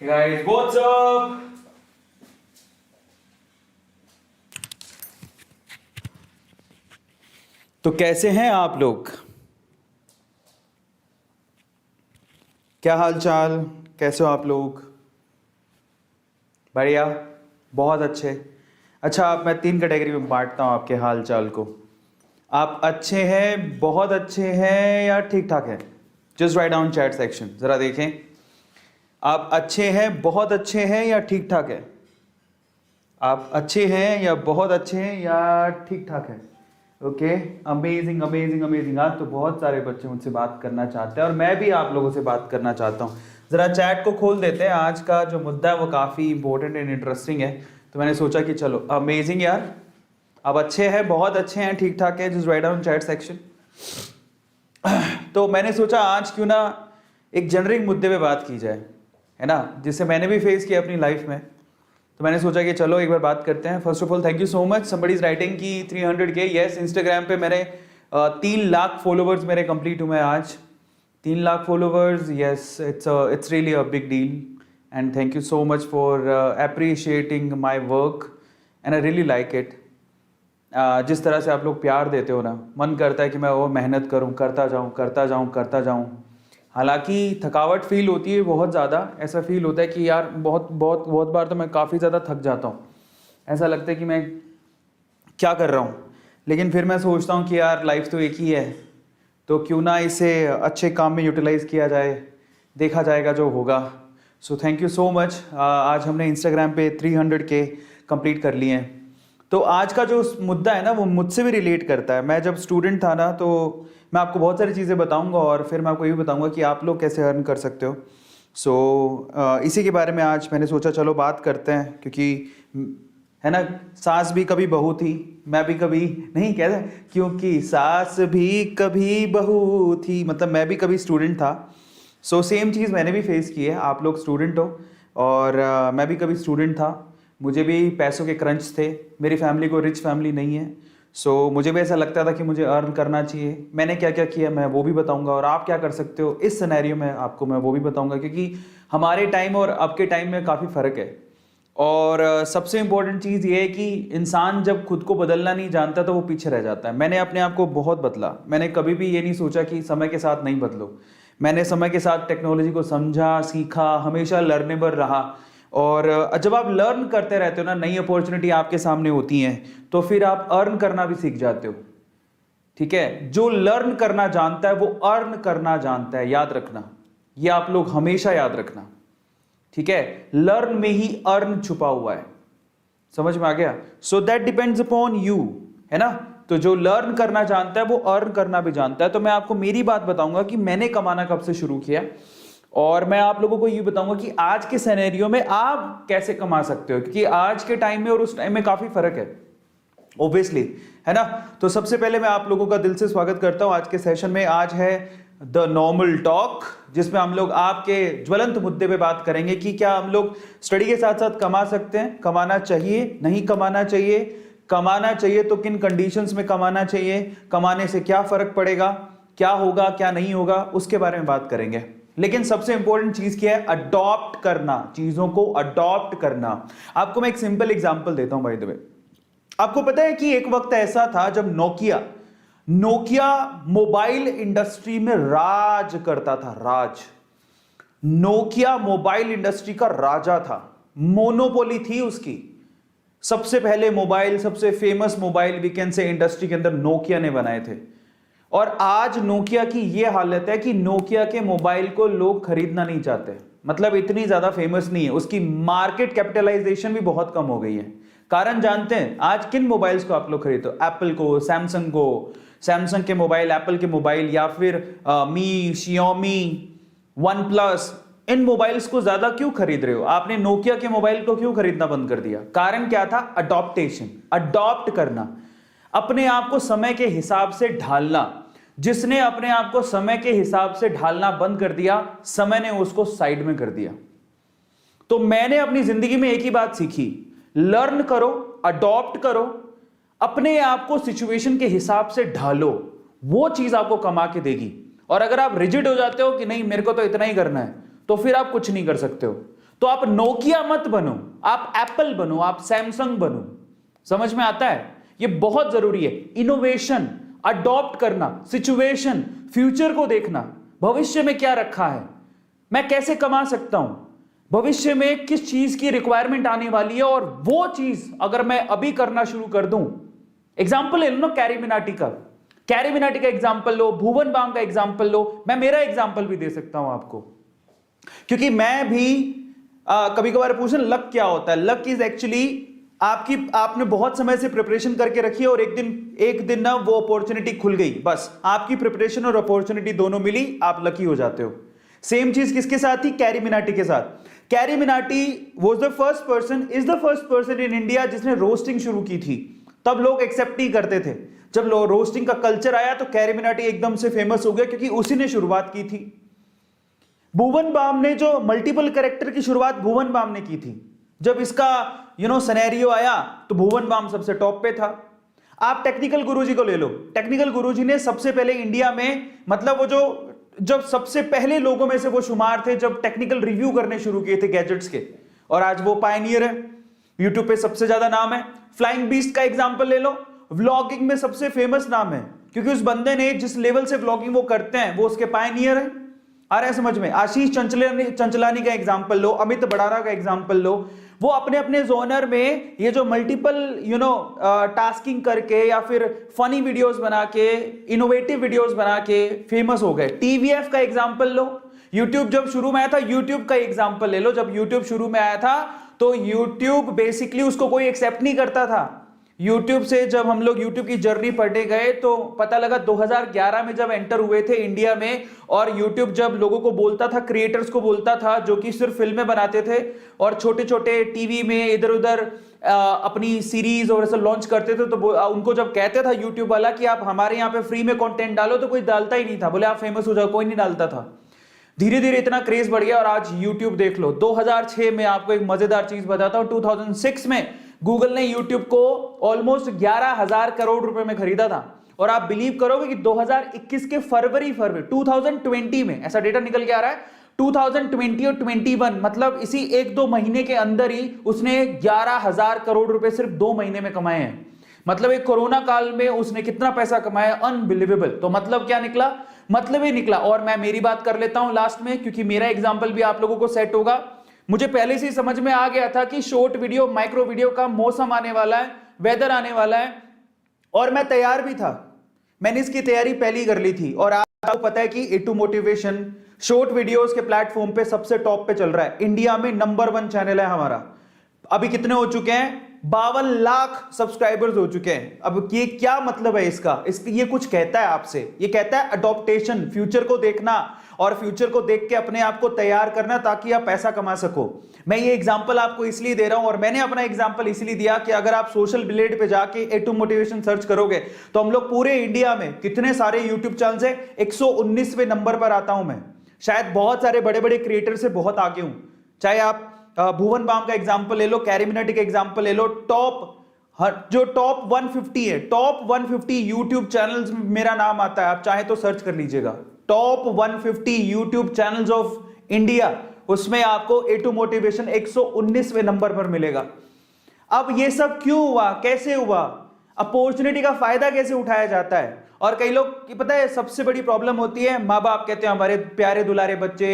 Hey guys, what's up? तो कैसे हैं आप लोग? क्या हाल चाल? कैसे हो आप लोग? बढ़िया, बहुत अच्छे। अच्छा, आप मैं 3 कैटेगरी में बांटता हूँ आपके हाल चाल को। आप अच्छे हैं, बहुत अच्छे हैं या ठीक ठाक हैं? Just write down chat section, ज़रा देखें। आप अच्छे हैं, बहुत अच्छे हैं या ठीक ठाक है? आप अच्छे हैं या बहुत अच्छे हैं या ठीक ठाक है? Okay, amazing amazing amazing. आज तो बहुत सारे बच्चे मुझसे बात करना चाहते हैं और मैं भी आप लोगों से बात करना चाहता हूँ। ज़रा चैट को खोल देते हैं। आज का जो मुद्दा है वो काफ़ी इंपॉर्टेंट एंड इंटरेस्टिंग है, तो मैंने सोचा कि चलो अमेजिंग यार, आप अच्छे हैं, बहुत अच्छे हैं, ठीक ठाक है, just write down chat section. तो मैंने सोचा आज क्यों ना एक जनरिक मुद्दे पे बात की जाए, है ना, जिसे मैंने भी फेस किया अपनी लाइफ में। तो मैंने सोचा कि चलो एक बार बात करते हैं। First of all thank you so much, somebody is writing की 300K। यस, इंस्टाग्राम पे मेरे 3 लाख फॉलोवर्स मेरे कंप्लीट हुए आज। 3 lakh followers, yes, it's really a big deal and thank you so much for appreciating my work and I really like it. जिस तरह से आप लोग प्यार देते हो ना, मन करता है कि मैं और मेहनत करूं, करता जाऊं करता जाऊं करता जाऊं। हालांकि थकावट फील होती है बहुत ज़्यादा, ऐसा फील होता है कि यार बहुत बहुत बहुत बार तो मैं काफ़ी ज़्यादा थक जाता हूँ। ऐसा लगता है कि मैं क्या कर रहा हूँ, लेकिन फिर मैं सोचता हूँ कि यार लाइफ तो एक ही है, तो क्यों ना इसे अच्छे काम में यूटिलाइज़ किया जाए, देखा जाएगा जो होगा। So thank you so much. आज हमने इंस्टाग्राम पे 300K कंप्लीट कर लिए हैं। तो आज का जो मुद्दा है ना वो मुझसे भी रिलेट करता है। मैं जब स्टूडेंट था ना, तो मैं आपको बहुत सारी चीज़ें बताऊंगा और फिर मैं आपको ये भी बताऊंगा कि आप लोग कैसे अर्न कर सकते हो। सो इसी के बारे में आज मैंने सोचा चलो बात करते हैं, क्योंकि है ना, सास भी कभी बहू थी, मैं भी कभी नहीं कहते, क्योंकि सास भी कभी बहू थी, मतलब मैं भी कभी स्टूडेंट था। सो सेम चीज़ मैंने भी फेस की है। आप लोग स्टूडेंट हो और मैं भी कभी स्टूडेंट था। मुझे भी पैसों के क्रंच थे। मेरी फैमिली को रिच फैमिली नहीं है, सो मुझे भी ऐसा लगता था कि मुझे अर्न करना चाहिए। मैंने क्या क्या किया मैं वो भी बताऊंगा, और आप क्या कर सकते हो इस सिनेरियो में आपको मैं वो भी बताऊंगा, क्योंकि हमारे टाइम और अब के टाइम में काफ़ी फ़र्क है। और सबसे इम्पोर्टेंट चीज़ ये है कि इंसान जब खुद को बदलना नहीं जानता तो वो पीछे रह जाता है। मैंने अपने आप को बहुत बदला। मैंने कभी भी ये नहीं सोचा कि समय के साथ नहीं बदलो। मैंने समय के साथ टेक्नोलॉजी को समझा, सीखा, हमेशा लर्नेबल रहा। और जब आप लर्न करते रहते हो ना, नई अपॉर्चुनिटी आपके सामने होती हैं, तो फिर आप अर्न करना भी सीख जाते हो। ठीक है, जो लर्न करना जानता है वो अर्न करना जानता है, याद रखना, ये आप लोग हमेशा याद रखना। ठीक है, लर्न में ही अर्न छुपा हुआ है। समझ में आ गया? So that depends upon you, है ना। तो जो लर्न करना जानता है वो अर्न करना भी जानता है। तो मैं आपको मेरी बात बताऊंगा कि मैंने कमाना कब से शुरू किया, और मैं आप लोगों को ये बताऊंगा कि आज के सिनेरियो में आप कैसे कमा सकते हो, क्योंकि आज के टाइम में और उस टाइम में काफी फर्क है ओब्वियसली, है ना। तो सबसे पहले मैं आप लोगों का दिल से स्वागत करता हूं आज के सेशन में। आज है द नॉर्मल टॉक, जिसमें हम लोग आपके ज्वलंत मुद्दे पे बात करेंगे कि क्या हम लोग स्टडी के साथ साथ कमा सकते हैं, कमाना चाहिए, नहीं कमाना चाहिए, कमाना चाहिए तो किन कंडीशंस में कमाना चाहिए, कमाने से क्या फर्क पड़ेगा, क्या होगा क्या नहीं होगा, उसके बारे में बात करेंगे। लेकिन सबसे इंपॉर्टेंट चीज क्या है? अडॉप्ट करना, चीजों को अडॉप्ट करना। आपको मैं एक सिंपल एग्जांपल देता हूं बाय द वे। आपको पता है कि एक वक्त ऐसा था जब नोकिया मोबाइल इंडस्ट्री में राज करता था। नोकिया मोबाइल इंडस्ट्री का राजा था, मोनोपोली थी उसकी। सबसे पहले मोबाइल, सबसे famous mobile we can say industry के अंदर नोकिया ने बनाए थे। और आज नोकिया की यह हालत है कि नोकिया के मोबाइल को लोग खरीदना नहीं चाहते, मतलब इतनी ज्यादा फेमस नहीं है, उसकी मार्केट कैपिटलाइजेशन भी बहुत कम हो गई है। कारण जानते हैं आज किन मोबाइल्स को आप लोग खरीदते हो? एप्पल को, सैमसंग को, सैमसंग के मोबाइल, एप्पल के मोबाइल, या फिर मी, शियोमी, वन प्लस, इन मोबाइल्स को ज्यादा क्यों खरीद रहे हो? आपने नोकिया के मोबाइल को क्यों खरीदना बंद कर दिया? कारण क्या था? अडॉप्टेशन, अडॉप्ट करना, अपने आप को समय के हिसाब से ढालना। जिसने अपने आप को समय के हिसाब से ढालना बंद कर दिया, समय ने उसको साइड में कर दिया। तो मैंने अपनी जिंदगी में एक ही बात सीखी, लर्न करो, अडॉप्ट करो, अपने आप को सिचुएशन के हिसाब से ढालो, वो चीज आपको कमा के देगी। और अगर आप रिजिड हो जाते हो कि नहीं मेरे को तो इतना ही करना है, तो फिर आप कुछ नहीं कर सकते हो। तो आप नोकिया मत बनो, आप एप्पल बनो, आप सैमसंग बनो। समझ में आता है? ये बहुत जरूरी है। इनोवेशन, अडॉप्ट करना सिचुएशन, फ्यूचर को देखना, भविष्य में क्या रखा है, मैं कैसे कमा सकता हूं, भविष्य में किस चीज की रिक्वायरमेंट आने वाली है, और वो चीज अगर मैं अभी करना शुरू कर दूं। एग्जाम्पल ले लो ना कैरी मिनाटी का, कैरी मिनाटी का एग्जाम्पल लो, भुवन बाम का एग्जाम्पल लो, मैं मेरा एग्जाम्पल भी दे सकता हूं आपको, क्योंकि मैं भी कभी कभार पूछें लक क्या होता है। लक इज एक्चुअली आपने बहुत समय से प्रिपरेशन करके रखी है और एक दिन ना वो अपॉर्चुनिटी खुल गई, बस आपकी प्रिपरेशन और अपॉर्चुनिटी दोनों मिली, आप लकी हो जाते हो। सेम चीज किसके साथ थी? कैरी मिनाटी के साथ। Carry Minati is the first person in India जिसने रोस्टिंग शुरू की थी। तब लोग एक्सेप्ट ही करते थे। जब रोस्टिंग का कल्चर आया तो कैरी मिनाटी एकदम से फेमस हो गया, क्योंकि उसी ने शुरुआत की थी। भुवन बाम ने जो मल्टीपल कैरेक्टर की शुरुआत भुवन बाम ने की थी, जब इसका सिनेरियो आया तो भुवन बाम सबसे टॉप पे था। आप टेक्निकल गुरुजी को ले लो, टेक्निकल गुरुजी ने सबसे पहले इंडिया में, मतलब वो जब सबसे पहले लोगों में से वो शुमार थे जब टेक्निकल रिव्यू करने शुरू किए थे गैजेट्स के, और आज वो पायनियर है, यूट्यूब पे सबसे ज्यादा नाम है। फ्लाइंग बीस्ट का एग्जांपल ले लो, व्लॉगिंग में सबसे फेमस नाम है, क्योंकि उस बंदे ने जिस लेवल से व्लॉगिंग वो करते हैं वो उसके पायनियर है। आ रहा है समझ में? आशीष चंचलानी का एग्जांपल लो, अमित बड़ारा का एग्जांपल लो, वो अपने अपने जोनर में ये जो मल्टीपल टास्किंग करके या फिर फनी वीडियोस बना के, इनोवेटिव वीडियोस बना के फेमस हो गए। टीवीएफ का एग्जांपल लो, यूट्यूब जब शुरू में आया था, यूट्यूब का एग्जांपल ले लो, जब यूट्यूब शुरू में आया था तो यूट्यूब बेसिकली उसको कोई एक्सेप्ट नहीं करता था। यूट्यूब से जब हम लोग यूट्यूब की जर्नी पढ़ने गए तो पता लगा 2011 में जब एंटर हुए थे इंडिया में, और यूट्यूब जब लोगों को बोलता था, क्रिएटर्स को बोलता था जो कि सिर्फ फिल्में बनाते थे और छोटे छोटे टीवी में इधर उधर अपनी सीरीज और ऐसा लॉन्च करते थे, तो उनको जब कहते था यूट्यूब वाला कि आप हमारे यहाँ पे फ्री में कंटेंट डालो, तो कोई डालता ही नहीं था, बोले आप फेमस हो जाओ, कोई नहीं डालता था। धीरे धीरे इतना क्रेज बढ़ गया और आज यूट्यूब देख लो। 2006 में आपको एक मजेदार चीज बताता हूं, 2006 में गूगल ने यूट्यूब को ऑलमोस्ट 11,000 करोड़ रुपए में खरीदा था, और आप बिलीव करोगे कि 2021 के फरवरी 2020 में ऐसा डेटा निकल के आ रहा है, 2020 और 21 मतलब इसी 1-2 महीने के अंदर ही उसने 11,000 करोड़ रुपए सिर्फ 2 महीने में कमाए हैं। मतलब एक कोरोना काल में उसने कितना पैसा कमाया, अनबिलीवेबल। तो मतलब क्या निकला? मतलब ये निकला, और मैं मेरी बात कर लेता हूं लास्ट में, क्योंकि मेरा एग्जांपल भी आप लोगों को सेट होगा। मुझे पहले से ही समझ में आ गया था कि शॉर्ट वीडियो, माइक्रो वीडियो का मौसम आने वाला है, वेदर आने वाला है, और मैं तैयार भी था। मैंने इसकी तैयारी पहले ही कर ली थी। और आपको पता है कि A2 मोटिवेशन शॉर्ट वीडियोस के प्लेटफॉर्म पे सबसे टॉप पे चल रहा है। इंडिया में नंबर 1 चैनल है हमारा। अभी कितने हो चुके हैं? 52 लाख सब्सक्राइबर्स हो चुके हैं। अब ये क्या मतलब है इसका? ये कुछ कहता है आपसे, ये कहता है अडॉप्टेशन, फ्यूचर को देखना और फ्यूचर को देख के अपने आप को तैयार करना ताकि आप पैसा कमा सको। मैं ये एग्जांपल आपको इसलिए दे रहा हूं, और मैंने अपना एग्जांपल इसलिए दिया कि अगर आप सोशल ब्लेड पे जाके A2 मोटिवेशन सर्च करोगे तो हम लोग पूरे इंडिया में कितने सारे यूट्यूब चैनल है, 119वें नंबर पर आता हूं मैं। शायद बहुत सारे बड़े बड़े क्रिएटर से बहुत आगे हूं। चाहे आप भुवन बाम का एग्जांपल ले लो, कैरी मिनाटी का एग्जांपल ले लो, जो टॉप 150 है, टॉप 150 यूट्यूब चैनल्स में मेरा नाम आता है। आप चाहे तो सर्च कर लीजिएगा, top 150 YouTube channels of India, उसमें आपको A2 मोटिवेशन 119वें नंबर पर मिलेगा। अब ये सब क्यों हुआ, कैसे हुआ, अपॉर्चुनिटी का फायदा कैसे उठाया जाता है? और कई लोग की पता है सबसे बड़ी प्रॉब्लम होती है, माँ बाप कहते हैं हमारे प्यारे दुलारे बच्चे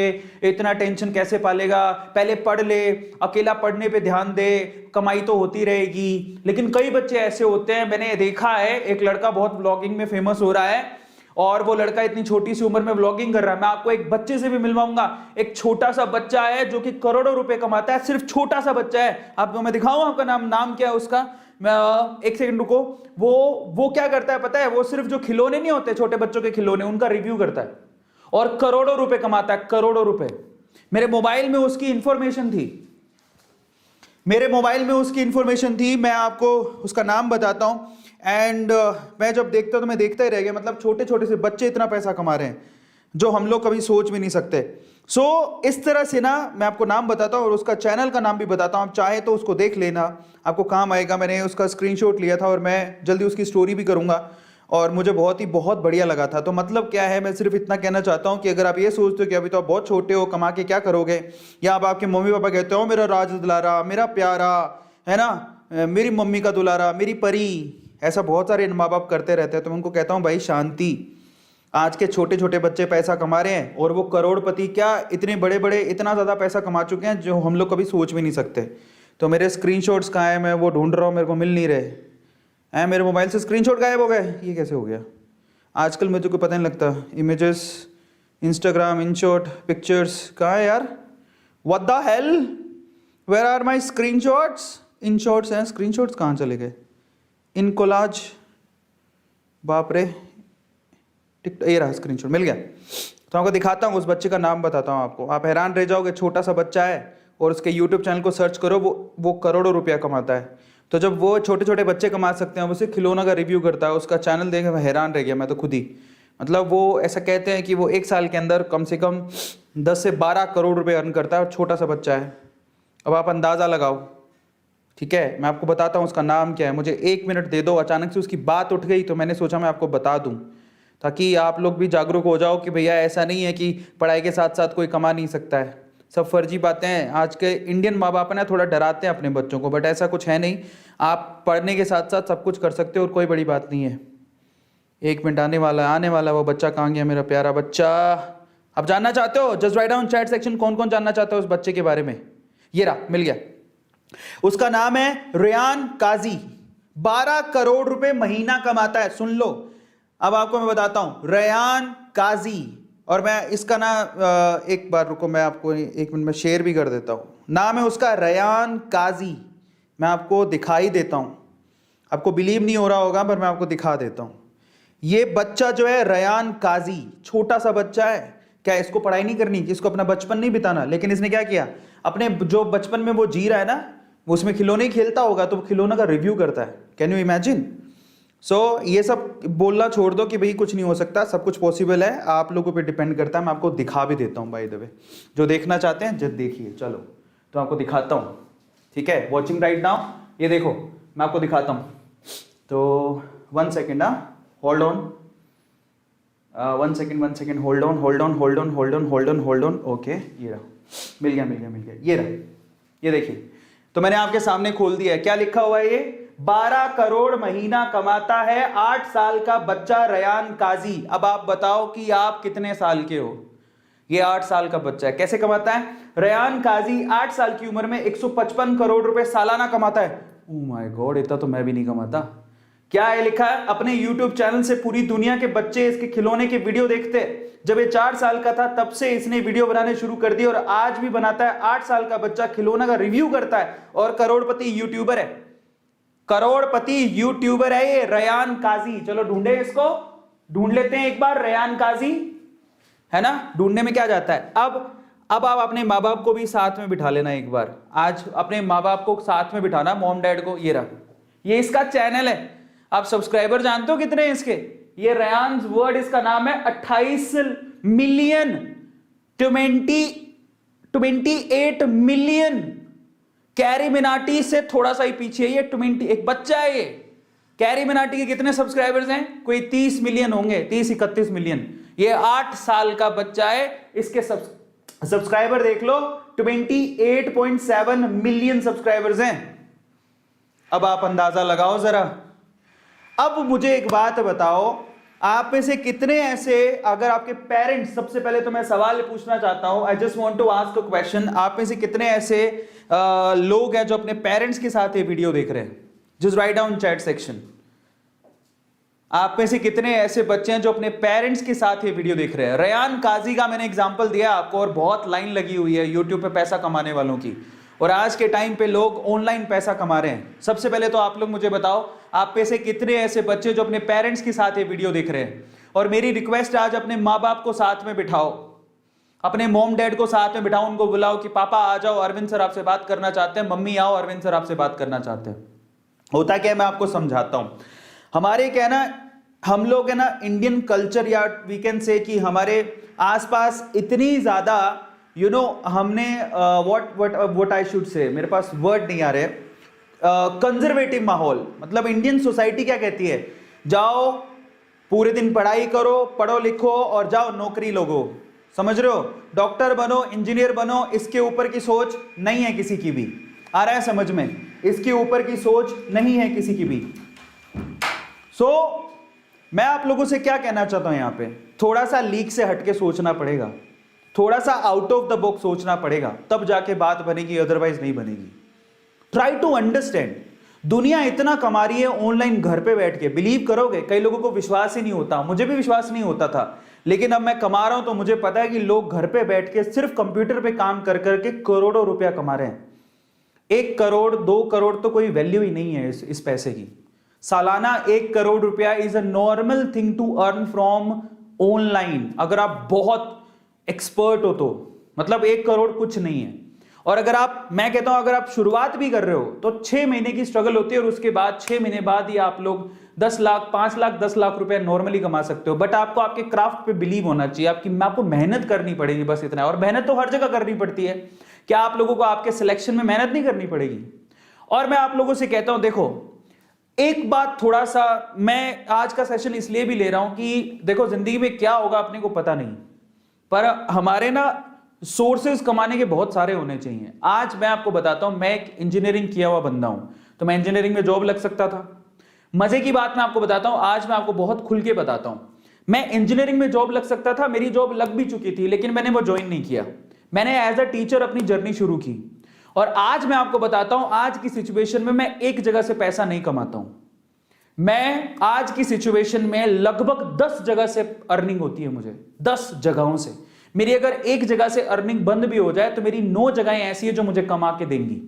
इतना टेंशन कैसे पालेगा, पहले पढ़ ले, अकेला पढ़ने पे ध्यान दे, कमाई तो होती रहेगी। लेकिन कई बच्चे ऐसे होते हैं, मैंने देखा है, एक लड़का बहुत ब्लॉगिंग में फेमस हो रहा है और वो लड़का इतनी छोटी सी उम्र में व्लॉगिंग कर रहा है। मैं आपको एक बच्चे से भी मिलवाऊंगा, एक छोटा सा बच्चा है जो कि करोड़ों रुपए कमाता है, सिर्फ छोटा सा बच्चा है। आपको मैं दिखाऊं आपका नाम क्या है उसका, मैं एक सेकंड रुको। वो क्या करता है पता है? वो सिर्फ जो खिलौने नहीं होते छोटे बच्चों के खिलौने, उनका रिव्यू करता है और करोड़ों रुपए कमाता है, करोड़ों रुपए। मेरे मोबाइल में उसकी इंफॉर्मेशन थी, मैं आपको उसका नाम बताता हूं। एंड मैं जब देखता तो मैं देखता ही रह गया। मतलब छोटे छोटे से बच्चे इतना पैसा कमा रहे हैं जो हम लोग कभी सोच भी नहीं सकते। इस तरह से ना मैं आपको नाम बताता हूँ और उसका चैनल का नाम भी बताता हूँ, आप चाहे तो उसको देख लेना, आपको काम आएगा। मैंने उसका स्क्रीनशॉट लिया था और मैं जल्दी उसकी स्टोरी भी करूँगा। और मुझे बहुत बढ़िया लगा था। तो मतलब क्या है, मैं सिर्फ इतना कहना चाहता हूँ कि अगर आप ये सोचते हो कि अभी तो आप बहुत छोटे हो, कमा के क्या करोगे, या अब आपके मम्मी पापा कहते हो मेरा राज दुलारा, मेरा प्यारा, है ना, मेरी मम्मी का दुलारा, मेरी परी, ऐसा बहुत सारे माँ बाप करते रहते हैं, तो मैं उनको कहता हूँ भाई शांति। आज के छोटे छोटे बच्चे पैसा कमा रहे हैं और वो करोड़पति, क्या इतने बड़े बड़े, इतना ज़्यादा पैसा कमा चुके हैं जो हम लोग कभी सोच भी नहीं सकते। तो मेरे स्क्रीनशॉट्स कहाँ हैं, मैं वो ढूंढ रहा हूँ, मेरे को मिल नहीं रहे हैं। मेरे मोबाइल से स्क्रीनशॉट गायब हो गए, ये कैसे हो गया? आजकल मुझे कोई पता नहीं लगता। इमेजेस, इंस्टाग्राम, इनशॉट, पिक्चर्स, कहाँ है यार? What the hell, where are my screenshots? InShots हैं, स्क्रीनशॉट्स कहाँ चले गए? इन कोलाज, बाप रे, ये रहा स्क्रीनशॉट, मिल गया। तो आपको दिखाता हूँ, उस बच्चे का नाम बताता हूँ आपको, आप हैरान रह जाओगे। छोटा सा बच्चा है और उसके यूट्यूब चैनल को सर्च करो, वो करोड़ों रुपया कमाता है। तो जब वो छोटे छोटे बच्चे कमा सकते हैं, उसे खिलौना का रिव्यू करता है, उसका चैनल देख मैं हैरान रह गया, मैं तो खुद ही। मतलब वो ऐसा कहते हैं कि वो 1 साल के अंदर कम से कम 10 से 12 करोड़ रुपए अर्न करता है, और छोटा सा बच्चा है। अब आप अंदाज़ा लगाओ, ठीक है? मैं आपको बताता हूँ उसका नाम क्या है। मुझे 1 मिनट दे दो, अचानक से उसकी बात उठ गई तो मैंने सोचा मैं आपको बता दूँ, ताकि आप लोग भी जागरूक हो जाओ कि भैया ऐसा नहीं है कि पढ़ाई के साथ साथ कोई कमा नहीं सकता है। सब फर्जी बातें हैं। आज के इंडियन माँ बाप ना थोड़ा डराते हैं अपने बच्चों को, बट ऐसा कुछ है नहीं। आप पढ़ने के साथ साथ सब कुछ कर सकते हो और कोई बड़ी बात नहीं है। 1 मिनट आने वाला है। वो बच्चा कहाँ गया, मेरा प्यारा बच्चा? आप जानना चाहते हो? Just write down chat section, कौन कौन जानना चाहते हो उस बच्चे के बारे में। ये रहा, मिल गया। उसका नाम है रेयान काजी, 12 करोड़ रुपए महीना कमाता है। सुन लो, अब आपको मैं बताता हूं, रेयान काजी। और मैं इसका ना एक बार रुको, मैं आपको 1 मिनट में शेयर भी कर देता हूं। नाम है उसका रेयान काजी। मैं आपको दिखाई देता हूं, आपको बिलीव नहीं हो रहा होगा पर मैं आपको दिखा देता हूं। ये बच्चा जो है रेयान काजी, छोटा सा बच्चा है। क्या इसको पढ़ाई नहीं करनी, इसको अपना बचपन नहीं बिताना? लेकिन इसने क्या किया, अपने जो बचपन में वो जी रहा है ना, वो उसमें खिलौने ही खेलता होगा, तो वो खिलौना का रिव्यू करता है। Can you imagine? सो ये सब बोलना छोड़ दो कि भाई कुछ नहीं हो सकता, सब कुछ पॉसिबल है। आप लोगों पे डिपेंड करता है। मैं आपको दिखा भी देता हूँ बाय द वे, जो देखना चाहते हैं जब देखिए। चलो तो आपको दिखाता हूँ, ठीक है? वॉचिंग राइट नाउ, ये देखो मैं आपको दिखाता हूँ। तो 1 second, hold on, 1 second, hold on. Okay, ये रहा, मिल गया। ये रहा, ये देखिए। तो मैंने आपके सामने खोल दिया है। क्या लिखा हुआ है? ये 12 करोड़ महीना कमाता है, 8 साल का बच्चा रेयान काजी। अब आप बताओ कि आप कितने साल के हो? ये 8 साल का बच्चा है। कैसे कमाता है? रेयान काजी 8 साल की उम्र में 155 करोड़ रुपए सालाना कमाता है। ओह माय गॉड, इतना तो मैं भी नहीं कमाता। क्या है लिखा है? अपने YouTube चैनल से पूरी दुनिया के बच्चे इसके खिलौने के वीडियो देखते हैं। जब ये 4 साल का था तब से इसने वीडियो बनाने शुरू कर दिए और आज भी बनाता है। 8 साल का बच्चा खिलौना का रिव्यू करता है और करोड़पति यूट्यूबर है। करोड़पति यूट्यूबर है ये रेयान काजी। चलो ढूंढे इसको, ढूंढ लेते हैं एक बार रेयान काजी, है ना? ढूंढने में क्या जाता है। अब आप अपने माँ बाप को भी साथ में बिठा लेना एक बार। आज अपने माँ बाप को साथ में बिठाना, मॉम डैड को। ये रहा, ये इसका चैनल है। आप सब्सक्राइबर जानते हो कितने हैं इसके? ये रेयान वर्ल्ड इसका नाम है। 28 मिलियन, 28 मिलियन। कैरी मिनाटी से थोड़ा सा ही पीछे ये 20, एक बच्चा है ये। कैरी मिनाटी के कितने सब्सक्राइबर्स हैं? कोई 30 मिलियन होंगे, 30-31 मिलियन। ये 8 साल का बच्चा है। इसके सब्सक्राइबर देख लो, 28.7 मिलियन सब्सक्राइबर्स हैं। अब आप अंदाजा लगाओ जरा। अब मुझे एक बात बताओ, आप में से कितने ऐसे, अगर आपके पेरेंट्स, सबसे पहले तो मैं सवाल पूछना चाहता हूं, I just want to ask a question. आप में से कितने ऐसे लोग हैं जो अपने पेरेंट्स के साथ ये वीडियो देख रहे हैं? Just write down chat section. आप में से कितने ऐसे बच्चे हैं जो अपने पेरेंट्स के साथ ये वीडियो देख रहे हैं? रेयान काजी का मैंने एग्जांपल दिया आपको, और बहुत लाइन लगी हुई है यूट्यूब पे पैसा कमाने वालों की, और आज के टाइम पे लोग ऑनलाइन पैसा कमा रहे हैं। सबसे पहले तो आप लोग मुझे बताओ, आप में से कितने ऐसे बच्चे जो अपने पेरेंट्स के साथ ये वीडियो देख रहे हैं? और मेरी रिक्वेस्ट है, आज अपने माँ बाप को साथ में बिठाओ, अपने मॉम डैड को साथ में बिठाओ, उनको बुलाओ कि पापा आ जाओ, अरविंद सर आपसे बात करना चाहते हैं, मम्मी आओ, अरविंद सर आपसे बात करना चाहते हैं। होता क्या है, मैं आपको समझाता हूं। हमारे क्या है ना, हम लोग है ना, इंडियन कल्चर, या वी कैन से कि हमारे आसपास इतनी ज्यादा हमने व्हाट आई शुड से, मेरे पास वर्ड नहीं आ रहे, कंजर्वेटिव माहौल। मतलब इंडियन सोसाइटी क्या कहती है, जाओ पूरे दिन पढ़ाई करो, पढ़ो लिखो और जाओ नौकरी लोगो, समझ रहे हो? डॉक्टर बनो, इंजीनियर बनो, इसके ऊपर की सोच नहीं है किसी की भी। आ रहा है समझ में? इसके ऊपर की सोच नहीं है किसी की भी। मैं आप लोगों से क्या कहना चाहता हूं, यहां पे थोड़ा सा लीक से हटके सोचना पड़ेगा, थोड़ा सा आउट ऑफ द बॉक्स सोचना पड़ेगा, तब जाके बात बनेगी, अदरवाइज नहीं बनेगी। ट्राई टू अंडरस्टैंड, दुनिया इतना कमा रही है ऑनलाइन घर पे बैठ के, बिलीव करोगे कई लोगों को विश्वास ही नहीं होता, मुझे भी विश्वास नहीं होता था, लेकिन अब मैं कमा रहा हूं तो मुझे पता है कि लोग घर पे बैठ के सिर्फ कंप्यूटर पे काम कर करके करोड़ों रुपया कमा रहे हैं। 1 करोड़ 2 करोड़ तो कोई वैल्यू ही नहीं है इस पैसे की। सालाना 1 करोड़ रुपया is a normal thing to earn from online, अगर आप बहुत एक्सपर्ट हो तो। मतलब 1 करोड़ कुछ नहीं है। और अगर आप, मैं कहता हूं अगर आप शुरुआत भी कर रहे हो तो 6 महीने की स्ट्रगल होती है और उसके बाद 6 महीने बाद ही आप लोग 10 लाख 5 लाख 10 लाख रुपए नॉर्मली कमा सकते हो। बट आपको आपके क्राफ्ट पे बिलीव होना चाहिए, आपको मेहनत करनी पड़ेगी, बस इतना है। और मेहनत तो हर जगह करनी पड़ती है, क्या आप लोगों को आपके सिलेक्शन में मेहनत नहीं करनी पड़ेगी? और मैं आप लोगों से कहता हूं, देखो एक बात, थोड़ा सा मैं आज का सेशन इसलिए भी ले रहा हूं कि देखो जिंदगी में क्या होगा अपने को पता नहीं, पर हमारे ना सोर्सेज कमाने के बहुत सारे होने चाहिए। आज मैं आपको बताता हूं, मैं एक इंजीनियरिंग किया हुआ बंदा हूं, तो मैं इंजीनियरिंग में जॉब लग सकता था। मजे की बात मैं आपको बताता हूं, आज मैं आपको बहुत खुल के बताता हूं, मैं इंजीनियरिंग में जॉब लग सकता था, मेरी जॉब लग भी चुकी थी, लेकिन मैंने वो ज्वाइन नहीं किया। मैंने एज अ टीचर अपनी जर्नी शुरू की। और आज मैं आपको बताता हूं, आज की सिचुएशन में मैं एक जगह से पैसा नहीं कमाता हूं, मैं आज की सिचुएशन में लगभग 10 जगह से अर्निंग होती है मुझे, 10 जगहों से। मेरी अगर एक जगह से अर्निंग बंद भी हो जाए तो मेरी 9 जगहें ऐसी है जो मुझे कमा के देंगी।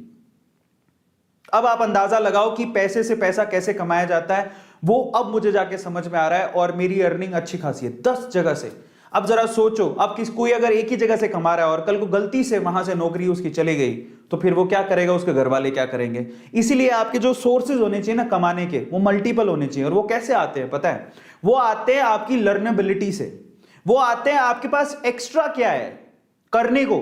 अब आप अंदाजा लगाओ कि पैसे से पैसा कैसे कमाया जाता है, वो अब मुझे जाके समझ में आ रहा है। और मेरी अर्निंग अच्छी खासी है 10 जगह से। अब जरा सोचो, अब कोई अगर एक ही जगह से कमा रहा है और कल को गलती से वहां से नौकरी उसकी चली गई तो फिर वो क्या करेगा, उसके घर वाले क्या करेंगे? इसीलिए आपके जो सोर्सेज होने चाहिए ना कमाने के, वो मल्टीपल होने चाहिए। और वो कैसे आते हैं पता है? वो आते हैं आपकी लर्नेबिलिटी से, वो आते हैं आपके पास एक्स्ट्रा क्या है करने को।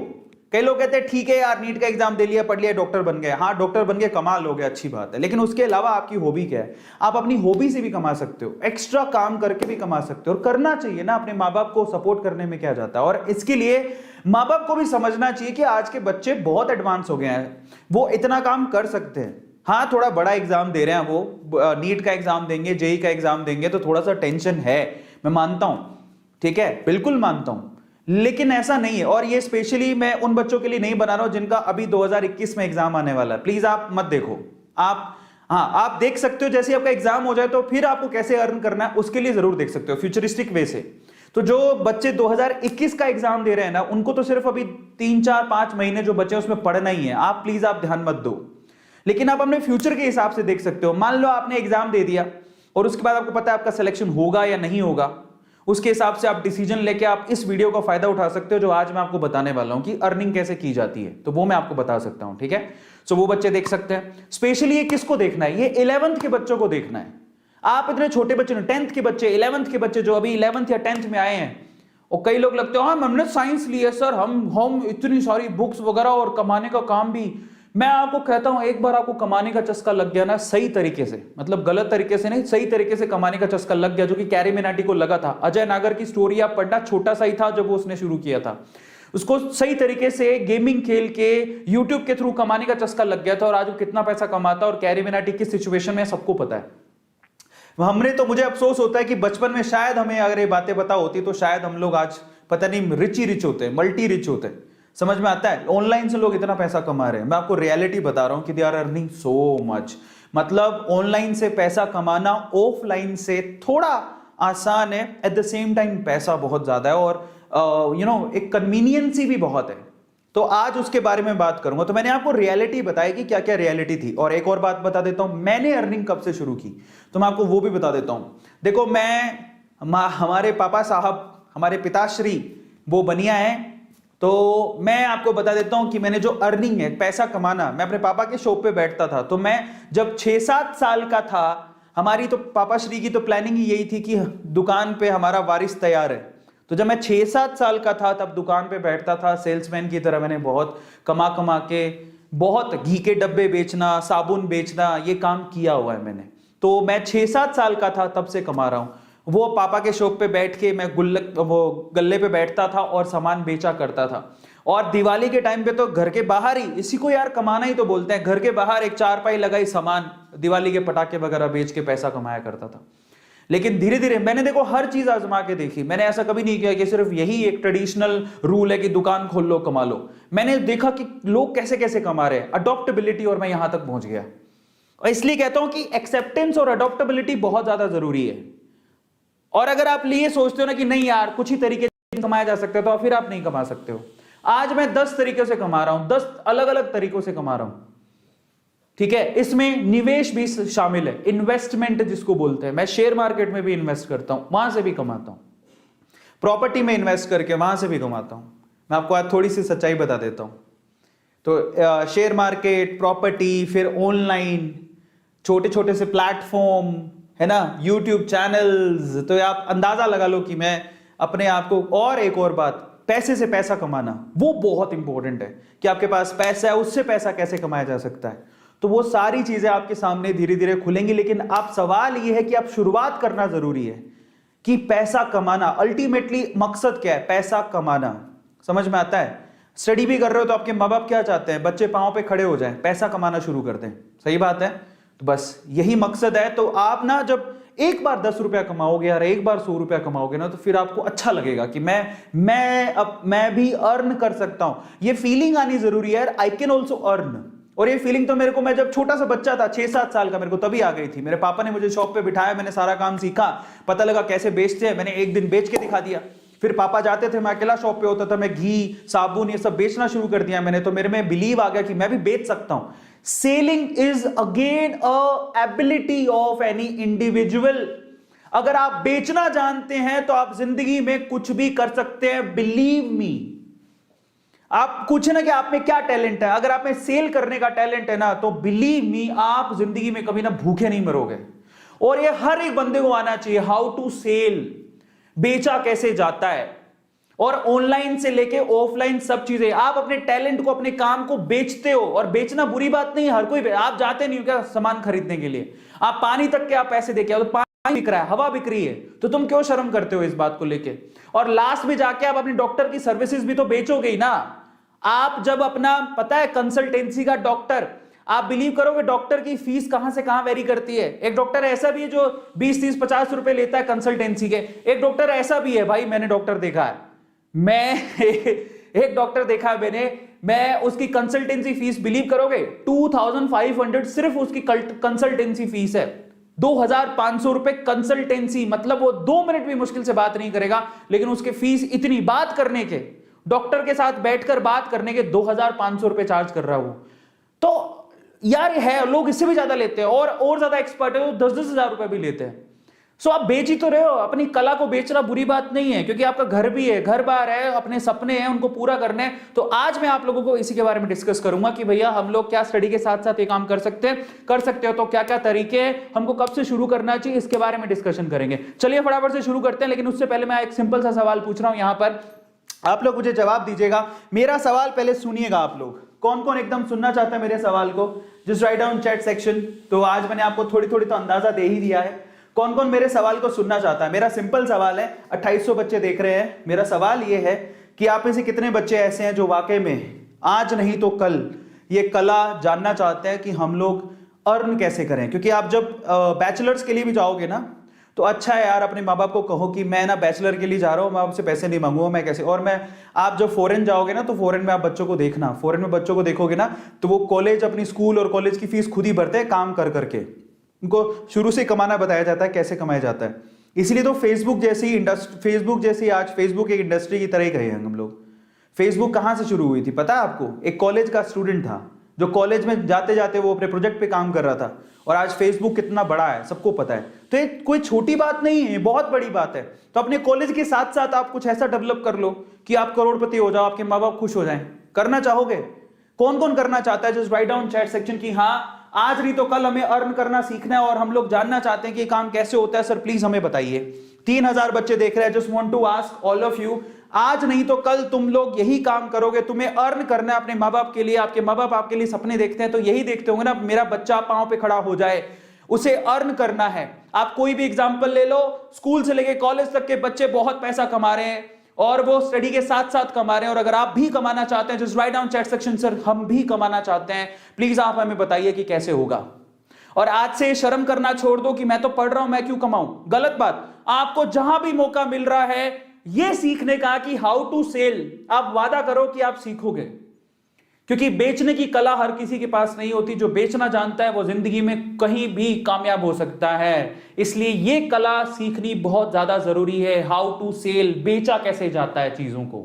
कई लोग कहते हैं ठीक है यार, नीट का एग्जाम दे लिया, पढ़ लिया, डॉक्टर बन गए। हाँ, डॉक्टर बन गए, कमाल हो गया, अच्छी बात है, लेकिन उसके अलावा आपकी हॉबी क्या है? आप अपनी हॉबी से भी कमा सकते हो, एक्स्ट्रा काम करके भी कमा सकते हो। और करना चाहिए ना, अपने माँ बाप को सपोर्ट करने में क्या जाता है। और इसके लिए माँ बाप को भी समझना चाहिए कि आज के बच्चे बहुत एडवांस हो गए हैं, वो इतना काम कर सकते हैं। हाँ, थोड़ा बड़ा एग्जाम दे रहे हैं, वो नीट का एग्जाम देंगे, जेई का एग्जाम देंगे, तो थोड़ा सा टेंशन है, मैं मानता हूं, ठीक है, बिल्कुल मानता हूं, लेकिन ऐसा नहीं है। और ये स्पेशली मैं उन बच्चों के लिए नहीं बना रहा हूं जिनका अभी 2021 में एग्जाम आने वाला है। प्लीज आप मत देखो, आप देख सकते हो जैसे आपका एग्जाम हो जाए तो फिर आपको कैसे अर्न करना है उसके लिए जरूर देख सकते हो, फ्यूचरिस्टिक वे से। तो जो बच्चे 2021 का एग्जाम दे रहे हैं ना, उनको तो सिर्फ अभी 3 4 5 महीने जो बचे उसमें पढ़ना ही है। आप प्लीज आप ध्यान मत दो, लेकिन आप अपने फ्यूचर के हिसाब से देख सकते हो। मान लो आपने एग्जाम दे दिया और उसके बाद आपको पता है आपका सिलेक्शन होगा या नहीं होगा, उसके हिसाब से आप डिसीजन लेके आप इस वीडियो का फायदा उठा सकते हो जो आज मैं आपको बताने वाला हूं कि अर्निंग कैसे की जाती है, तो वो मैं आपको बता सकता हूं, ठीक है। सो वो बच्चे देख सकते हैं। स्पेशली ये किसको देखना है? ये 11th के बच्चों को देखना है। आप इतने छोटे बच्चे, 10th के बच्चे, 11th के बच्चे जो अभी 11th या 10th में आए हैं, और कई लोग लगते हो हाँ हमने साइंस ली है सर, हम इतनी सारी बुक्स वगैरह और कमाने का काम भी। मैं आपको कहता हूं, एक बार आपको कमाने का चस्का लग गया ना सही तरीके से, मतलब गलत तरीके से नहीं, सही तरीके से कमाने का चस्का लग गया, जो कि कैरी मिनाटी को लगा था। अजय नागर की स्टोरी आप पढ़ना, छोटा सा ही था जब वो उसने शुरू किया था, उसको सही तरीके से गेमिंग खेल के यूट्यूब के थ्रू कमाने का चस्का लग गया था और आज वो कितना पैसा कमाता है और कैरी मिनाटी किस सिचुएशन में सबको पता है। हमने तो, मुझे अफसोस होता है कि बचपन में शायद हमें अगर ये बातें पता होती तो शायद हम लोग आज पता नहीं रिच ही रिच होते, मल्टी रिच होते। समझ में आता है? ऑनलाइन से लोग इतना पैसा कमा रहे हैं। मैं आपको रियलिटी बता रहा हूं कि they are earning so much. मतलब ऑनलाइन से पैसा कमाना ऑफलाइन से थोड़ा आसान है, एट द सेम टाइम पैसा बहुत ज्यादा है और एक कन्वीनियंसी भी बहुत है। तो आज उसके बारे में बात करूंगा। तो मैंने आपको रियलिटी बताई कि क्या क्या रियलिटी थी। और एक और बात बता देता हूं, मैंने अर्निंग कब से शुरू की तो मैं आपको वो भी बता देता हूं। देखो, हमारे पापा साहब, हमारे पिताश्री वो बनिया है, तो मैं आपको बता देता हूं कि मैंने जो अर्निंग है, पैसा कमाना, मैं अपने पापा के शॉप पे बैठता था। तो मैं जब 6-7 साल का था, हमारी तो पापा श्री की तो प्लानिंग ही यही थी कि दुकान पे हमारा वारिस तैयार है। तो जब मैं 6-7 साल का था तब दुकान पे बैठता था सेल्समैन की तरह। मैंने बहुत कमा के, बहुत घी के डब्बे बेचना, साबुन बेचना, ये काम किया हुआ है मैंने। तो मैं 6-7 साल का था तब से कमा रहा हूं। वो पापा के शॉप पे बैठ के मैं वो गल्ले पे बैठता था और सामान बेचा करता था। और दिवाली के टाइम पे तो घर के बाहर ही, इसी को यार कमाना ही तो बोलते हैं, घर के बाहर एक चारपाई लगाई, सामान दिवाली के पटाखे वगैरह बेच के पैसा कमाया करता था। लेकिन धीरे धीरे मैंने देखो हर चीज आजमा के देखी। मैंने ऐसा कभी नहीं किया कि सिर्फ यही एक ट्रेडिशनल रूल है कि दुकान खोल लो कमा लो। मैंने देखा कि लोग कैसे कैसे कमा रहे हैं, अडॉप्टेबिलिटी, और मैं यहां तक पहुंच गया। और इसलिए कहता हूं कि एक्सेप्टेंस और अडॉप्टेबिलिटी बहुत ज्यादा जरूरी है। और अगर आप लिए सोचते हो ना कि नहीं यार कुछ ही तरीके से कमाया जा सकता है, तो फिर आप नहीं कमा सकते हो। आज मैं 10 तरीके से कमा रहा हूं, 10 अलग अलग तरीकों से कमा रहा हूं, ठीक है। इसमें निवेश भी शामिल है, इन्वेस्टमेंट जिसको बोलते हैं। मैं शेयर मार्केट में भी इन्वेस्ट करता हूं, वहां से भी कमाता हूं। प्रॉपर्टी में इन्वेस्ट करके वहां से भी कमाता हूं। मैं आपको आज थोड़ी सी सच्चाई बता देता हूं। तो शेयर मार्केट, प्रॉपर्टी, फिर ऑनलाइन छोटे छोटे से प्लेटफॉर्म है ना, यूट्यूब चैनल्स। तो आप अंदाजा लगा लो कि मैं अपने आप को, और एक और बात, पैसे से पैसा कमाना, वो बहुत इंपॉर्टेंट है कि आपके पास पैसा है, उससे पैसा कैसे कमाया जा सकता है। तो वो सारी चीजें आपके सामने धीरे धीरे खुलेंगी। लेकिन आप, सवाल ये है कि आप शुरुआत करना जरूरी है कि पैसा कमाना, अल्टीमेटली मकसद क्या है, पैसा कमाना। समझ में आता है? स्टडी भी कर रहे हो तो आपके माँ बाप क्या चाहते हैं, बच्चे पांव पे खड़े हो जाएं, पैसा कमाना शुरू कर दें। सही बात है? तो बस यही मकसद है। तो आप ना जब एक बार 10 रुपया कमाओगे यार, एक बार 100 रुपया कमाओगे ना, तो फिर आपको अच्छा लगेगा कि मैं भी अर्न कर सकता हूं। ये फीलिंग आनी जरूरी है, आई कैन ऑल्सो अर्न। और ये फीलिंग तो मेरे को, मैं जब छोटा सा बच्चा था 6-7 साल का, मेरे को तभी आ गई थी। मेरे पापा ने मुझे शॉप पे बिठाया, मैंने सारा काम सीखा, पता लगा कैसे बेचते हैं। मैंने एक दिन बेच के दिखा दिया। फिर पापा जाते थे, मैं अकेला शॉप पे होता था, मैं घी, साबुन ये सब बेचना शुरू कर दिया मैंने। तो मेरे में बिलीव आ गया कि मैं भी बेच सकता हूं। Selling is again a ability of any individual. अगर आप बेचना जानते हैं तो आप जिंदगी में कुछ भी कर सकते हैं, बिलीव मी। आप कुछ ना कि आप में क्या टैलेंट है, अगर आप में सेल करने का टैलेंट है ना, तो बिलीव मी आप जिंदगी में कभी ना भूखे नहीं मरोगे। और ये हर एक बंदे को आना चाहिए, हाउ टू सेल, बेचा कैसे जाता है। और ऑनलाइन से लेके ऑफलाइन सब चीजें, आप अपने टैलेंट को, अपने काम को बेचते हो। और बेचना बुरी बात नहीं, हर कोई, आप जाते नहीं हो क्या सामान खरीदने के लिए, आप पानी तक के आप पैसे देके आओ, तो पानी बिक रहा है, हवा बिक रही है, तो तुम क्यों शर्म करते हो इस बात को लेके। और लास्ट में जाके आप अपनी डॉक्टर की सर्विसेज भी तो बेचोगे ही ना। आप जब अपना, पता है कंसल्टेंसी का डॉक्टर, आप बिलीव करोगे डॉक्टर की फीस कहां से कहां वेरी करती है। एक डॉक्टर ऐसा भी है जो 20-30-50 रुपए लेता है कंसल्टेंसी के। एक डॉक्टर ऐसा भी है भाई, मैंने डॉक्टर देखा है, मैं एक डॉक्टर देखा है मैंने, मैं उसकी कंसल्टेंसी फीस बिलीव करोगे 2500 सिर्फ उसकी कंसल्टेंसी फीस है। 2500 रुपए कंसल्टेंसी, मतलब वो 2 मिनट भी मुश्किल से बात नहीं करेगा, लेकिन उसके फीस इतनी, बात करने के, डॉक्टर के साथ बैठकर बात करने के 2500 रुपए चार्ज कर रहा हूं। तो यार है, लोग इससे भी ज्यादा लेते हैं, और ज्यादा एक्सपर्ट है तो 10-10 हजार रुपए भी लेते हैं। सो आप बेच ही तो रहे हो, अपनी कला को बेचना बुरी बात नहीं है, क्योंकि आपका घर भी है, घर बार है, अपने सपने हैं, उनको पूरा करने हैं। तो आज मैं आप लोगों को इसी के बारे में डिस्कस करूंगा कि भैया हम लोग क्या स्टडी के साथ साथ ये काम कर सकते हो, तो क्या क्या तरीके हैं, हमको कब से शुरू करना चाहिए, इसके बारे में डिस्कशन करेंगे। चलिए फटाफट से शुरू करते हैं। लेकिन उससे पहले मैं एक सिंपल सा सवाल पूछ रहा हूं यहां पर, आप लोग मुझे जवाब दीजिएगा। मेरा सवाल पहले सुनिएगा आप लोग, कौन कौन एकदम सुनना चाहता है मेरे सवाल को, just write down chat section. तो आज मैंने आपको थोड़ी थोड़ी तो अंदाजा दे ही दिया है, कौन कौन मेरे सवाल को सुनना चाहता है। मेरा सिंपल सवाल है, 2800 बच्चे देख रहे हैं। मेरा सवाल यह है कि आप में से कितने बच्चे ऐसे हैं जो वाकई में आज नहीं तो कल ये कला जानना चाहते हैं कि हम लोग अर्न कैसे करें। क्योंकि आप जब बैचलर्स के लिए भी जाओगे ना, तो अच्छा है यार, अपने माँ बाप को कहो कि मैं ना बैचलर के लिए जा रहा हूँ, मैं आपसे पैसे नहीं मांगूंगा, मैं कैसे। और मैं, आप जब फॉरेन जाओगे ना, तो फॉरेन में आप बच्चों को देखना, फॉरेन में बच्चों को देखोगे ना, तो वो कॉलेज, अपनी स्कूल और कॉलेज की फीस खुद ही भरते हैं काम कर करके। उनको शुरू से कमाना बताया जाता है, कैसे कमाया जाता है। इसलिए तो फेसबुक जैसी आज फेसबुक एक इंडस्ट्री की तरह ही कहे हम लोग। फेसबुक कहाँ से शुरू हुई थी पता है आपको? एक कॉलेज का स्टूडेंट था, जो कॉलेज में जाते जाते वो अपने प्रोजेक्ट पे काम कर रहा था, और आज फेसबुक कितना बड़ा है सबको पता है। तो ये कोई छोटी बात नहीं है, बहुत बड़ी बात है। तो अपने कॉलेज के साथ साथ आप कुछ ऐसा डेवलप कर लो कि आप करोड़पति हो जाओ, आपके माँ बाप खुश हो जाएं। करना चाहोगे? कौन कौन करना चाहता है? Just write down chat section की हाँ, आज नहीं तो कल हमें अर्न करना सीखना है और हम लोग जानना चाहते हैं कि ये काम कैसे होता है। सर प्लीज हमें बताइए। 3000 बच्चे देख रहे हैं। Just want to ask all of you, आज नहीं तो कल तुम लोग यही काम करोगे, तुम्हें अर्न करना है अपने माँ बाप के लिए। आपके माँ बाप आपके लिए सपने देखते हैं, तो यही देखते होंगे ना, मेरा बच्चा पांव पे खड़ा हो जाए, उसे अर्न करना है। आप कोई भी एग्जाम्पल ले लो, स्कूल से लेके कॉलेज तक के बच्चे बहुत पैसा कमा रहे हैं और वो स्टडी के साथ साथ कमा रहे हैं। और अगर आप भी कमाना चाहते हैं, just write down chat section sir हम भी कमाना चाहते हैं, प्लीज आप हमें बताइए कि कैसे होगा। और आज से शर्म करना छोड़ दो कि मैं तो पढ़ रहा हूं, मैं क्यों कमाऊं, गलत बात। आपको जहां भी मौका मिल रहा है यह सीखने का कि हाउ टू सेल, आप वादा करो कि आप सीखोगे, क्योंकि बेचने की कला हर किसी के पास नहीं होती। जो बेचना जानता है वो जिंदगी में कहीं भी कामयाब हो सकता है। इसलिए ये कला सीखनी बहुत ज्यादा जरूरी है, हाउ टू सेल, बेचा कैसे जाता है चीजों को।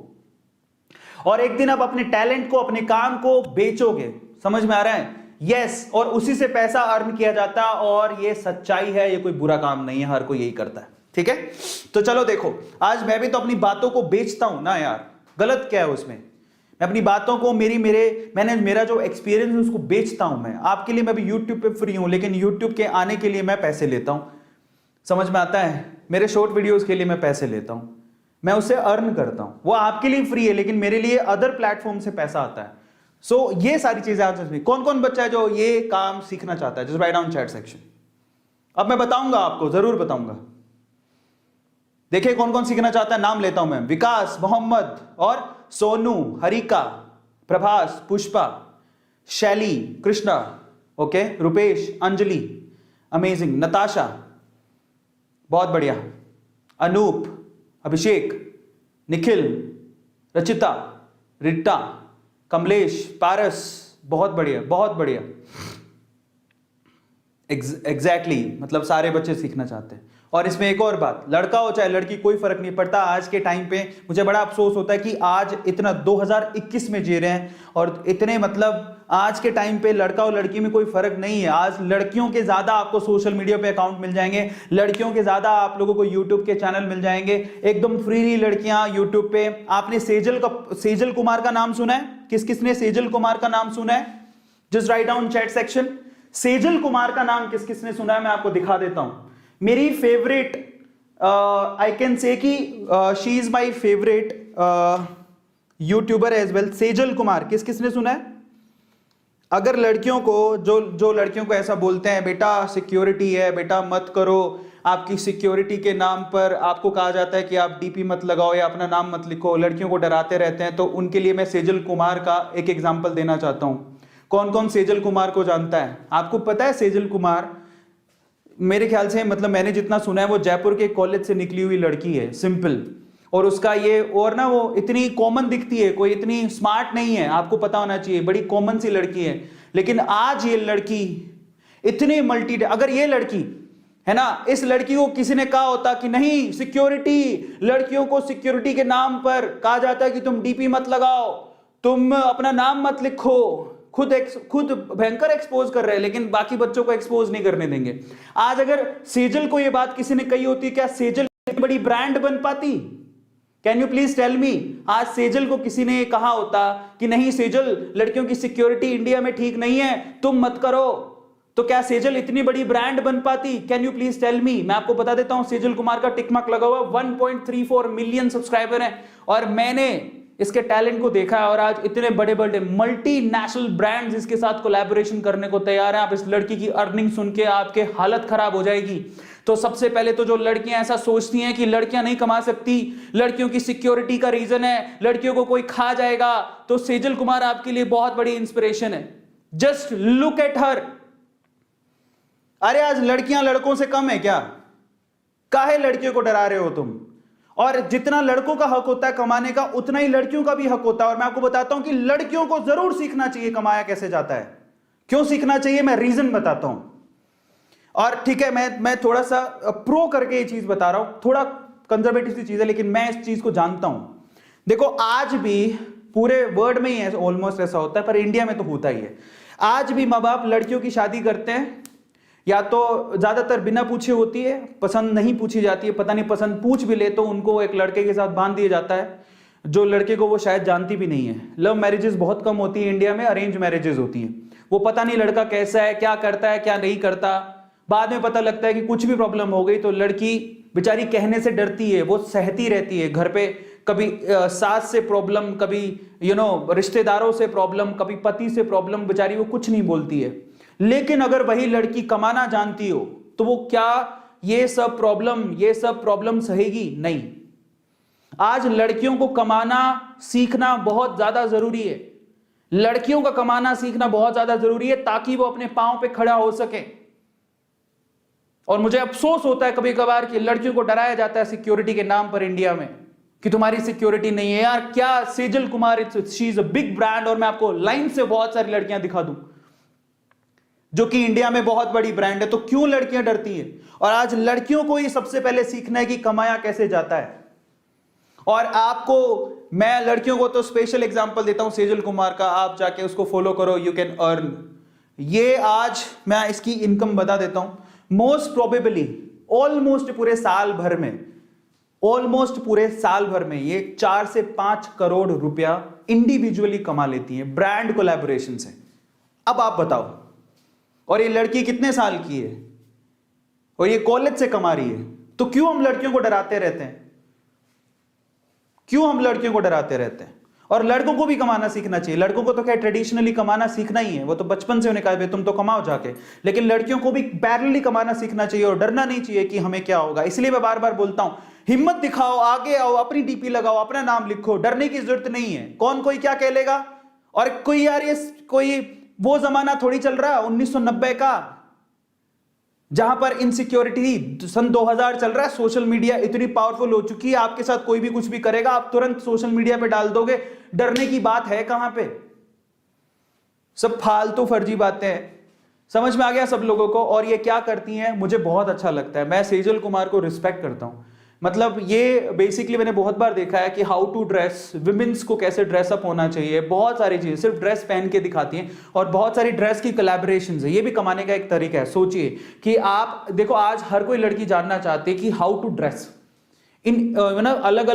और एक दिन आप अपने टैलेंट को, अपने काम को बेचोगे, समझ में आ रहा है? यस, और उसी से पैसा अर्न किया जाता है। और ये सच्चाई है, ये कोई बुरा काम नहीं है, हर कोई यही करता है, ठीक है। तो चलो देखो, आज मैं भी तो अपनी बातों को बेचता हूं ना यार, गलत क्या है उसमें? मैं अपनी बातों को, मैंने मेरा जो एक्सपीरियंस है उसको बेचता हूं मैं आपके लिए। मैं भी YouTube पे फ्री हूं, लेकिन YouTube के आने के लिए मैं पैसे लेता हूं, समझ में आता है? मेरे शॉर्ट वीडियोस के लिए मैं पैसे लेता हूं, मैं उससे अर्न करता हूं। वो आपके लिए फ्री है, लेकिन मेरे लिए अदर प्लेटफॉर्म से पैसा आता है। सो ये सारी चीजें आप समझिए। कौन कौन बच्चा है जो ये काम सीखना चाहता है? Just write down chat section. अब मैं बताऊंगा आपको, जरूर बताऊंगा। देखिए कौन कौन सीखना चाहता है, नाम लेता हूं मैं। विकास, मोहम्मद और सोनू, हरिका, प्रभास, पुष्पा, शैली, कृष्णा, ओके, रुपेश, अंजलि, अमेजिंग, नताशा, बहुत बढ़िया, अनूप, अभिषेक, निखिल, रचिता, रिटा, कमलेश, पारस, बहुत बढ़िया, बहुत बढ़िया। एग्जैक्टली, मतलब सारे बच्चे सीखना चाहते हैं। और इसमें एक और बात, लड़का हो चाहे लड़की, कोई फर्क नहीं पड़ता। आज के टाइम पे मुझे बड़ा अफसोस होता है कि आज इतना 2021 में जी रहे हैं और इतने, मतलब आज के टाइम पे लड़का और लड़की में कोई फर्क नहीं है। आज लड़कियों के ज्यादा आपको सोशल मीडिया पे अकाउंट मिल जाएंगे, लड़कियों के ज्यादा आप लोगों को यूट्यूब के चैनल मिल जाएंगे, एकदम फ्रीली लड़कियां यूट्यूब पे। आपने सेजल कुमार का नाम सुना है? किस किसने सेजल कुमार का नाम सुना है? Just write down chat section. Sejal Kumar का नाम किस किसने सुना है? मैं आपको दिखा देता हूं। मेरी फेवरेट, आई कैन से कि she is my favourite YouTuber as well, Sejal Kumar. किस किसने सुना है? अगर लड़कियों को, जो लड़कियों को ऐसा बोलते हैं बेटा सिक्योरिटी है, बेटा मत करो, आपकी सिक्योरिटी के नाम पर आपको कहा जाता है कि आप डीपी मत लगाओ या अपना नाम मत लिखो, लड़कियों को डराते रहते हैं, तो उनके लिए मैं सेजल कुमार का एक एग्जाम्पल देना चाहता हूं। कौन कौन सेजल कुमार को जानता है? आपको पता है सेजल कुमार, मेरे ख्याल से, मतलब मैंने जितना सुना है, वो जयपुर के कॉलेज से निकली हुई लड़की है, सिंपल। और उसका ये, और ना वो इतनी कॉमन दिखती है, कोई इतनी स्मार्ट नहीं है, आपको पता होना चाहिए, बड़ी कॉमन सी लड़की है। लेकिन आज ये लड़की इतनी अगर ये लड़की है ना, इस लड़की को किसी ने कहा होता कि नहीं सिक्योरिटी, लड़कियों को सिक्योरिटी के नाम पर कहा जाता है कि तुम डीपी मत लगाओ, तुम अपना नाम मत लिखो, खुद भयंकर एक्सपोज कर रहे हैं, लेकिन बाकी बच्चों को एक्सपोज नहीं करने देंगे। आज अगर सेजल को यह बात किसी ने कही होती, क्या सेजल बड़ी ब्रांड बन पाती? Can you please tell me? आज सेजल को किसी ने कहा होता कि नहीं सेजल, लड़कियों की सिक्योरिटी इंडिया में ठीक नहीं है, तुम मत करो, तो क्या सेजल इतनी बड़ी ब्रांड बन पाती? Can you please tell me? मैं आपको बता देता हूं, सेजल कुमार का टिक मार्क लगा हुआ 1.34 मिलियन सब्सक्राइबर हैं, और मैंने इसके टैलेंट को देखा है। और आज इतने बड़े बड़े मल्टीनेशनल ब्रांड्स इसके साथ कोलैबोरेशन करने को तैयार हैं। आप इस लड़की की अर्निंग सुन के आपके हालत खराब हो जाएगी। तो सबसे पहले तो जो लड़कियां ऐसा सोचती हैं कि लड़कियां नहीं कमा सकती, लड़कियों की सिक्योरिटी का रीजन है, लड़कियों को कोई खा जाएगा, तो सेजल कुमार आपके लिए बहुत बड़ी इंस्पिरेशन है। Just look at her. अरे आज लड़कियां लड़कों से कम है क्या? काहे लड़कियों को डरा रहे हो तुम? और जितना लड़कों का हक होता है कमाने का, उतना ही लड़कियों का भी हक होता है। और मैं आपको बताता हूं कि लड़कियों को जरूर सीखना चाहिए कमाया कैसे जाता है। क्यों सीखना चाहिए, मैं रीजन बताता हूं। और ठीक है, मैं थोड़ा सा प्रो करके ये चीज बता रहा हूं, थोड़ा कंजर्वेटिव सी चीज है, लेकिन मैं इस चीज को जानता हूं। देखो आज भी पूरे वर्ल्ड में ही ऑलमोस्ट ऐसा होता है, पर इंडिया में तो होता ही है। आज भी माँ बाप लड़कियों की शादी करते हैं, या तो ज्यादातर बिना पूछे होती है, पसंद नहीं पूछी जाती है, पता नहीं पसंद पूछ भी ले तो उनको एक लड़के के साथ बांध दिया जाता है, जो लड़के को वो शायद जानती भी नहीं है। लव मैरिजेस बहुत कम होती है इंडिया में, अरेंज मैरिजेस होती हैं। वो पता नहीं लड़का कैसा है, क्या करता है, क्या नहीं करता, बाद में पता लगता है कि कुछ भी प्रॉब्लम हो गई तो लड़की बेचारी कहने से डरती है, वो सहती रहती है घर पे, कभी सास से प्रॉब्लम, कभी रिश्तेदारों से प्रॉब्लम, कभी पति से प्रॉब्लम, बेचारी वो कुछ नहीं बोलती है। लेकिन अगर वही लड़की कमाना जानती हो तो वो क्या ये सब प्रॉब्लम सहेगी नहीं। आज लड़कियों को कमाना सीखना बहुत ज्यादा जरूरी है। लड़कियों का कमाना सीखना बहुत ज्यादा जरूरी है ताकि वो अपने पांव पे खड़ा हो सके। और मुझे अफसोस होता है कभी कभार कि लड़कियों को डराया जाता है सिक्योरिटी के नाम पर इंडिया में कि तुम्हारी सिक्योरिटी नहीं है। यार क्या Sejal Kumar, she is a big brand, और मैं आपको लाइन से बहुत सारी लड़कियां दिखा दूं जो कि इंडिया में बहुत बड़ी ब्रांड है। तो क्यों लड़कियां डरती हैं? और आज लड़कियों को ही सबसे पहले सीखना है कि कमाया कैसे जाता है। और आपको, मैं लड़कियों को तो स्पेशल एग्जांपल देता हूं सेजल कुमार का, आप जाके उसको फॉलो करो, यू कैन अर्न। ये आज मैं इसकी इनकम बता देता हूं, मोस्ट प्रोबेबली ऑलमोस्ट पूरे साल भर में ये 4 से 5 करोड़ रुपया इंडिविजुअली कमा लेती है ब्रांड कोलैबोरेशन से। अब आप बताओ, और ये लड़की कितने साल की है और ये कॉलेज से कमा रही है। तो क्यों हम लड़कियों को डराते रहते हैं? और लड़कों को भी कमाना सीखना चाहिए। लड़कों को तो खैर ट्रेडिशनली कमाना सीखना ही है, वो तो बचपन से उन्हें कहा तुम तो कमाओ जाके, लेकिन लड़कियों को भी पैरेलली कमाना सीखना चाहिए और डरना नहीं चाहिए कि हमें क्या होगा। इसलिए मैं बार बार बोलता हूं, हिम्मत दिखाओ, आगे आओ, अपनी डीपी लगाओ, अपना नाम लिखो, डरने की जरूरत नहीं है। कौन कोई क्या कह लेगा? और कोई यार ये कोई वो जमाना थोड़ी चल रहा है 1990 का जहां पर इनसिक्योरिटी, सन 2000 चल रहा है। सोशल मीडिया इतनी पावरफुल हो चुकी है, आपके साथ कोई भी कुछ भी करेगा, आप तुरंत सोशल मीडिया पे डाल दोगे। डरने की बात है कहां पे? सब फालतू फर्जी बातें हैं। समझ में आ गया सब लोगों को? और ये क्या करती हैं, मुझे बहुत अच्छा लगता है। मैं सेजल कुमार को रिस्पेक्ट करता हूं। मतलब ये बेसिकली मैंने बहुत बार देखा है कि हाउ टू ड्रेस, विमेंस को कैसे ड्रेसअप होना चाहिए, बहुत सारी चीजें सिर्फ ड्रेस पहन के दिखाती हैं। और बहुत सारी ड्रेस की कोलैबोरेशंस है, ये भी कमाने का एक तरीका है। सोचिए कि आप देखो, आज हर कोई लड़की जानना चाहती है कि हाउ टू ड्रेस इन अलग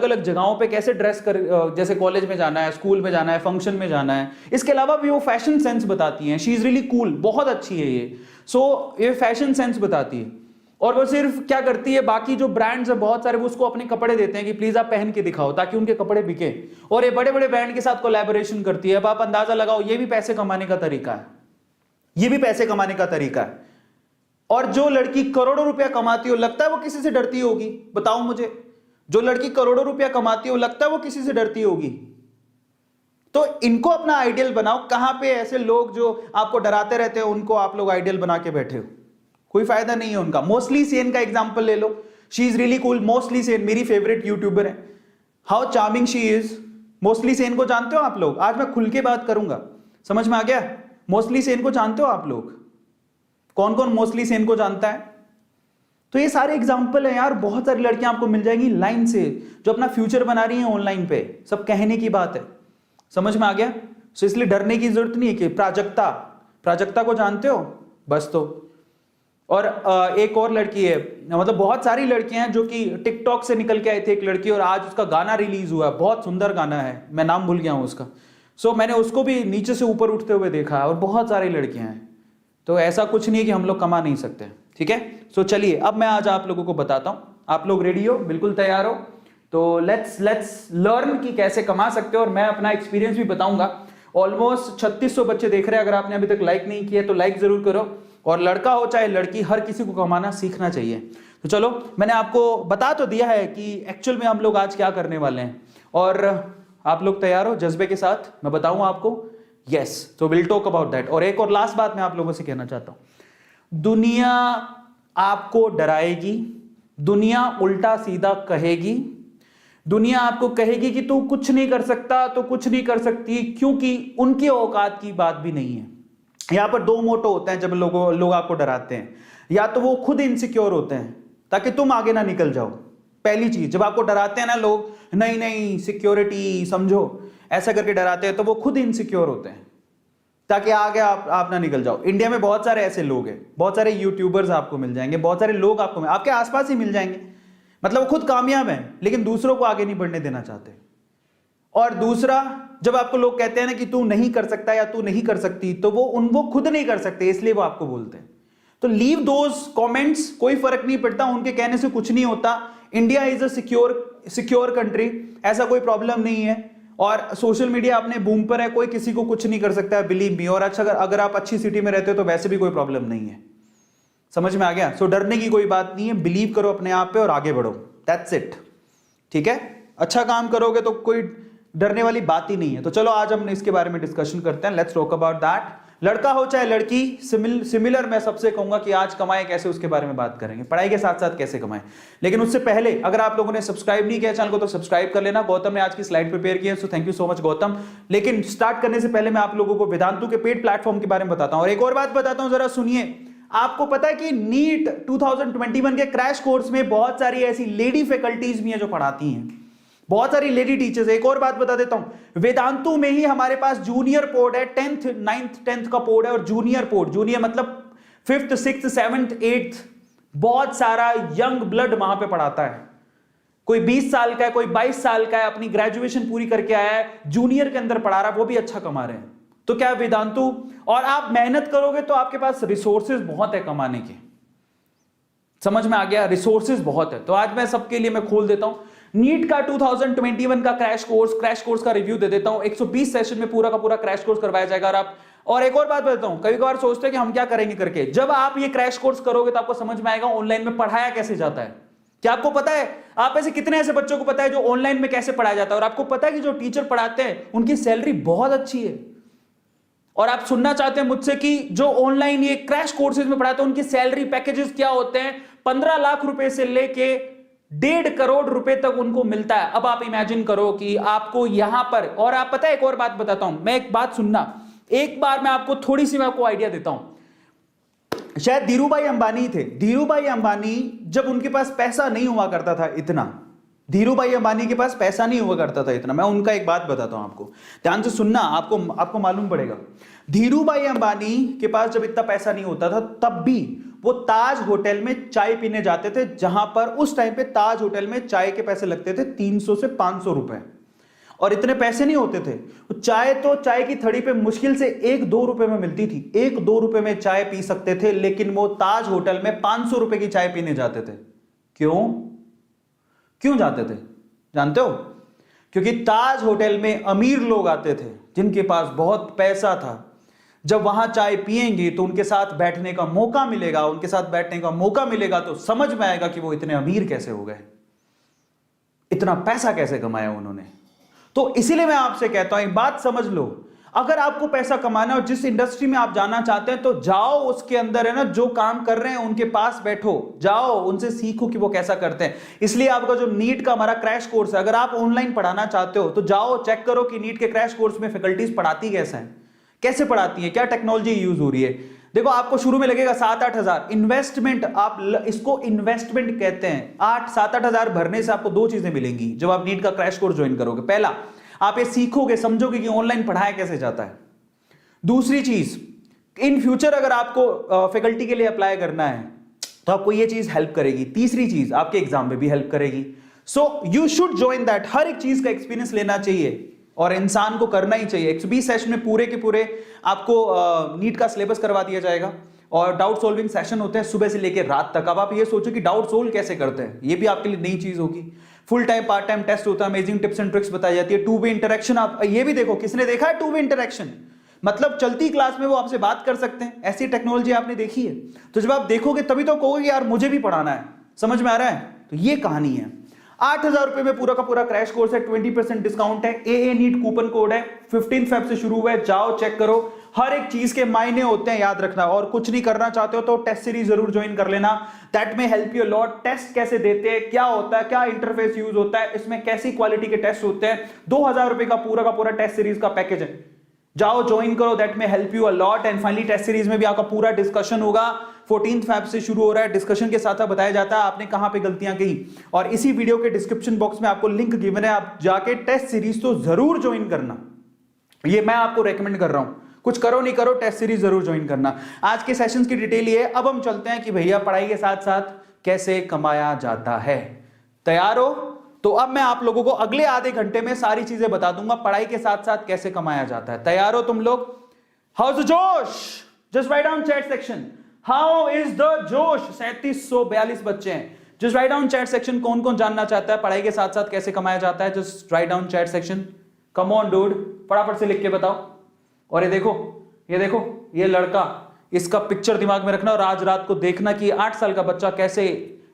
अलग जगहों पे कैसे ड्रेस कर, जैसे कॉलेज में जाना है, स्कूल में जाना है, फंक्शन में जाना है। इसके अलावा भी वो फैशन सेंस बताती हैं। शी इज रियली कूल, बहुत अच्छी है ये। सो ये फैशन सेंस बताती है। और वो सिर्फ क्या करती है, बाकी जो ब्रांड्स है बहुत सारे वो उसको अपने कपड़े देते हैं कि प्लीज आप पहन के दिखाओ ताकि उनके कपड़े बिके। और ये बड़े बड़े ब्रांड के साथ कोलैबोरेशन करती है। अब आप अंदाजा लगाओ, ये भी पैसे कमाने का तरीका है। और जो लड़की करोड़ों रुपया कमाती हो, लगता है वो किसी से डरती होगी? बताओ मुझे, जो लड़की करोड़ों रुपया कमाती हो, लगता है वो किसी से डरती होगी? तो इनको अपना आइडियल बनाओ। कहां पे ऐसे लोग जो आपको डराते रहते हो, उनको आप लोग आइडियल बना के बैठे हो, कोई फायदा नहीं है उनका। मोस्टली सेन का एग्जांपल ले लो, she is really cool. Mostly Sen मेरी फेवरेट यूट्यूबर है। How charming she is. Mostly Sen को जानते हो आप लोग? आज मैं खुल के बात करूंगा, समझ में आ गया? मोस्टली सेन को जानते हो आप लोग? कौन कौन मोस्टली सेन को जानता है? तो ये सारे एग्जाम्पल है यार, बहुत सारी लड़कियां आपको मिल जाएंगी लाइन से जो अपना फ्यूचर बना रही हैं ऑनलाइन पे। सब कहने की बात है, समझ में आ गया? सो इसलिए डरने की जरूरत नहीं है। कि प्राजक्ता को जानते हो? बस तो। और एक और लड़की है, मतलब बहुत सारी लड़कियां हैं जो कि टिकटॉक से निकल के आई थी एक लड़की, और आज उसका गाना रिलीज हुआ है, बहुत सुंदर गाना है, मैं नाम भूल गया हूं उसका। सो मैंने उसको भी नीचे से ऊपर उठते हुए देखा है। और बहुत सारी लड़कियां हैं। तो ऐसा कुछ नहीं है कि हम लोग कमा नहीं सकते, ठीक है? सो चलिए अब मैं आज आप लोगों को बताता हूं। आप लोग रेडी हो? बिल्कुल तैयार हो? तो लेट्स लर्न कि कैसे कमा सकते हो। और मैं अपना एक्सपीरियंस भी बताऊंगा। ऑलमोस्ट 3600 बच्चे देख रहे हैं। अगर आपने अभी तक लाइक नहीं किया तो लाइक जरूर करो। और लड़का हो चाहे लड़की, हर किसी को कमाना सीखना चाहिए। तो चलो, मैंने आपको बता तो दिया है कि एक्चुअल में हम लोग आज क्या करने वाले हैं। और आप लोग तैयार हो जज्बे के साथ? मैं बताऊं आपको? यस, तो विल टॉक अबाउट दैट। और एक और लास्ट बात मैं आप लोगों से कहना चाहता हूं, दुनिया आपको डराएगी, दुनिया उल्टा सीधा कहेगी, दुनिया आपको कहेगी कि तू कुछ नहीं कर सकता, तो कुछ नहीं कर सकती, क्योंकि उनकी औकात की बात भी नहीं है। यहां पर दो मोटो होते हैं जब लोग आपको डराते हैं। या तो वो खुद इनसिक्योर होते हैं ताकि तुम आगे ना निकल जाओ। पहली चीज, जब आपको डराते हैं ना लोग, नहीं सिक्योरिटी समझो, ऐसा करके डराते हैं, तो वो खुद इनसिक्योर होते हैं ताकि आगे आप ना निकल जाओ। इंडिया में बहुत सारे ऐसे लोग हैं, बहुत सारे यूट्यूबर्स आपको मिल जाएंगे, बहुत सारे लोग आपको आपके आसपास ही मिल जाएंगे। मतलब वो खुद कामयाब हैं लेकिन दूसरों को आगे नहीं बढ़ने देना चाहते। और दूसरा, जब आपको लोग कहते हैं ना कि तू नहीं कर सकता या तू नहीं कर सकती, तो वो खुद नहीं कर सकते, इसलिए वो आपको बोलते हैं। तो लीव दोज कमेंट्स, कोई फर्क नहीं पड़ता, उनके कहने से कुछ नहीं होता। India is a secure country, ऐसा कोई प्रॉब्लम नहीं है। और सोशल मीडिया अपने बूम पर है, कोई किसी को कुछ नहीं कर सकता है, बिलीव मी। और अच्छा, अगर आप अच्छी सिटी में रहते हो तो वैसे भी कोई प्रॉब्लम नहीं है। समझ में आ गया? सो डरने की कोई बात नहीं है, बिलीव करो अपने आप पे और आगे बढ़ो, दैट्स इट। ठीक है, अच्छा काम करोगे तो कोई डरने वाली बात ही नहीं है। तो चलो आज हम इसके बारे में डिस्कशन करते हैं, लेट्स टॉक अबाउट दैट। लड़का हो चाहे लड़की, सिमिलर मैं सबसे कहूंगा कि आज कमाए कैसे उसके बारे में बात करेंगे, पढ़ाई के साथ साथ कैसे कमाएं। लेकिन उससे पहले अगर आप लोगों ने सब्सक्राइब नहीं किया चैनल को तो सब्सक्राइब कर लेना। गौतम ने आज की स्लाइड प्रिपेयर की है, so thank you so much Gautam. लेकिन स्टार्ट करने से पहले मैं आप लोगों को वेदांतु के पेड प्लेटफॉर्म के बारे में बताता हूं। और एक और बात बताता हूं, जरा सुनिए। आपको पता है कि नीट 2021 के क्रैश कोर्स में बहुत सारी ऐसी लेडी फैकल्टीज भी हैं जो पढ़ाती हैं, बहुत सारी लेडी टीचर्स। एक और बात बता देता हूं, वेदांतु में ही हमारे पास जूनियर पोर्ड है, 10th 9th 10th का पोर्ड है, और जूनियर पोर्ड, जूनियर मतलब 5th 6th 7th 8th, बहुत सारा यंग ब्लड वहां पे पढ़ाता है। कोई 20 साल का है, कोई 22 साल का है, अपनी ग्रेजुएशन पूरी करके आया है, जूनियर के अंदर पढ़ा रहा है, वो भी अच्छा कमा रहे हैं। तो क्या वेदांतु, और आप मेहनत करोगे तो आपके पास रिसोर्सेज बहुत है कमाने के। समझ में आ गया? रिसोर्सेज बहुत है। तो आज मैं सबके लिए मैं खोल देता हूं नीट का 2021 का क्रैश कोर्स का रिव्यू दे देता हूं। 120 सेशन में पूरा का पूरा क्रैश कोर्स करवाया जाएगा। और एक और बात बताता हूं, कभी कभार सोचते हैं कि हम क्या करेंगे करके, जब आप ये क्रैश कोर्स करोगे तो आपको समझ में आएगा ऑनलाइन में पढ़ाया कैसे जाता है। क्या आपको पता है, आप ऐसे कितने ऐसे बच्चों को पता है जो ऑनलाइन में कैसे पढ़ाया जाता है? और आपको पता है कि जो टीचर पढ़ाते हैं उनकी सैलरी बहुत अच्छी है। और आप सुनना चाहते हैं मुझसे कि जो ऑनलाइन ये क्रैश कोर्सेज में पढ़ाते हैं उनकी सैलरी पैकेजेस क्या होते हैं? 15 लाख रुपए से लेके 1.5 करोड़ रुपए तक उनको मिलता है। अब आप इमेजिन करो कि आपको यहां पर, और आप पता है एक और बात बताता हूं, मैं एक बात सुनना, एक बार मैं आपको थोड़ी सी मैं आपको आइडिया देता हूं। शायद धीरूभाई अंबानी थे। धीरूभाई अंबानी जब उनके पास पैसा नहीं हुआ करता था इतना, धीरूभाई अंबानी के पास पैसा नहीं हुआ करता था इतना, मैं उनका एक बात बताता हूं आपको, ध्यान से सुनना, आपको मालूम पड़ेगा। धीरूभाई अंबानी के पास जब इतना पैसा नहीं होता था तब भी वो ताज होटल में चाय पीने जाते थे, जहां पर उस टाइम पे ताज होटल में चाय के पैसे लगते थे 300 से 500 रुपए, और इतने पैसे नहीं होते थे। चाय की थड़ी पे मुश्किल से 1-2 रुपए में मिलती थी, 1-2 रुपए में चाय पी सकते थे, लेकिन वो ताज होटल में 500 रुपए की चाय पीने जाते थे। क्यों जाते थे जानते हो? क्योंकि ताज होटल में अमीर लोग आते थे जिनके पास बहुत पैसा था। जब वहां चाय पिएंगे तो उनके साथ बैठने का मौका मिलेगा, उनके साथ बैठने का मौका मिलेगा तो समझ में आएगा कि वो इतने अमीर कैसे हो गए, इतना पैसा कैसे कमाया उन्होंने। तो इसीलिए मैं आपसे कहता हूं, एक बात समझ लो, अगर आपको पैसा कमाना है और जिस इंडस्ट्री में आप जाना चाहते हैं तो जाओ, उसके अंदर है ना जो काम कर रहे हैं उनके पास बैठो, जाओ उनसे सीखो कि वो कैसा करते हैं। इसलिए आपका जो नीट का हमारा क्रैश कोर्स है, अगर आप ऑनलाइन पढ़ाना चाहते हो तो जाओ चेक करो कि नीट के क्रैश कोर्स में फैकल्टीज पढ़ाती कैसे हैं, कैसे पढ़ाती है, क्या टेक्नोलॉजी यूज हो रही है। देखो आपको शुरू में लगेगा 7-8 हजार इन्वेस्टमेंट, आप इसको इन्वेस्टमेंट कहते हैं। 8-7-8 हजार भरने से आपको 2 चीजें मिलेंगी जब आप नीट का क्रैश कोर्स ज्वाइन करोगे। पहला, आप ये सीखोगे, समझोगे कि ऑनलाइन पढ़ाया कैसे जाता है। दूसरी चीज, इन फ्यूचर अगर आपको फैकल्टी के लिए अप्लाई करना है तो आपको ये चीज हेल्प करेगी। तीसरी चीज, आपके एग्जाम में भी हेल्प करेगी। So you should join that. हर एक चीज का एक्सपीरियंस लेना चाहिए और इंसान को करना ही चाहिए। 120 सेशन में पूरे के पूरे आपको नीट का सिलेबस करवा दिया जाएगा और डाउट सॉल्विंग सेशन होते हैं सुबह से लेकर रात तक। अब आप ये सोचो कि डाउट सोल्व कैसे करते हैं, ये भी आपके लिए नई चीज होगी। Full time part time test होता है, अमेजिंग टिप्स एंड ट्रिक्स बताई जाती है, 2 वे इंटरेक्शन। आप ये भी देखो, किसने देखा है 2 वे इंटरेक्शन? मतलब चलती क्लास में वो आपसे बात कर सकते हैं, ऐसी टेक्नोलॉजी आपने देखी है? तो जब आप देखोगे तभी तो कहोगे यार मुझे भी पढ़ाना है। समझ में आ रहा है? तो ये कहानी है। 8,000 रुपए में पूरा का पूरा क्रैश कोर्स है, 20% डिस्काउंट है, AA नीट कूपन कोड है, 15 फेब से शुरू हुआ है, जाओ चेक करो। हर एक चीज के मायने होते हैं, याद रखना। और कुछ नहीं करना चाहते हो तो टेस्ट सीरीज जरूर ज्वाइन कर लेना, that may help you lot. Test कैसे देते हैं, क्या होता है, क्या इंटरफेस यूज होता है, इसमें कैसी क्वालिटी के टेस्ट होते हैं, 2,000 रुपए का पूरा टेस्ट सीरीज का पैकेज है, जाओ ज्वाइन करो, that may help you a lot. And finally test series में भी आपका पूरा डिस्कशन होगा, 14 फेब से शुरू हो रहा है। डिस्कशन के साथ बताया जाता है आपने कहां पे गलतियां की, और इसी वीडियो के डिस्क्रिप्शन बॉक्स में आपको लिंक गिवन है, आप जाके टेस्ट सीरीज तो जरूर ज्वाइन करना, ये मैं आपको रेकमेंड कर रहा हूं। कुछ करो नहीं करो, टेस्ट सीरीज जरूर ज्वाइन करना। आज के सेशंस की डिटेल ये है। अब हम चलते हैं कि भैया पढ़ाई के साथ साथ कैसे कमाया जाता है। तैयार हो? तो अब मैं आप लोगों को अगले आधे घंटे में सारी चीजें बता दूंगा पढ़ाई के साथ साथ कैसे कमाया जाता है। तैयार हो तुम लोग? हाउ इज द जोश? Just write down chat section, how is the जोश? 3742 बच्चे हैं। Just write down chat section, कौन कौन जानना चाहता है पढ़ाई के साथ साथ कैसे कमाया जाता है? Just write down chat section, come on dude, फटाफट से लिख के बताओ। और ये देखो, ये लड़का, इसका पिक्चर दिमाग में रखना और आज रात को देखना कि 8 साल का बच्चा कैसे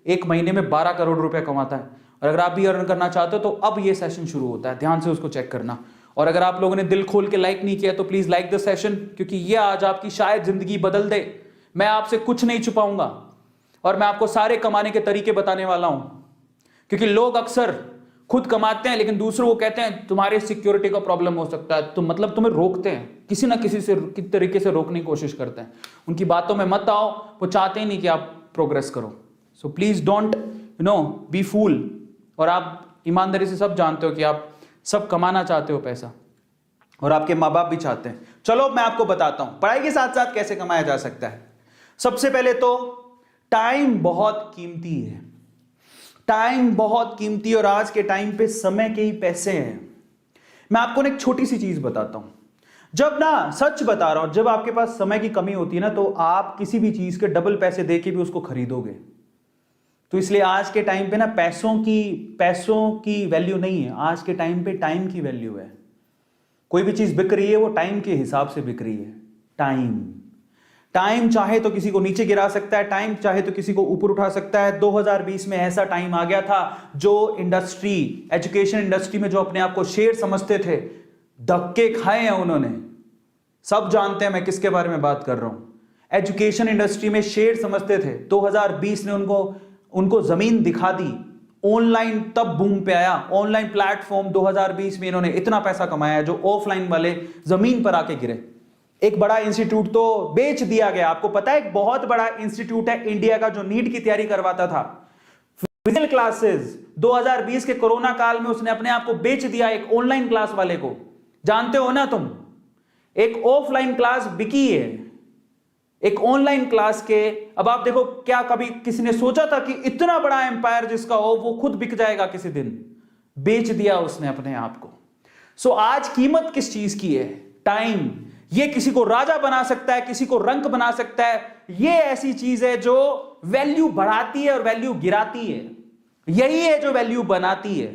एक महीने में 12 करोड़ रुपए कमाता है। और अगर आप भी अर्न करना चाहते हो तो अब ये सेशन शुरू होता है, ध्यान से उसको चेक करना। और अगर आप लोगों ने दिल खोल के लाइक नहीं किया तो प्लीज लाइक द सेशन, क्योंकि ये आज आपकी शायद जिंदगी बदल दे। मैं आपसे कुछ नहीं छुपाऊंगा और मैं आपको सारे कमाने के तरीके बताने वाला हूं, क्योंकि लोग अक्सर खुद कमाते हैं लेकिन दूसरों को कहते हैं तुम्हारे सिक्योरिटी का प्रॉब्लम हो सकता है, तो मतलब तुम्हें रोकते हैं, किसी ना किसी से तरीके से रोकने की कोशिश करते हैं। उनकी बातों में मत आओ, वो चाहते ही नहीं कि आप प्रोग्रेस करो। So please don't B full. और आप ईमानदारी से सब जानते हो कि आप सब कमाना चाहते हो पैसा, और आपके माँ बाप भी चाहते हैं। चलो मैं आपको बताता हूं पढ़ाई के साथ साथ कैसे कमाया जा सकता है। सबसे पहले तो टाइम बहुत कीमती है, टाइम बहुत कीमती, और आज के टाइम पे समय के ही पैसे हैं। मैं आपको ना एक छोटी सी चीज बताता हूं, जब ना सच बता रहा हूं, जब आपके पास समय की कमी होती है ना, तो आप किसी भी चीज के डबल पैसे दे के भी उसको खरीदोगे। तो इसलिए आज के टाइम पे ना पैसों की वैल्यू नहीं है, आज के टाइम पे टाइम की वैल्यू है। कोई भी चीज बिक रही है वो टाइम के हिसाब से बिक रही है। टाइम चाहे तो किसी को नीचे गिरा सकता है, टाइम चाहे तो किसी को ऊपर उठा सकता है। 2020 में ऐसा टाइम आ गया था, जो इंडस्ट्री, एजुकेशन इंडस्ट्री में जो अपने आप को शेर समझते थे, धक्के खाए हैं उन्होंने। सब जानते हैं मैं किसके बारे में बात कर रहा हूं। एजुकेशन इंडस्ट्री में शेर समझते थे, 2020 ने उनको जमीन दिखा दी। ऑनलाइन तब बूम पे आया, ऑनलाइन प्लेटफॉर्म 2020 में इन्होंने इतना पैसा कमाया जो ऑफलाइन वाले जमीन पर आके गिरे। एक बड़ा इंस्टीट्यूट तो बेच दिया गया। आपको पता है एक बहुत बड़ा इंस्टीट्यूट है इंडिया का जो नीट की तैयारी करवाता था, फिजिकल क्लासेस, 2020 के कोरोना काल में उसने अपने आप को बेच दिया एक ऑनलाइन क्लास वाले को। जानते हो ना तुम, एक ऑफलाइन क्लास बिकी है एक ऑनलाइन क्लास के। अब आप देखो, क्या कभी किसी ने सोचा था कि इतना बड़ा एम्पायर जिसका हो वो खुद बिक जाएगा किसी दिन? बेच दिया उसने अपने आप को। सो आज कीमत किस चीज की है? टाइम। ये किसी को राजा बना सकता है, किसी को रंक बना सकता है। ये ऐसी चीज है जो वैल्यू बढ़ाती है और वैल्यू गिराती है। यही है जो वैल्यू बनाती है।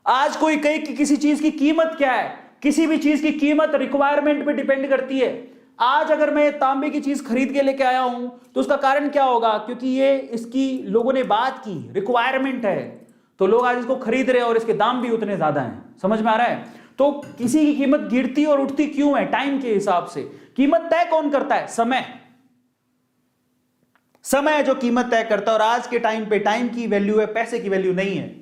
आज कोई कहे कि किसी चीज की कीमत क्या है, किसी भी चीज की कीमत रिक्वायरमेंट पे डिपेंड करती है। आज अगर मैं तांबे की चीज खरीद के लेके आया हूं तो उसका कारण क्या होगा? क्योंकि ये इसकी लोगों ने बात की, रिक्वायरमेंट है, तो लोग आज इसको खरीद रहे हैं और इसके दाम भी उतने ज्यादा हैं। समझ में आ रहा है? तो किसी की कीमत गिरती और उठती क्यों है? टाइम के हिसाब से। कीमत तय कौन करता है? समय जो कीमत तय करता है। और आज के टाइम पे टाइम की वैल्यू है, पैसे की वैल्यू नहीं है।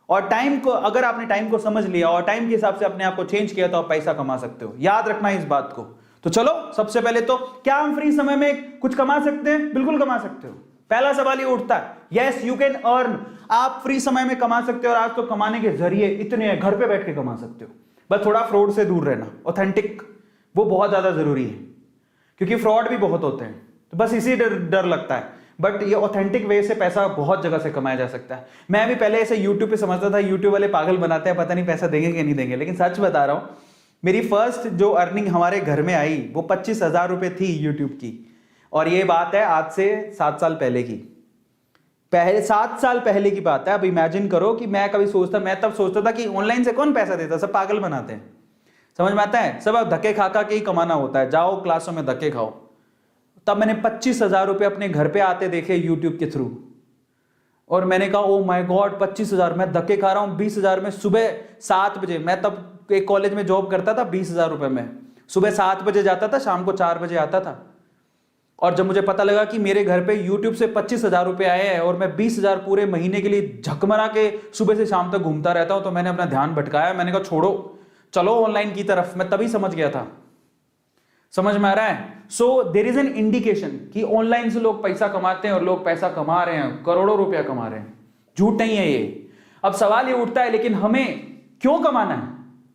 और टाइम को, अगर आपने टाइम को समझ लिया और टाइम के हिसाब से अपने आप को चेंज किया तो आप पैसा कमा सकते हो। याद रखना इस बात को। तो चलो सबसे पहले तो, क्या हम फ्री समय में कुछ कमा सकते हैं? बिल्कुल कमा सकते हो। पहला सवाल ये उठता है, यस यू कैन अर्न। आप फ्री समय में कमा सकते हो। और आज तो कमाने के जरिए इतने हैं, घर पे बैठ के कमा सकते हो। बस थोड़ा फ्रॉड से दूर रहना, ऑथेंटिक, वो बहुत ज्यादा जरूरी है, क्योंकि फ्रॉड भी बहुत होते हैं। तो बस इसी डर लगता है। बट ये ऑथेंटिक वे से पैसा बहुत जगह से कमाया जा सकता है। मैं भी पहले ऐसे यूट्यूब पे समझता था यूट्यूब वाले पागल बनाते हैं, पता नहीं पैसा देंगे कि नहीं देंगे। लेकिन सच बता रहा हूं, मेरी फर्स्ट जो अर्निंग हमारे घर में आई वो 25,000 रुपए थी यूट्यूब की। और ये बात है आज से 7 साल पहले की। 7 साल पहले की बात है। अब इमेजिन करो कि मैं तब सोचता था कि ऑनलाइन से कौन पैसा देता, सब पागल बनाते हैं। समझ में आता है? सब अब धक्के खा के ही कमाना होता है, जाओ क्लासों में धक्के खाओ। तब मैंने 25,000 रुपए अपने घर पे आते देखे यूट्यूब के थ्रू, और मैंने कहा ओ माय गॉड 25,000 मैं धक्के खा रहा हूं। 20,000 में सुबह 7 बजे, मैं तब एक कॉलेज में जॉब करता था, 20,000 रुपए में सुबह 7 बजे जाता था, शाम को 4 बजे आता था। और जब मुझे पता लगा कि मेरे घर पे यूट्यूब से 25,000 रुपए आए हैं और मैं 20,000 पूरे महीने के लिए झकमरा के सुबह से शाम तक घूमता रहता हूं, तो मैंने अपना ध्यान भटकाया। मैंने कहा छोड़ो, चलो ऑनलाइन की तरफ। मैं तभी समझ गया था। समझ में आ रहा है? So there is an indication कि ऑनलाइन से लोग पैसा कमाते हैं और लोग पैसा कमा रहे हैं, करोड़ों रुपया कमा रहे हैं। झूठ नहीं है ये। अब सवाल ये उठता है, लेकिन हमें क्यों कमाना है,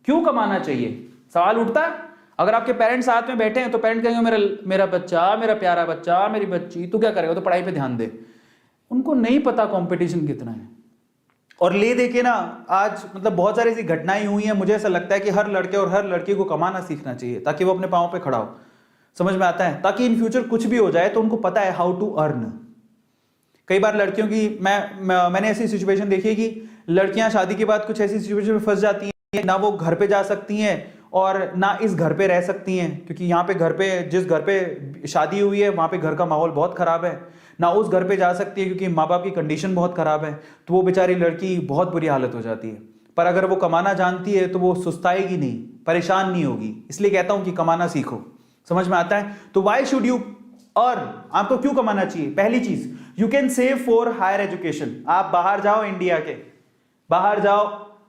क्यों कमाना चाहिए? सवाल उठता है। अगर आपके पेरेंट्स साथ में बैठे हैं तो पेरेंट्स कहेंगे मेरा बच्चा, मेरा प्यारा बच्चा, मेरी बच्ची, तू क्या करेगा? तो पढ़ाई पे ध्यान दे। उनको नहीं पता कंपटीशन कितना है। और ले दे के ना आज मतलब बहुत सारी ऐसी घटनाएं हुई हैं। मुझे ऐसा लगता है कि हर लड़के और हर लड़की को कमाना सीखना चाहिए ताकि वो अपने पांव पे खड़ा हो। समझ में आता है? ताकि इन फ्यूचर कुछ भी हो जाए तो उनको पता है हाउ टू अर्न। कई बार लड़कियों की मैंने ऐसी सिचुएशन देखी है कि लड़कियां शादी के बाद कुछ ऐसी सिचुएशन में फंस जाती हैं, ना वो घर पे जा सकती हैं और ना इस घर पे रह सकती हैं, क्योंकि यहाँ पे घर पे, जिस घर पे शादी हुई है वहाँ पे घर का माहौल बहुत ख़राब है, ना उस घर पे जा सकती है क्योंकि माँ बाप की कंडीशन बहुत ख़राब है। तो वो बेचारी लड़की बहुत बुरी हालत हो जाती है। पर अगर वो कमाना जानती है तो वो सुस्ताएगी नहीं, परेशान नहीं होगी। इसलिए कहता हूँ कि कमाना सीखो। समझ में आता है? तो वाई शुड यू अर्न? आपको क्यों कमाना चाहिए? पहली चीज, you can save for higher education. आप बाहर जाओ, इंडिया के बाहर जाओ,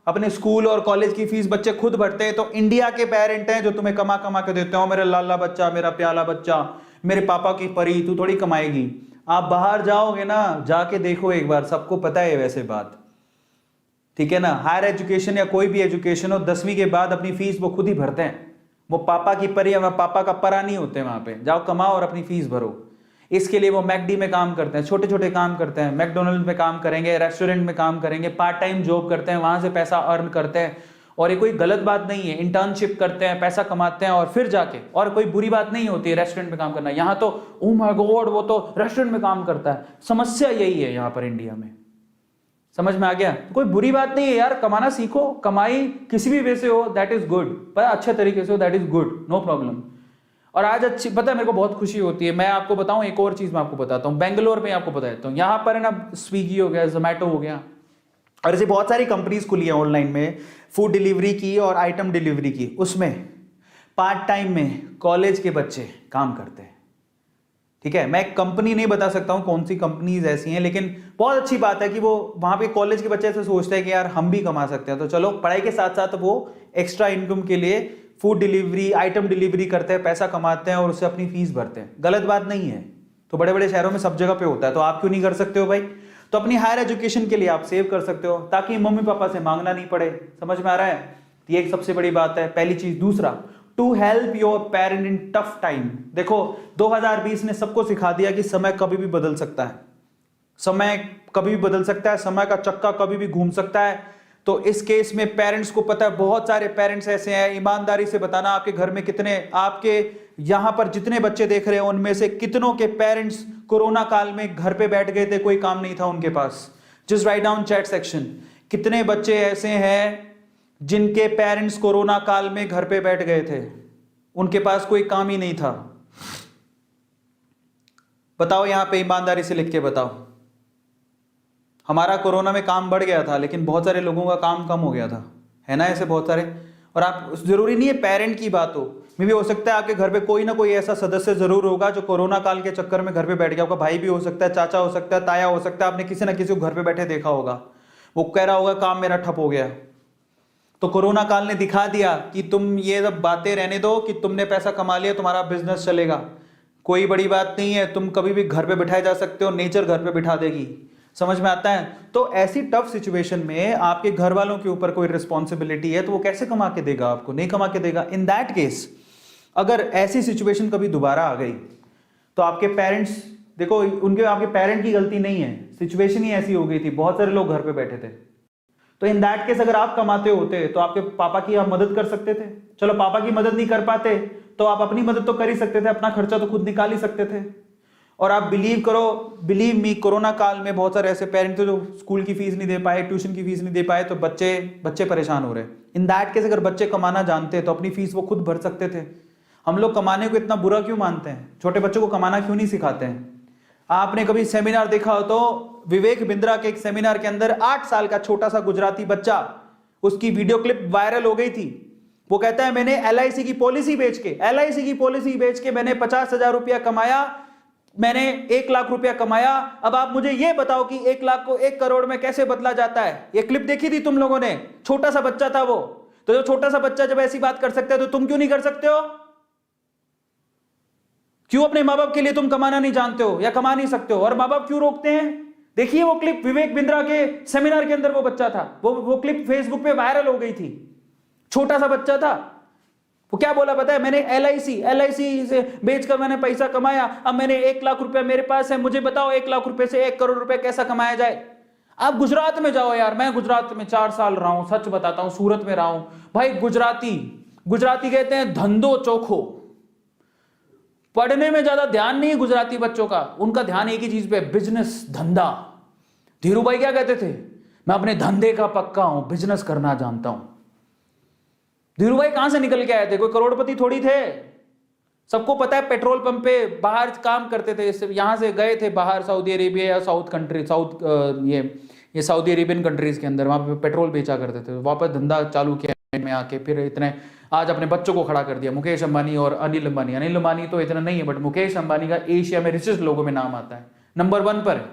अपने स्कूल और कॉलेज की फीस बच्चे खुद भरते हैं। तो इंडिया के पेरेंट हैं जो तुम्हें कमा कमा के देते हो, मेरा लाला बच्चा, मेरा प्याला बच्चा, मेरे पापा की परी, तू थोड़ी कमाएगी। आप बाहर जाओगे ना, जाके देखो एक बार, सबको पता है वैसे बात, ठीक है ना। हायर एजुकेशन या कोई भी एजुकेशन हो, 10वीं के बाद अपनी फीस वो खुद ही भरते हैं। वो पापा की परी या पापा का परा नहीं होते। वहां पे जाओ, कमाओ और अपनी फीस भरो। इसके लिए वो मैकडी में काम करते हैं, छोटे छोटे काम करते हैं, मैकडोनल्ड में काम करेंगे, रेस्टोरेंट में काम करेंगे, पार्ट टाइम जॉब करते हैं, वहां से पैसा अर्न करते हैं। और ये कोई गलत बात नहीं है, इंटर्नशिप करते हैं, पैसा कमाते हैं और फिर जाके, और कोई बुरी बात नहीं होती है रेस्टोरेंट में काम करना। यहाँ तो ओह माय गॉड, वो तो रेस्टोरेंट में काम करता है। समस्या यही है यहाँ पर इंडिया में। समझ में आ गया? कोई बुरी बात नहीं है यार, कमाना सीखो। कमाई किसी भी वे से हो, दैट इज गुड, पर अच्छे तरीके से हो, that is good, no problem. और आज अच्छी, पता है मेरे को बहुत खुशी होती है। मैं आपको बताऊं एक और चीज, मैं आपको बताता हूं। बेंगलोर में आपको बता देता हूं, यहां पर है ना, स्विगी हो गया, जोमैटो हो गया, और ऐसे बहुत सारी कंपनीज खुली है ऑनलाइन में, फूड डिलीवरी की और आइटम डिलीवरी की। उसमें पार्ट टाइम में कॉलेज के बच्चे काम करते हैं, ठीक है। मैं कंपनी नहीं बता सकता हूं कौन सी कंपनीज ऐसी हैं, लेकिन बहुत अच्छी बात है कि वो वहां पे कॉलेज के बच्चे ऐसे सोचते हैं कि यार हम भी कमा सकते हैं। तो चलो, पढ़ाई के साथ साथ वो एक्स्ट्रा इनकम के लिए फूड डिलीवरी, आइटम डिलीवरी करते हैं, पैसा कमाते हैं और उससे अपनी फीस भरते हैं। गलत बात नहीं है। तो बड़े बड़े शहरों में सब जगह पे होता है, तो आप क्यों नहीं कर सकते हो भाई? तो अपनी हायर एजुकेशन के लिए आप सेव कर सकते हो, ताकि मम्मी पापा से मांगना नहीं पड़े। समझ में आ रहा है? ये एक सबसे बड़ी बात है, पहली चीज। दूसरा, to help your parent in tough time. देखो, 2020 ने सबको सिखा दिया कि समय कभी भी बदल सकता है, समय कभी भी बदल सकता है, समय का चक्का कभी भी घूम सकता है। तो इस केस में पेरेंट्स को पता है, बहुत सारे पेरेंट्स ऐसे हैं, ईमानदारी से बताना आपके घर में कितने, आपके यहां पर जितने बच्चे देख रहे हैं उनमें से कितनों के पेरेंट्स कोरोना काल में घर पे बैठ गए थे, कोई काम नहीं था उनके पास। Just write down chat section, कितने बच्चे ऐसे हैं जिनके पेरेंट्स कोरोना काल में घर पे बैठ गए थे, उनके पास कोई काम ही नहीं था। बताओ यहां पे, ईमानदारी से लिख के बताओ। हमारा कोरोना में काम बढ़ गया था, लेकिन बहुत सारे लोगों का काम कम हो गया था, है ना, ऐसे बहुत सारे। और आप, जरूरी नहीं है पेरेंट की बात हो, मे भी हो सकता है आपके घर पे कोई ना कोई ऐसा सदस्य जरूर होगा जो कोरोना काल के चक्कर में घर पे बैठ गया होगा। भाई भी हो सकता है, चाचा हो सकता है, ताया हो सकता है। आपने किसी ना किसी को घर पे बैठे देखा होगा, वो कह रहा होगा काम मेरा ठप हो गया। तो कोरोना काल ने दिखा दिया कि तुम ये सब बातें रहने दो कि तुमने पैसा कमा लिया, तुम्हारा बिजनेस चलेगा, कोई बड़ी बात नहीं है, तुम कभी भी घर पे बिठाए जा सकते हो, नेचर घर पे बिठा देगी। समझ में आता है? तो ऐसी टफ सिचुएशन में आपके घर वालों के ऊपर कोई रिस्पॉन्सिबिलिटी है तो वो कैसे कमा के देगा आपको? नहीं कमा के देगा। इन दैट केस, अगर ऐसी सिचुएशन कभी दोबारा आ गई तो आपके पेरेंट्स, देखो उनके, आपके पेरेंट की गलती नहीं है, सिचुएशन ही ऐसी हो गई थी, बहुत सारे लोग घर पे बैठे थे। तो इन दैट केस अगर आप कमाते होते तो आपके पापा की आप मदद कर सकते थे। चलो पापा की मदद नहीं कर पाते तो आप अपनी मदद तो कर ही सकते थे, अपना खर्चा तो खुद निकाल ही सकते थे। और आप बिलीव करो, बिलीव मी, कोरोना काल में बहुत सारे ऐसे पेरेंट थे जो स्कूल की फीस नहीं दे पाए, ट्यूशन की फीस नहीं दे पाए, तो बच्चे परेशान हो रहे। इन दैट केस अगर बच्चे कमाना जानते तो अपनी फीस वो खुद भर सकते थे। हम लोग कमाने को इतना बुरा क्यों मानते हैं? छोटे बच्चों को कमाना क्यों नहीं सिखाते हैं? आपने कभी सेमिनार देखा हो तो विवेक बिंद्रा के एक सेमिनार के अंदर 8 साल का छोटा सा गुजराती बच्चा, उसकी वीडियो क्लिप वायरल हो गई थी। वो कहता है मैंने LIC की पॉलिसी बेच के मैंने 50,000 रुपया कमाया, मैंने 1 लाख रुपया कमाया। अब आप मुझे ये बताओ कि 1 लाख को 1 करोड़ में कैसे बदला जाता है? ये क्लिप देखी थी तुम लोगों ने? छोटा सा बच्चा था वो। तो जो छोटा सा बच्चा जब ऐसी बात कर सकता है तो तुम क्यों नहीं कर सकते हो? क्यों अपने माँ बाप के लिए तुम कमाना नहीं जानते हो या कमा नहीं सकते हो? और माँ बाप क्यों रोकते हैं? देखिए वो क्लिप विवेक बिंद्रा के सेमिनार के अंदर वो बच्चा था, वो क्लिप फेसबुक पे वायरल हो गई थी। छोटा सा बच्चा था, वो क्या बोला पता है? मैंने LIC से बेचकर मैंने पैसा कमाया, अब मैंने 1 लाख रुपया मेरे पास है, मुझे बताओ 1 लाख रुपए से 1 करोड़ रुपए कैसा कमाया जाए? आप गुजरात में जाओ यार, मैं गुजरात में 4 साल रहा हूं, सच बताता हूं, सूरत में रहा हूं भाई। गुजराती कहते हैं धंधो चोखो। पढ़ने में ज्यादा ध्यान नहीं है गुजराती बच्चों का, उनका ध्यान एक ही चीज पे, बिजनेस, धंधा। धीरू भाई क्या कहते थे? मैं अपने धंधे का पक्का हूं, बिजनेस करना जानता हूं। धीरू भाई कहां से निकल के आए थे, कोई करोड़पति थोड़ी थे। सबको पता है पेट्रोल पंप पे बाहर काम करते थे, यहां से गए थे बाहर सऊदी अरेबिया या साउथ कंट्री, ये सऊदी अरेबियन कंट्रीज के अंदर, वहां पे पेट्रोल बेचा करते थे, वापस धंधा चालू किया में आके, फिर इतने आज अपने बच्चों को खड़ा कर दिया। मुकेश अंबानी और अनिल अंबानी, अनिल अंबानी तो इतना नहीं है बट मुकेश अंबानी का एशिया में रिचेस्ट लोगों में नाम आता है, नंबर 1 पर है।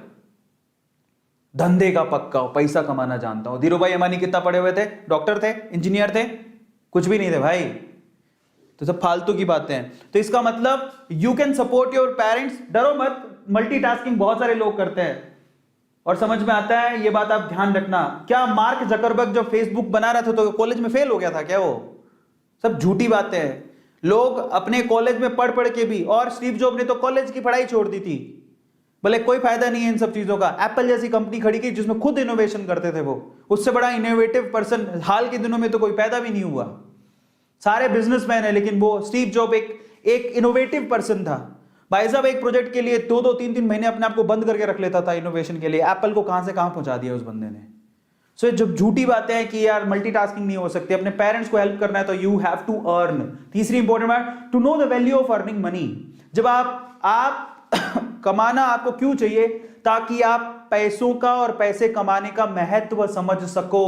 धंधे का पक्का हो, पैसा कमाना जानता हूं। धीरू भाई अंबानी कितना पढ़े हुए थे, डॉक्टर थे, इंजीनियर थे, कुछ भी नहीं थे भाई, तो सब फालतू की बातें हैं। तो इसका मतलब you can support your parents, डरो मत, मल्टीटास्किंग बहुत सारे लोग करते हैं और समझ में आता है, ये बात आप ध्यान रखना। क्या मार्क जकरबर्ग जब फेसबुक बना रहा था तो कॉलेज में फेल हो गया था क्या? वो सब झूठी बातें हैं। लोग अपने कॉलेज में पढ़ पढ़ के भी, और स्टीव जॉब ने तो कॉलेज की पढ़ाई छोड़ दी थी, बोले कोई फायदा नहीं है इन सब चीजों का। एप्पल जैसी कंपनी खड़ी की जिसमें खुद इनोवेशन करते थे वो, उससे बड़ा इनोवेटिव पर्सन हाल के दिनों में तो कोई पैदा भी नहीं हुआ। सारे बिजनेसमैन है, लेकिन वो स्टीव जॉब एक इनोवेटिव पर्सन था भाई साहब। एक प्रोजेक्ट के लिए 2-2, 3-3 महीने अपने आप को बंद करके रख लेता था इनोवेशन के लिए। एप्पल को कहां से कहां पहुंचा दिया उस बंदे ने। सो जब झूठी बातें हैं कि यार मल्टीटास्किंग नहीं हो सकती, अपने पेरेंट्स को हेल्प करना है तो यू हैव टू अर्न। तीसरी इंपॉर्टेंट बात, to know the value of earning money. जब आप कमाना आपको क्यों चाहिए? ताकि आप पैसों का और पैसे कमाने का महत्व समझ सको।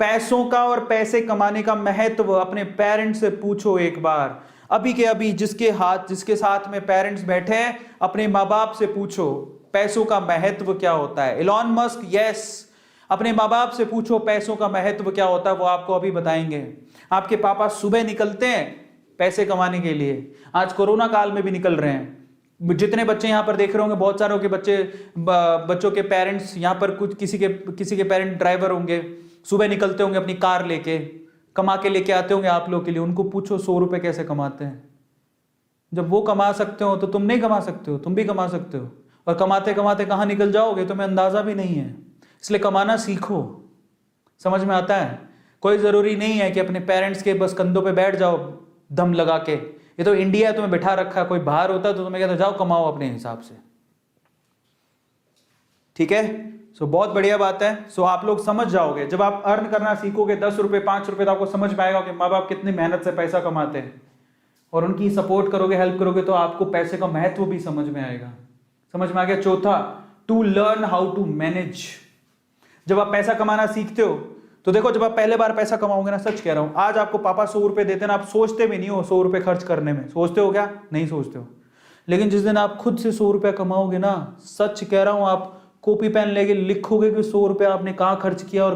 पैसों का और पैसे कमाने का महत्व अपने पेरेंट्स से पूछो एक बार। अभी के अभी जिसके साथ में पेरेंट्स बैठे हैं, अपने माँ बाप से पूछो पैसों का महत्व क्या होता है। इलॉन मस्क, यस, अपने माँ बाप से पूछो पैसों का महत्व क्या होता है, वो आपको अभी बताएंगे। आपके पापा सुबह निकलते हैं पैसे कमाने के लिए, आज कोरोना काल में भी निकल रहे हैं। जितने बच्चे यहाँ पर देख रहे होंगे, बहुत सारों के बच्चों के पेरेंट्स यहाँ पर, कुछ किसी के पेरेंट ड्राइवर होंगे, सुबह निकलते होंगे अपनी कार लेके, कमा के लेके आते होंगे आप लोग के लिए। उनको पूछो 100 रुपए कैसे कमाते हैं। जब वो कमा सकते हो तो तुम नहीं कमा सकते हो? तुम भी कमा सकते हो, और कमाते कमाते कहाँ निकल जाओगे तुम्हें अंदाजा भी नहीं है। इसलिए कमाना सीखो। समझ में आता है? कोई जरूरी नहीं है कि अपने पेरेंट्स के बस कंधों पे बैठ जाओ दम लगा के। ये तो इंडिया है, तुम्हें बिठा रखा है। कोई बाहर होता तो तुम्हें कहता जाओ कमाओ अपने हिसाब से। ठीक है, सो बहुत बढ़िया बात है। सो आप लोग समझ जाओगे, जब आप अर्न करना सीखोगे 10 रुपए 5 रुपए, तो आपको समझ में आएगा कि माँ बाप कितनी मेहनत से पैसा कमाते हैं, और उनकी सपोर्ट करोगे, हेल्प करोगे, तो आपको पैसे का महत्व भी समझ में आएगा। समझ में आ गया? चौथा, to learn how to manage. जब आप पैसा कमाना सीखते हो तो देखो, जब आप पहले बार पैसा कमाओगे ना, सच कह रहा हूं, आज आपको पापा 100 रुपए देते ना, आप सोचते भी नहीं हो 100 रुपए खर्च करने में। सोचते हो क्या? नहीं सोचते हो। लेकिन जिस दिन आप खुद से 100 रुपया कमाओगे ना, सच कह रहा हूं, आप कॉपी पेन लेके लिखोगे कि 100 रुपया आपने कहां खर्च किया और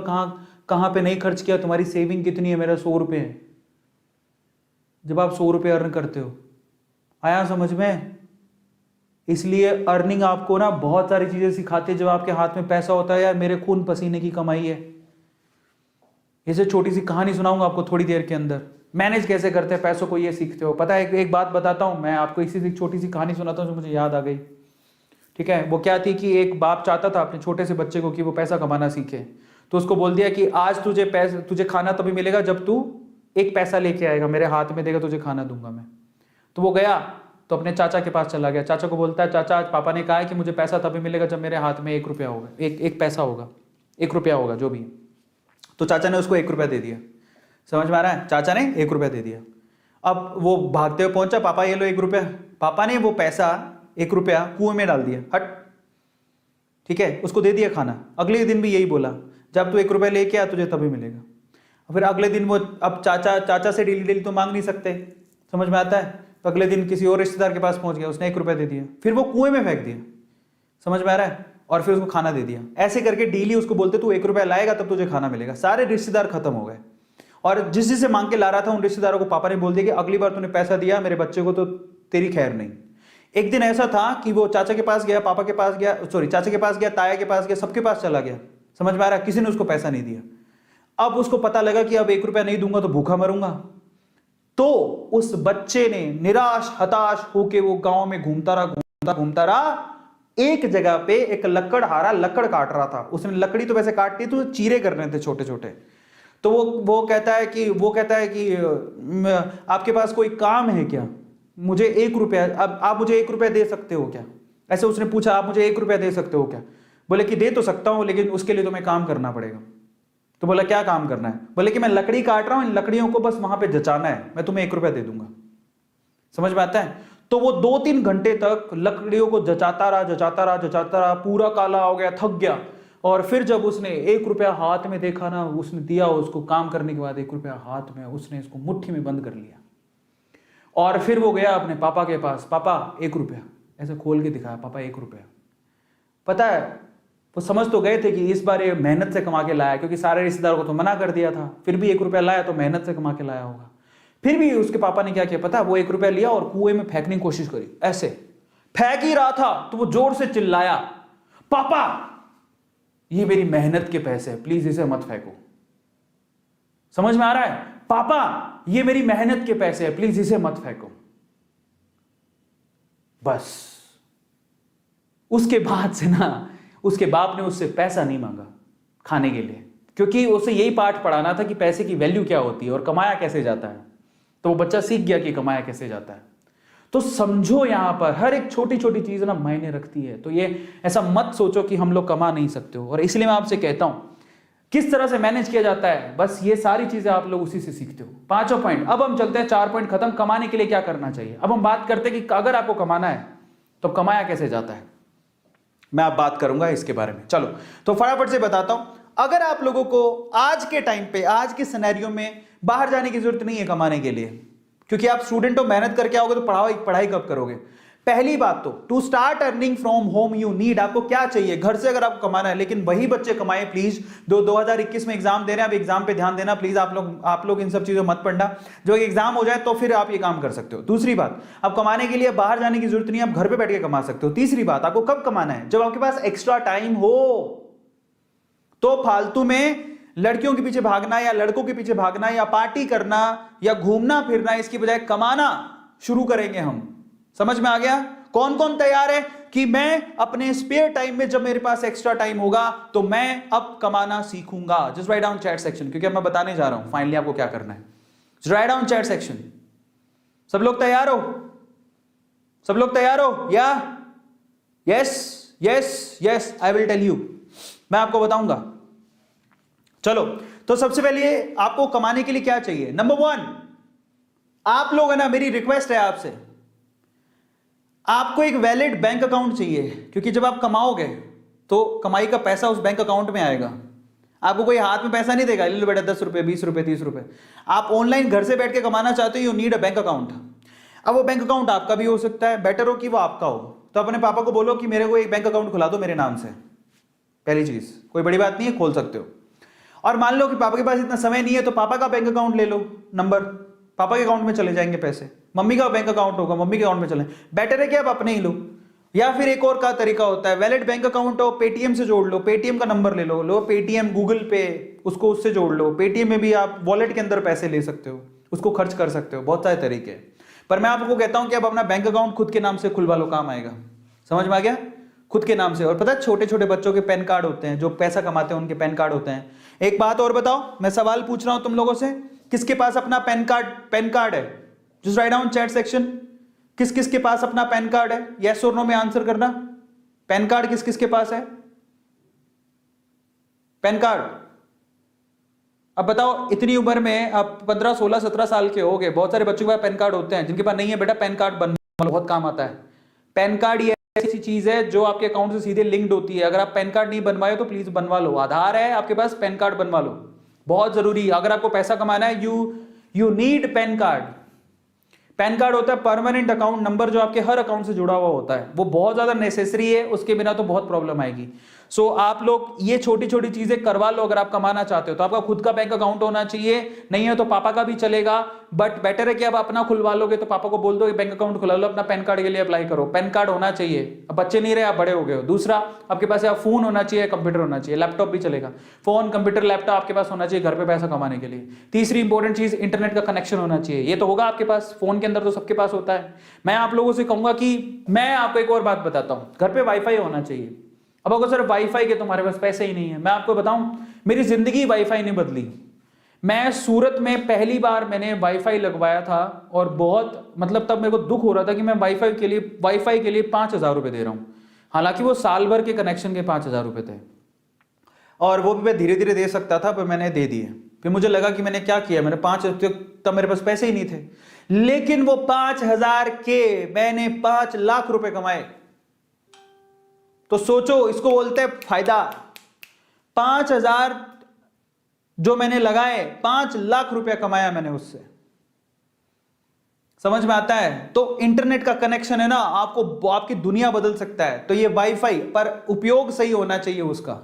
कहां पे नहीं खर्च किया, तुम्हारी सेविंग कितनी है। मेरा 100 रुपये है। जब आप 100 रुपये अर्न करते हो, आया समझ में? इसलिए अर्निंग आपको ना बहुत सारी चीजें सिखाती है। जब आपके हाथ में पैसा होता है, यार मेरे खून पसीने की कमाई है। इसे छोटी सी कहानी सुनाऊंगा आपको थोड़ी देर के अंदर, मैनेज कैसे करते हैं पैसों को, ये सीखते हो। पता है, एक बात बताता हूं मैं आपको, इसी से छोटी सी कहानी सुनाता हूं जो मुझे याद आ गई। ठीक है, वो क्या थी कि एक बाप चाहता था अपने छोटे से बच्चे को कि वो पैसा कमाना सीखे। तो उसको बोल दिया कि आज तुझे खाना तभी मिलेगा जब तू 1 पैसा लेके आएगा, मेरे हाथ में देगा, तुझे खाना दूंगा मैं। तो वो गया तो अपने चाचा के पास चला गया। चाचा को बोलता है, चाचा आज पापा ने कहा है कि मुझे पैसा तभी मिलेगा जब मेरे हाथ में 1 रुपया होगा, एक पैसा होगा, 1 रुपया होगा, जो भी। तो चाचा ने उसको 1 रुपया दे दिया। समझ में आ रहा है? चाचा ने 1 रुपया दे दिया। अब वो भागते हुए पहुंचा, पापा ये लो 1 रुपया। पापा ने वो पैसा 1 रुपया कुएं में डाल दिया, हट। ठीक है, उसको दे दिया खाना। अगले दिन भी यही बोला, जब तू 1 रुपया लेके आ तुझे तभी मिलेगा। फिर अगले दिन वो, अब चाचा से डेली तो मांग नहीं सकते, समझ में आता है? तो अगले दिन किसी और रिश्तेदार के पास पहुंच गया, उसने 1 रुपया दे दिया, फिर वो कुएं में फेंक दिया। समझ में आ रहा है? और फिर उसको खाना दे दिया। ऐसे करके डेली उसको बोलते तू 1 रुपया लाएगा तब तुझे खाना मिलेगा। सारे रिश्तेदार खत्म हो गए, और जिससे मांग के ला रहा था उन रिश्तेदारों को पापा ने बोल दिया कि अगली बार तूने पैसा दिया मेरे बच्चे को तो तेरी खैर नहीं। एक दिन ऐसा था कि वो चाचा के पास गया, पापा के पास गया, चाचा के पास गया, ताया के पास गया, सबके पास चला गया। समझ में आ रहा है? किसी ने उसको पैसा नहीं दिया। अब उसको पता लगा कि अब 1 रुपया नहीं दूंगा तो भूखा मरूंगा। तो उस बच्चे ने निराश हताश होके वो गांव में घूमता रहा। एक जगह पे एक लकड़हारा लकड़ काट रहा था। उसने लकड़ी तो वैसे काटती तो चीरे करने थे छोटे छोटे। तो वो कहता है कि आपके पास कोई काम है क्या? मुझे 1 रुपया, अब आप मुझे 1 रुपया दे सकते हो क्या? ऐसे उसने पूछा, आप मुझे 1 रुपया दे सकते हो क्या? बोले कि दे तो सकता हूं, लेकिन उसके लिए तुम्हें काम करना पड़ेगा। तो बोला क्या काम करना है? बोले कि मैं लकड़ी काट रहा हूं, इन लकड़ियों को बस वहां पे जचाना है, मैं तुम्हें 1 रुपया दे दूंगा। समझ में आता है? तो वो 2-3 घंटे तक लकड़ियों को जचाता रहा, पूरा काला हो गया, थक गया। और फिर जब उसने 1 रुपया हाथ में देखा ना, उसने दिया उसको, काम करने के बाद 1 रुपया हाथ में, उसने इसको मुट्ठी में बंद कर लिया। और फिर वो गया अपने पापा के पास, पापा 1 रुपया, ऐसे खोल के दिखाया, पापा 1 रुपया। पता है वो समझ तो गए थे कि इस बार ये मेहनत से कमा के लाया, क्योंकि सारे रिश्तेदारों को तो मना कर दिया था, फिर भी 1 रुपया लाया तो मेहनत से कमा के लाया होगा। फिर भी उसके पापा ने क्या किया पता है? वो 1 रुपया लिया और कुएं में फेंकने की कोशिश करी। ऐसे फेंक ही रहा था तो वो जोर से चिल्लाया, पापा ये मेरी मेहनत के पैसे हैं, प्लीज इसे मत फेंको। समझ में आ रहा है? पापा ये मेरी मेहनत के पैसे हैं, प्लीज इसे मत फेंको। बस उसके बाद से ना उसके बाप ने उससे पैसा नहीं मांगा खाने के लिए, क्योंकि उसे यही पाठ पढ़ाना था कि पैसे की वैल्यू क्या होती है और कमाया कैसे जाता है। तो वो बच्चा सीख गया कि कमाया कैसे जाता है। तो समझो यहां पर हर एक छोटी छोटी चीज ना मायने रखती है। तो ये ऐसा मत सोचो कि हम लोग कमा नहीं सकते हो। और इसलिए मैं आपसे कहता हूं किस तरह से मैनेज किया जाता है, बस ये सारी चीजें आप लोग उसी से सीखते हो। 5 पॉइंट। अब हम चलते हैं 4 पॉइंट खत्म। कमाने के लिए क्या करना चाहिए। अब हम बात करते हैं कि अगर आपको कमाना है तो कमाया कैसे जाता है, मैं आप बात करूंगा इसके बारे में। चलो तो फटाफट से बताता हूं। अगर आप लोगों को आज के टाइम पे, आज के सिनेरियो में बाहर जाने की जरूरत नहीं है कमाने के लिए, क्योंकि आप स्टूडेंट हो, मेहनत करके आओगे तो पढ़ाई कब करोगे। पहली बात तो to start earning from home you need, आपको क्या चाहिए घर से अगर आपको कमाना है। लेकिन वही बच्चे कमाएं प्लीज 2021 में एग्जाम दे रहे हैं, आप एग्जाम पे ध्यान देना प्लीज। आप लोग इन सब चीजों मत पढ़ना, जो एग्जाम हो जाए तो फिर आप ये काम कर सकते हो। दूसरी बात, अब कमाने के लिए बाहर जाने की जरूरत नहीं है, आप घर पे बैठ के कमा सकते हो। तीसरी बात, आपको कब कमाना है, जब आपके पास एक्स्ट्रा टाइम हो। तो फालतू में लड़कियों के पीछे भागना या लड़कों के पीछे भागना या पार्टी करना या घूमना फिरना, इसकी बजाय कमाना शुरू करेंगे हम। समझ में आ गया? कौन कौन तैयार है कि मैं अपने स्पेयर टाइम में, जब मेरे पास एक्स्ट्रा टाइम होगा तो मैं अब कमाना सीखूंगा। Just write down chat section, क्योंकि अब मैं बताने जा रहा हूं फाइनली आपको क्या करना है। Just write down chat section. सब लोग तैयार हो? सब लोग तैयार हो? या yes yes yes, I will tell you, मैं आपको बताऊंगा। चलो तो सबसे पहले आपको कमाने के लिए क्या चाहिए। नंबर 1, आप लोग है ना, मेरी रिक्वेस्ट है आपसे, आपको एक वैलिड बैंक अकाउंट चाहिए। क्योंकि जब आप कमाओगे तो कमाई का पैसा उस बैंक अकाउंट में आएगा। आपको कोई हाथ में पैसा नहीं देगा, ले लो बेटा 10 रुपए 20 रुपए 30 रुपए। आप ऑनलाइन घर से बैठ के कमाना चाहते हो, you need a bank account. अब वो बैंक अकाउंट आपका भी हो सकता है, बेटर हो कि वो आपका हो। तो अपने पापा को बोलो कि मेरे को एक बैंक अकाउंट खुला दो मेरे नाम से। पहली चीज, कोई बड़ी बात नहीं है, खोल सकते हो। और मान लो कि पापा के पास इतना समय नहीं है, तो पापा का बैंक अकाउंट ले लो, नंबर पापा के अकाउंट में चले जाएंगे पैसे। मम्मी का बैंक अकाउंट होगा, मम्मी के अकाउंट में चले। बेटर है कि आप अपने ही लो। या फिर एक और का तरीका होता है, वैलिड बैंक अकाउंट हो, पेटीएम से जोड़ लो, पेटीएम का नंबर ले लो पेटीएम, गूगल पे, उसको उससे जोड़ लो। पेटीएम में भी आप वॉलेट के अंदर पैसे ले सकते हो, उसको खर्च कर सकते हो। बहुत सारे तरीके हैं, पर मैं आपको कहता हूं कि आप अपना बैंक अकाउंट खुद के नाम से खुलवा लो, काम आएगा। समझ में आ गया? खुद के नाम से। और पता है छोटे छोटे बच्चों के पैन कार्ड होते हैं, जो पैसा कमाते हैं उनके पैन कार्ड होते हैं। एक बात और बताओ, मैं सवाल पूछ रहा हूं तुम लोगों से, किसके पास अपना पैन कार्ड है? Just write down chat section, किस किस के पास अपना पैन कार्ड है? यस और नो में आंसर करना। पैन कार्ड किस किस के पास है? Pan card. अब बताओ, इतनी उम्र में आप 15 16 17 साल के हो गए, बहुत सारे बच्चों के पास पैन कार्ड होते हैं। जिनके पास नहीं है बेटा, पैन कार्ड बनवा लो, बहुत काम आता है। पैन कार्ड ये ऐसी चीज है जो आपके अकाउंट से सीधे लिंक्ड होती है। अगर आप पैन कार्ड नहीं बनवाए तो प्लीज बनवा लो। आधार है आपके पास, पैन कार्ड बनवा लो, बहुत जरूरी है। अगर आपको पैसा कमाना है, you need pan card. Pan card होता है परमानेंट अकाउंट नंबर, जो आपके हर अकाउंट से जुड़ा हुआ होता है। वो बहुत ज्यादा नेसेसरी है, उसके बिना तो बहुत प्रॉब्लम आएगी। सो आप लोग ये छोटी छोटी चीजें करवा लो। अगर आप कमाना चाहते हो तो आपका खुद का बैंक अकाउंट होना चाहिए, नहीं है तो पापा का भी चलेगा, बट बेटर है कि आप अपना खुलवा लोगे तो पापा को बोल दो कि बैंक अकाउंट खुला लो, अपना पैन कार्ड के लिए अप्लाई करो। पैन कार्ड होना चाहिए। अब बच्चे नहीं रहे, आप बड़े हो गए हो। दूसरा, आपके पास या फोन होना चाहिए, कंप्यूटर होना चाहिए, लैपटॉप भी चलेगा। फोन, कंप्यूटर, लैपटॉप आपके पास होना चाहिए घर पे पैसा कमाने के लिए। तीसरी इंपॉर्टेंट चीज, इंटरनेट का कनेक्शन होना चाहिए। ये तो होगा आपके पास, फोन के अंदर तो सबके पास होता है। मैं आप लोगों से कहूंगा कि मैं आपको एक और बात बताता हूं, घर पे वाईफाई होना चाहिए। अब अगर सर वाईफाई के तुम्हारे पास पैसे ही नहीं है, मैं आपको बताऊं, मेरी जिंदगी वाईफाई ने बदली। मैं सूरत में पहली बार मैंने वाईफाई लगवाया था और बहुत मतलब तब मेरे को दुख हो रहा था कि मैं वाईफाई के लिए 5,000 रुपए दे रहा हूं। हालांकि वो साल भर के कनेक्शन के 5,000 रुपए थे। और वो भी मैं धीरे धीरे दे सकता था, पर मैंने दे दिए। फिर मुझे लगा कि मैंने क्या किया, मैंने 5, तब मेरे पास पैसे ही नहीं थे, लेकिन वो 5,000 के मैंने 5 लाख रुपए कमाए। तो सोचो, इसको बोलते हैं फायदा। 5,000 जो मैंने लगाए, 5 लाख रुपया कमाया मैंने उससे। समझ में आता है? तो इंटरनेट का कनेक्शन है ना, आपको आपकी दुनिया बदल सकता है। तो ये वाईफाई, पर उपयोग सही होना चाहिए, उसका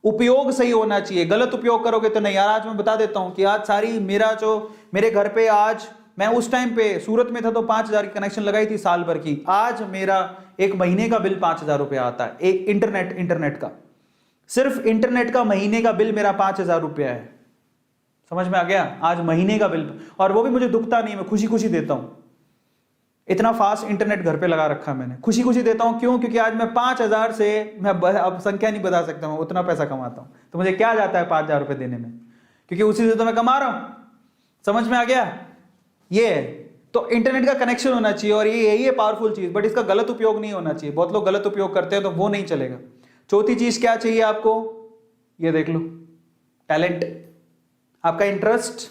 उपयोग सही होना चाहिए। गलत उपयोग करोगे तो नहीं। यार आज मैं बता देता हूं कि आज सारी मेरे घर पे, आज मैं उस टाइम पे सूरत में था तो 5,000 की कनेक्शन लगाई थी साल भर की। आज मेरा एक महीने का बिल 5,000 रुपया आता है, एक इंटरनेट का, सिर्फ इंटरनेट का महीने का बिल मेरा 5,000 रुपया है। समझ में आ गया? आज महीने का बिल, और वो भी मुझे दुखता नहीं, मैं खुशी खुशी देता हूं। इतना फास्ट इंटरनेट घर पे लगा रखा मैंने, खुशी खुशी देता हूं। क्यों? क्योंकि आज मैं 5,000 से, मैं अब संख्या नहीं बता सकता, मैं उतना पैसा कमाता हूं। तो मुझे क्या जाता है 5,000 रुपए देने में, क्योंकि उसी से तो मैं कमा रहा हूं। समझ में आ गया? ये है। तो इंटरनेट का कनेक्शन होना चाहिए, और ये यही है पावरफुल चीज, बट इसका गलत उपयोग नहीं होना चाहिए। बहुत लोग गलत उपयोग करते हैं, तो वो नहीं चलेगा। चौथी चीज क्या चाहिए आपको, ये देख लो, टैलेंट। आपका इंटरेस्ट,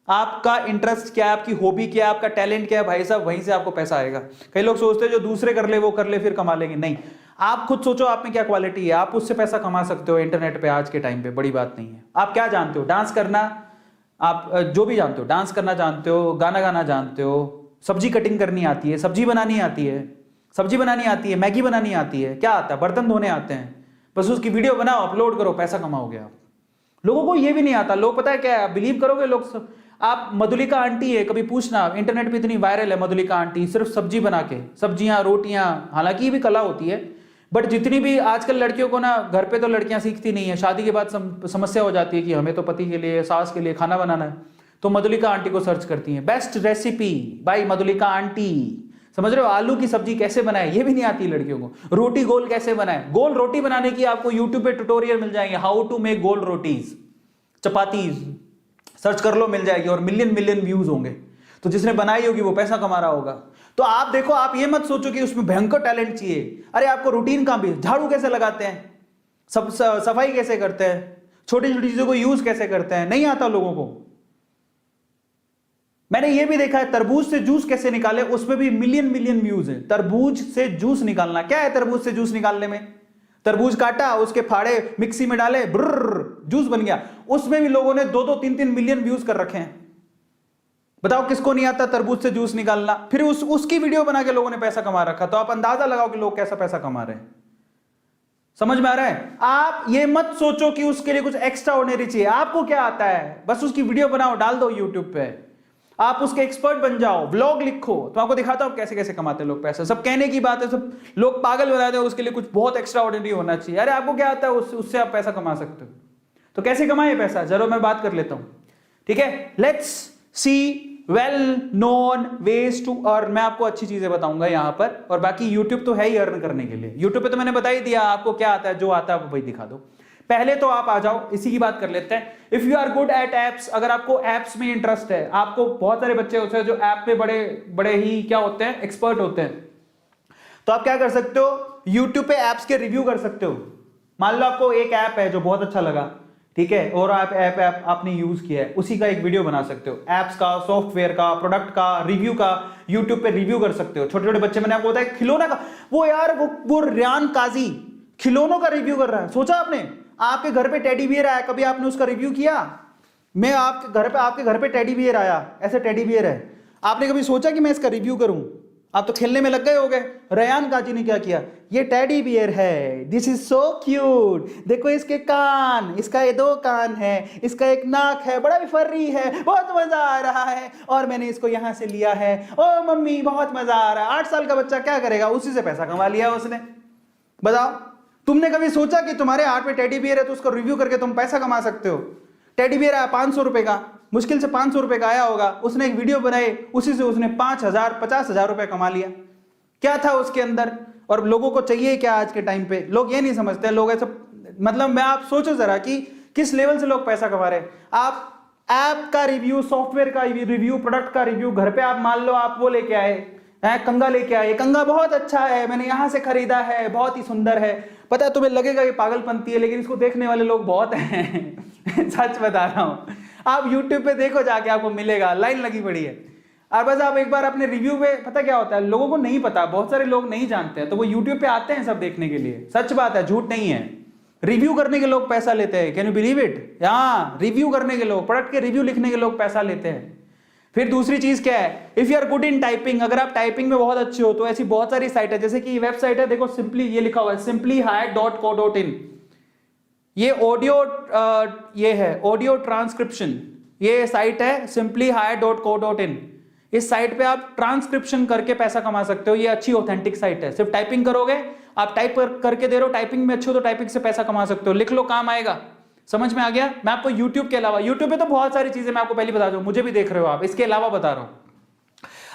आपका इंटरेस्ट क्या है, आपकी हॉबी क्या है, आपका टैलेंट क्या है, भाई साहब, वहीं से आपको पैसा आएगा। कई लोग सोचते हैं जो दूसरे कर ले वो कर ले फिर कमा लेंगे। नहीं, आप खुद सोचो आप में क्या क्वालिटी है, आप उससे पैसा कमा सकते हो इंटरनेट पे आज के टाइम पे। बड़ी बात नहीं है। आप क्या जानते हो, डांस करना, आप जो भी जानते हो, डांस करना जानते हो, गाना गाना जानते हो, सब्जी कटिंग करनी आती है, सब्जी बनानी आती है, सब्जी बनानी आती है, मैगी बनानी आती है, क्या आता है, बर्तन धोने आते हैं, बस उसकी वीडियो बनाओ, अपलोड करो, पैसा कमाओगे आप। लोगों को ये भी नहीं आता। लोग पता है क्या है, बिलीव करोगे लोग, आप मधुलिका आंटी है, कभी पूछना, इंटरनेट पे इतनी वायरल है मधुलिका आंटी, सिर्फ सब्जी बना के, सब्जियां, रोटियां, हालांकि ये भी कला होती है, बट जितनी भी आजकल लड़कियों को ना, घर पे तो लड़कियां सीखती नहीं है, शादी के बाद समस्या हो जाती है कि हमें तो पति के लिए, सास के लिए खाना बनाना है, तो मधुलिका आंटी को सर्च करती हैं, best recipe by Madhulika aunty. समझ रहे हो? आलू की सब्जी कैसे बनाए, ये भी नहीं आती लड़कियों को। रोटी गोल कैसे बनाए, गोल रोटी बनाने की आपको यूट्यूब पे ट्यूटोरियल मिल जाएंगे, हाउ टू मेक गोल रोटीज, चपातीज, सर्च कर लो, मिल जाएगी, और मिलियन व्यूज होंगे। तो जिसने बनाई होगी वो पैसा कमा रहा होगा। तो आप देखो, आप ये मत सोचो कि उसमें भयंकर टैलेंट चाहिए। अरे आपको रूटीन काम भी, झाड़ू कैसे लगाते हैं, सब सफाई कैसे करते हैं, छोटी छोटी चीजों को यूज कैसे करते हैं, नहीं आता लोगों को। मैंने ये भी देखा है, तरबूज से जूस कैसे निकाले, उसमें भी मिलियन व्यूज है। तरबूज से जूस निकालना, क्या है तरबूज से जूस निकालने में, तरबूज काटा, उसके फाड़े मिक्सी में डाले, ब्रर, जूस बन गया। उसमें भी लोगों ने 2-2, 3-3 मिलियन व्यूज कर रखे हैं। बताओ किसको नहीं आता तरबूज से जूस निकालना। फिर उसकी वीडियो बना के लोगों ने पैसा कमा रखा। तो आप अंदाजा लगाओ कि लोग कैसा पैसा कमा रहे हैं। समझ में आ रहा है? आप ये मत सोचो कि उसके लिए कुछ एक्स्ट्रा ऑर्डिनरी चाहिए। आपको क्या आता है, बस उसकी वीडियो बनाओ, डाल दो यूट्यूब पे, आप उसके एक्सपर्ट बन जाओ, व्लॉग लिखो, तो आपको दिखाता हूं कैसे कैसे कमाते हैं लोग पैसा। सब कहने की बात है, सब लोग पागल बनाते हैं, उसके लिए कुछ बहुत एक्स्ट्रा ऑर्डिनरी होना चाहिए। अरे आपको क्या आता है, उससे आप पैसा कमा सकते हो। तो कैसे कमाए पैसा, जरूर मैं बात कर लेता हूं, ठीक है। Let's see well known ways to earn. मैं आपको अच्छी चीजें बताऊंगा यहां पर, और बाकी यूट्यूब तो है ही अर्न करने के लिए। यूट्यूब पे तो मैंने बता ही दिया आपको क्या आता है, जो आता है वो वही दिखा दो। पहले तो आप आ जाओ, इसी की बात कर लेते हैं। If you are good at apps, अगर आपको एप्स में इंटरेस्ट है, आपको बहुत सारे बच्चे होते हैं जो ऐप पे बड़े बड़े ही क्या होते हैं, एक्सपर्ट होते हैं, तो आप क्या कर सकते हो, यूट्यूब पे एप्स के रिव्यू कर सकते हो। मान लो आपको एक ऐप है जो बहुत अच्छा लगा, ठीक है, और आप ऐप आपने यूज किया है, उसी का एक वीडियो बना सकते हो। एप्स का, सॉफ्टवेयर का, प्रोडक्ट का रिव्यू का यूट्यूब पे रिव्यू कर सकते हो। छोटे छोटे बच्चे, मैंने आपको बताया खिलौना का, वो यार वो रियान काजी खिलौनों का रिव्यू कर रहा है। सोचा आपने, आपके घर पे टेडी बियर आया, कभी आपने उसका रिव्यू किया? मैं आपके घर पे टेडी बियर आया, ऐसे टेडी बियर है, आपने कभी सोचा कि मैं इसका रिव्यू करूं? आप तो खेलने में लग गए होगे। रेयान काजी ने क्या किया, ये टेडी बियर है, दिस इज सो क्यूट, देखो इसके कान, इसका ये 2 कान है, इसका एक नाक है, बड़ा ही फर्री है, बहुत मजा आ रहा है, और मैंने इसको यहां से लिया है, ओ मम्मी बहुत मजा आ रहा है। 8 साल का बच्चा क्या करेगा, उसी से पैसा कमा लिया उसने। बताओ, तुमने कभी सोचा कि तुम्हारे हाथ में टेडी बियर है तो उसको रिव्यू करके तुम पैसा कमा सकते हो? टेडी बियर आया 500 रुपए का, मुश्किल से 500 रुपए का आया होगा, उसने एक वीडियो बनाई, उसी से उसने 5,000 50,000 रुपए कमा लिया। क्या था उसके अंदर? और लोगों को चाहिए क्या आज के टाइम पे, लोग ये नहीं समझते। लोग ऐसा, मतलब मैं, आप सोचो जरा कि किस लेवल से लोग पैसा कमा रहे हैं। आप ऐप का रिव्यू, सॉफ्टवेयर का रिव्यू, प्रोडक्ट का रिव्यू, घर पे आप मान लो आप वो लेके आए, कंगा लेके आए, कंगा बहुत अच्छा है, मैंने यहाँ से खरीदा है, बहुत ही सुंदर है। पता है तुम्हें लगेगा ये पागलपंती है, लेकिन इसको देखने वाले लोग बहुत हैं। सच बता रहा हूँ, आप यूट्यूब पे देखो जाके, आपको मिलेगा, लाइन लगी पड़ी है। और बस आप एक बार अपने रिव्यू पे, पता क्या होता है, लोगों को नहीं पता, बहुत सारे लोग नहीं जानते हैं, तो वो यूट्यूब पे आते हैं सब देखने के लिए। सच बात है, झूठ नहीं है। रिव्यू करने के लोग पैसा लेते हैं, कैन यू बिलीव इट? हाँ, रिव्यू करने के लोग, प्रोडक्ट के रिव्यू लिखने के लोग पैसा लेते हैं। फिर दूसरी चीज क्या है, if you are good in typing, अगर आप टाइपिंग में बहुत अच्छे हो तो ऐसी बहुत सारी साइट है, जैसे कि वेबसाइट है, देखो सिंपली, ये लिखा हुआ है simplyhire.co.in। ये ऑडियो, ये है ऑडियो ट्रांसक्रिप्शन, ये साइट है simplyhire.co.in। इस साइट पे आप ट्रांसक्रिप्शन करके पैसा कमा सकते हो। ये अच्छी ऑथेंटिक साइट है, सिर्फ टाइपिंग करोगे, आप टाइप करके दे रहे हो, टाइपिंग में अच्छे हो तो टाइपिंग से पैसा कमा सकते हो। लिख लो, काम आएगा। समझ में आ गया? मैं आपको YouTube के अलावा, YouTube पे तो बहुत सारी चीजें मैं आपको पहले बता दूं, मुझे भी देख रहे हो आप, इसके अलावा बता रहा हूं।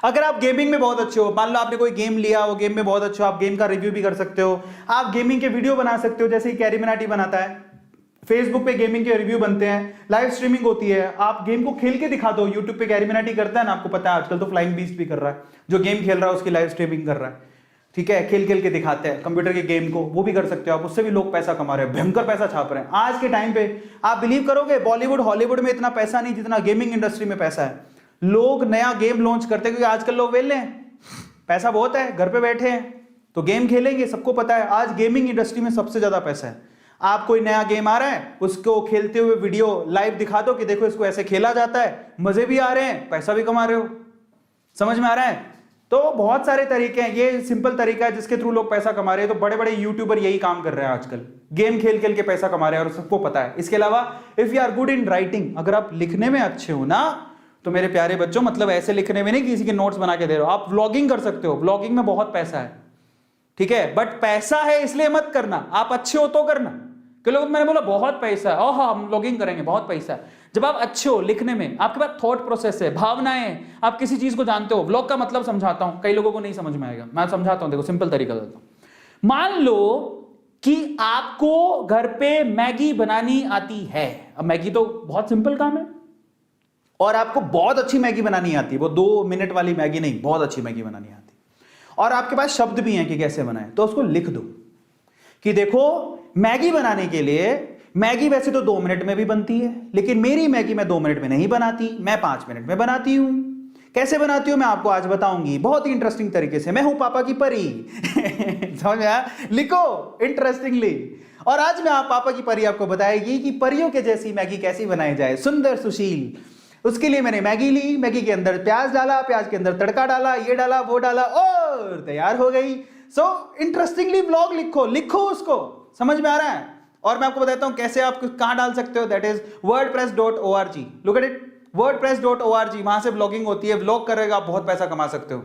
अगर आप गेमिंग में बहुत अच्छे हो, मान लो आपने कोई गेम लिया, वो गेम में बहुत अच्छे हो, आप गेम का रिव्यू भी कर सकते हो, आप गेमिंग के वीडियो बना सकते हो, जैसे कैरी मिनाटी बनाता है, फेसबुक पे गेमिंग के रिव्यू बनते हैं, लाइव स्ट्रीमिंग होती है, आप गेम को खेल के दिखा दो। यूट्यूब पे कैरी मिनाटी करता है ना, आपको पता है आजकल तो फ्लाइंग बीस्ट भी कर रहा है, जो गेम खेल रहा है उसकी लाइव स्ट्रीमिंग कर रहा है, ठीक है, खेल खेल के दिखाते हैं कंप्यूटर के गेम को, वो भी कर सकते हो आप, उससे भी लोग पैसा कमा रहे हैं, भयंकर पैसा छाप रहे हैं आज के टाइम पे। आप बिलीव करोगे, बॉलीवुड हॉलीवुड में इतना पैसा नहीं जितना गेमिंग इंडस्ट्री में पैसा है। लोग नया गेम लॉन्च करते हैं, क्योंकि आजकल लोग वेले हैं, पैसा बहुत है, घर पे बैठे हैं, तो गेम खेलेंगे। सबको पता है आज गेमिंग इंडस्ट्री में सबसे ज्यादा पैसा है। आप कोई नया गेम आ रहा है, उसको खेलते हुए वीडियो लाइव दिखा दो कि देखो इसको ऐसे खेला जाता है, मजे भी आ रहे हैं, पैसा भी कमा रहे हो। समझ में आ रहा है? तो बहुत सारे तरीके हैं, ये सिंपल तरीका है जिसके थ्रू लोग पैसा कमा रहे हैं। तो बड़े बड़े यूट्यूबर यही काम कर रहे हैं आजकल, गेम खेल खेल के पैसा कमा रहे हैं, और सबको पता है। इसके अलावा if you are good in writing, अगर आप लिखने में अच्छे हो ना, तो मेरे प्यारे बच्चों, मतलब ऐसे लिखने में नहीं किसी के नोट्स बना के दे रहे हो, आप व्लॉगिंग कर सकते हो, व्लॉगिंग में बहुत पैसा है, ठीक है, बट पैसा है इसलिए मत करना, आप अच्छे हो तो करना। कि लोग, मैंने बोला बहुत पैसा है, ओह हम व्लॉगिंग करेंगे, बहुत पैसा है। जब आप अच्छे हो लिखने में, आपके पास थॉट प्रोसेस है, भावनाएं, आप किसी चीज को जानते हो। व्लॉग का मतलब समझाता हूं, कई लोगों को नहीं समझ में आएगा, मैं समझाता हूं, देखो सिंपल तरीका देता हूं। मान लो कि आपको घर पे मैगी बनानी आती है। अब मैगी तो बहुत सिंपल काम है, और आपको बहुत अच्छी मैगी बनानी आती है, वो 2 मिनट वाली मैगी नहीं, बहुत अच्छी मैगी बनानी आती है, और आपके पास शब्द भी हैं कि कैसे बनाए, तो उसको लिख दो कि देखो मैगी बनाने के लिए, मैगी वैसे तो 2 मिनट में भी बनती है, लेकिन मेरी मैगी मैं 2 मिनट में नहीं बनाती, मैं 5 मिनट में बनाती हूं। कैसे बनाती हूं मैं आपको आज बताऊंगी, बहुत ही इंटरेस्टिंग तरीके से। मैं हूं पापा की परी। समझ में आया? लिखो इंटरेस्टिंगली। और आज मैं पापा की परी आपको बताएगी कि परियों के जैसी मैगी कैसी बनाई जाए, सुंदर सुशील। उसके लिए मैंने मैगी ली, मैगी के अंदर प्याज डाला, प्याज के अंदर तड़का डाला, ये डाला वो डाला, और तैयार हो गई। सो इंटरेस्टिंगली व्लॉग लिखो, लिखो उसको। समझ में आ रहा है? और मैं आपको बताता हूं कैसे आप कहां डाल सकते हो, that is wordpress.org। Look at it, wordpress.org, वहां से व्लॉगिंग होती है, व्लॉग करेगा, आप बहुत पैसा कमा सकते हो।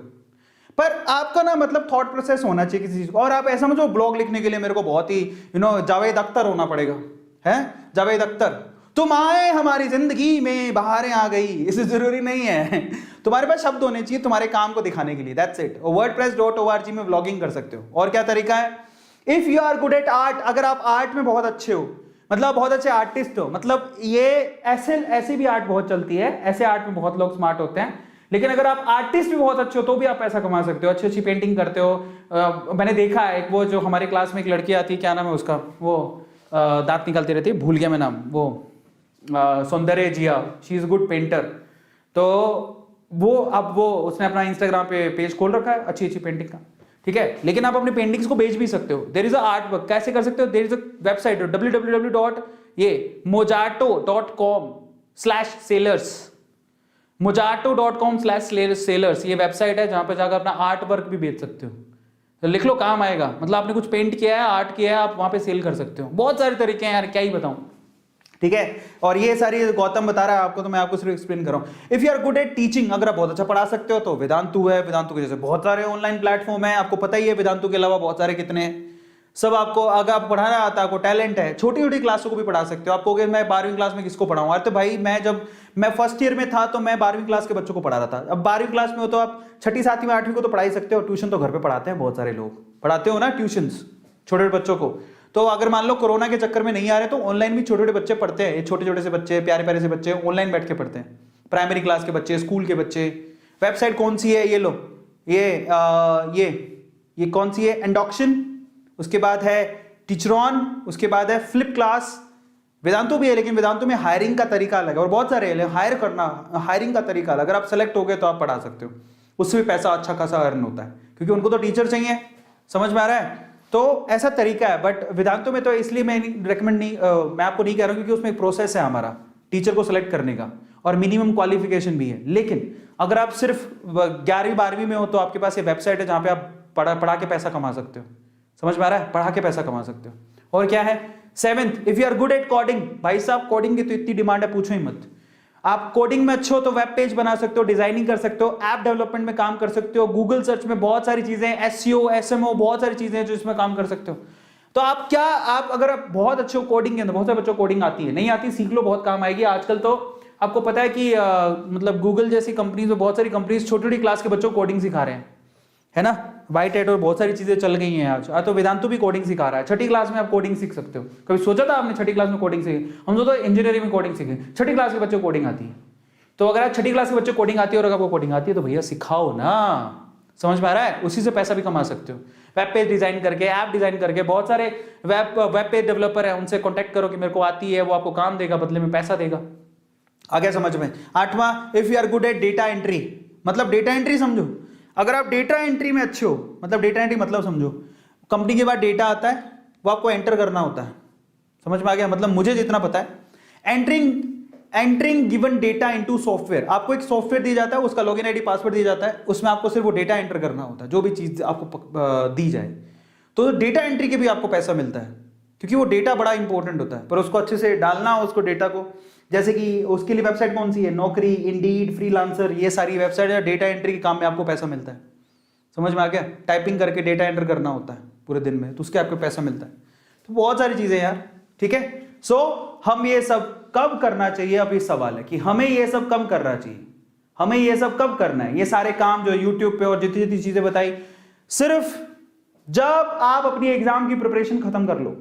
पर आपका ना मतलब थॉट प्रोसेस होना चाहिए किसी चीज को। और आप ऐसा समझो ब्लॉग लिखने के लिए मेरे को बहुत ही जावेद अख्तर होना पड़ेगा, है जावेद अख्तर, तुम आए हमारी जिंदगी में, बहारें आ गई, इसे जरूरी नहीं है। तुम्हारे पास शब्द होने चाहिए तुम्हारे काम को दिखाने के लिए, दैट्स इट। wordpress.org में व्लॉगिंग कर सकते हो। और क्या तरीका है, if you are good at art, अगर आप आर्ट में बहुत अच्छे हो, मतलब बहुत अच्छे आर्टिस्ट हो, मतलब ये ऐसे भी आर्ट बहुत चलती है, ऐसे आर्ट में बहुत लोग स्मार्ट होते हैं, लेकिन अगर आप आर्टिस्ट भी बहुत अच्छे हो तो भी आप पैसा कमा सकते हो। अच्छी अच्छी पेंटिंग करते हो। मैंने देखा है एक, वो जो हमारे क्लास में एक लड़की आती है, क्या नाम है उसका, वो दांत निकालती रहती है, भूल गया मैं नाम, वो सौंदर्य जिया, शी इज गुड पेंटर। तो वो अब वो उसने अपना इंस्टाग्राम पे पेज खोल रखा है अच्छी अच्छी पेंटिंग का, ठीक है, लेकिन आप अपनी पेंटिंग्स को बेच भी सकते हो। There is a art work, कैसे कर सकते हो, there is a website www.mojato.com/sellers, mojato.com/sellers, ये वेबसाइट है जहां पर जाकर अपना आर्ट वर्क भी बेच सकते हो। तो लिख लो, काम आएगा। मतलब आपने कुछ पेंट किया है, आर्ट किया है, आप वहां पे सेल कर सकते हो। बहुत सारे तरीके हैं यार, क्या ही बताऊं, ठीक है। और ये सारी गौतम बता रहा है आपको, तो मैं आपको सिर्फ एक्सप्लेन कर रहा हूं। If you are good at teaching, अगर आप बहुत अच्छा पढ़ा सकते हो तो वेदांतु है। वेदांतु के जैसे बहुत सारे ऑनलाइन प्लेटफॉर्म है, आपको पता ही है वेदांतु के अलावा बहुत सारे कितने हैं। सब आपको, अगर आपको पढ़ाना आता है, आपको टैलेंट है, छोटी छोटी क्लासों को भी पढ़ा सकते हो। आप कहोगे मैं 12वीं क्लास में किसको पढ़ाऊं, अरे तो भाई मैं फर्स्ट ईयर में था तो मैं 12वीं क्लास के बच्चों को पढ़ा रहा था। अब 12वीं क्लास में हो तो आप 6ठी 7वीं 8वीं को तो पढ़ा ही सकते हो। ट्यूशन तो घर पे पढ़ाते हैं, बहुत सारे लोग पढ़ाते हो ना ट्यूशंस छोटे बच्चों को। तो अगर मान लो कोरोना के चक्कर में नहीं आ रहे तो ऑनलाइन भी छोटे छोटे बच्चे पढ़ते हैं। ये छोटे छोटे से बच्चे, प्यारे प्यारे से बच्चे ऑनलाइन बैठ के पढ़ते हैं। प्राइमरी क्लास के बच्चे, स्कूल के बच्चे। वेबसाइट कौन सी है, ये लो, ये कौन सी है, एंडोक्शन, उसके बाद है टीचरॉन, उसके बाद है फ्लिप क्लास। वेदांतो भी है, लेकिन वेदांतो में हायरिंग का तरीका अलग है और बहुत सारे हैं, हायरिंग का तरीका अलग। अगर आप सेलेक्ट हो गए तो आप पढ़ा सकते हो, उससे भी पैसा अच्छा खासा अर्न होता है, क्योंकि उनको तो टीचर चाहिए। समझ में आ रहा है? तो ऐसा तरीका है। बट वेदांतो में तो इसलिए मैं रेकमेंड नहीं, मैं आपको नहीं कह रहा हूं, क्योंकि उसमें एक प्रोसेस है हमारा टीचर को सिलेक्ट करने का, और मिनिमम क्वालिफिकेशन भी है। लेकिन अगर आप सिर्फ 11वीं 12वीं में हो तो आपके पास ये वेबसाइट है जहां पे आप पढ़ा के पैसा कमा सकते हो। समझ में आ रहा है? पढ़ा के पैसा कमा सकते हो। और क्या है, 7th, if you are good at coding. भाई साहब कोडिंग की तो इतनी डिमांड है, पूछो ही मत। आप कोडिंग में अच्छे हो तो वेब पेज बना सकते हो, डिजाइनिंग कर सकते हो, ऐप डेवलपमेंट में काम कर सकते हो, गूगल सर्च में बहुत सारी चीजें, एसईओ, एसएमओ, बहुत सारी चीजें हैं जो इसमें काम कर सकते हो। तो आप अगर आप बहुत अच्छे हो कोडिंग के अंदर, बहुत सारे बच्चों को कोडिंग आती है, नहीं आती सीख लो, बहुत काम आएगी। आजकल तो आपको पता है कि मतलब गूगल जैसी कंपनीज में बहुत सारी कंपनीज छोटी छोटी क्लास के बच्चों को कोडिंग सिखा रहे हैं, है ना। वाइट हैट और बहुत सारी चीजें चल गई हैं आज। तो वेदांतु भी कोडिंग सिखा रहा है, छठी क्लास में आप कोडिंग सीख सकते हो। कभी सोचा था आपने छठी क्लास में कोडिंग सीखी? हम तो इंजीनियरिंग में कोडिंग सीखे, छठी क्लास के बच्चों को कोडिंग आती है। तो अगर आप छठी क्लास के बच्चे को कोडिंग आती है और अगर आपको कोडिंग आती है तो भैया सिखाओ ना। समझ में आ रहा है? उसी से पैसा भी कमा सकते हो, वेब पेज डिजाइन करके, ऐप डिजाइन करके। बहुत सारे वेब पेज डेवलपर है, उनसे कॉन्टेक्ट करो कि मेरे को आती है, वो आपको काम देगा, बदले में पैसा देगा। आ गया समझ में? 8वां, if you are good at data entry. मतलब डेटा एंट्री समझो, अगर आप डेटा एंट्री में अच्छे हो, मतलब डेटा एंट्री मतलब समझो, कंपनी के बाद डेटा आता है, वो आपको एंटर करना होता है। समझ में आ गया? मतलब मुझे जितना पता है, entering given data into software. आपको एक सॉफ्टवेयर दिया जाता है, उसका लॉगिन आईडी पासवर्ड दिया जाता है, उसमें आपको सिर्फ वो डेटा एंटर करना होता है, जो भी चीज आपको दी जाए। तो डेटा एंट्री के भी आपको पैसा मिलता है, क्योंकि वो डेटा बड़ा इंपॉर्टेंट होता है, पर उसको अच्छे से डालना हो, उसको डेटा को। जैसे कि उसके लिए वेबसाइट कौन सी है, नौकरी, इंडीड, फ्रीलांसर, ये सारी वेबसाइट है। डेटा एंट्री के काम में आपको पैसा मिलता है। समझ में आ गया? टाइपिंग करके डेटा एंटर करना होता है पूरे दिन में, तो उसके आपको पैसा मिलता है। तो बहुत सारी चीजें यार, ठीक है। सो हम ये सब कब करना चाहिए, अब ये सवाल है कि हमें ये सब कब करना चाहिए, हमें ये सब कब करना है। ये सारे काम जो यूट्यूब पे और जितनी जितनी चीजें बताई, सिर्फ जब आप अपनी एग्जाम की प्रिपरेशन खत्म कर लो,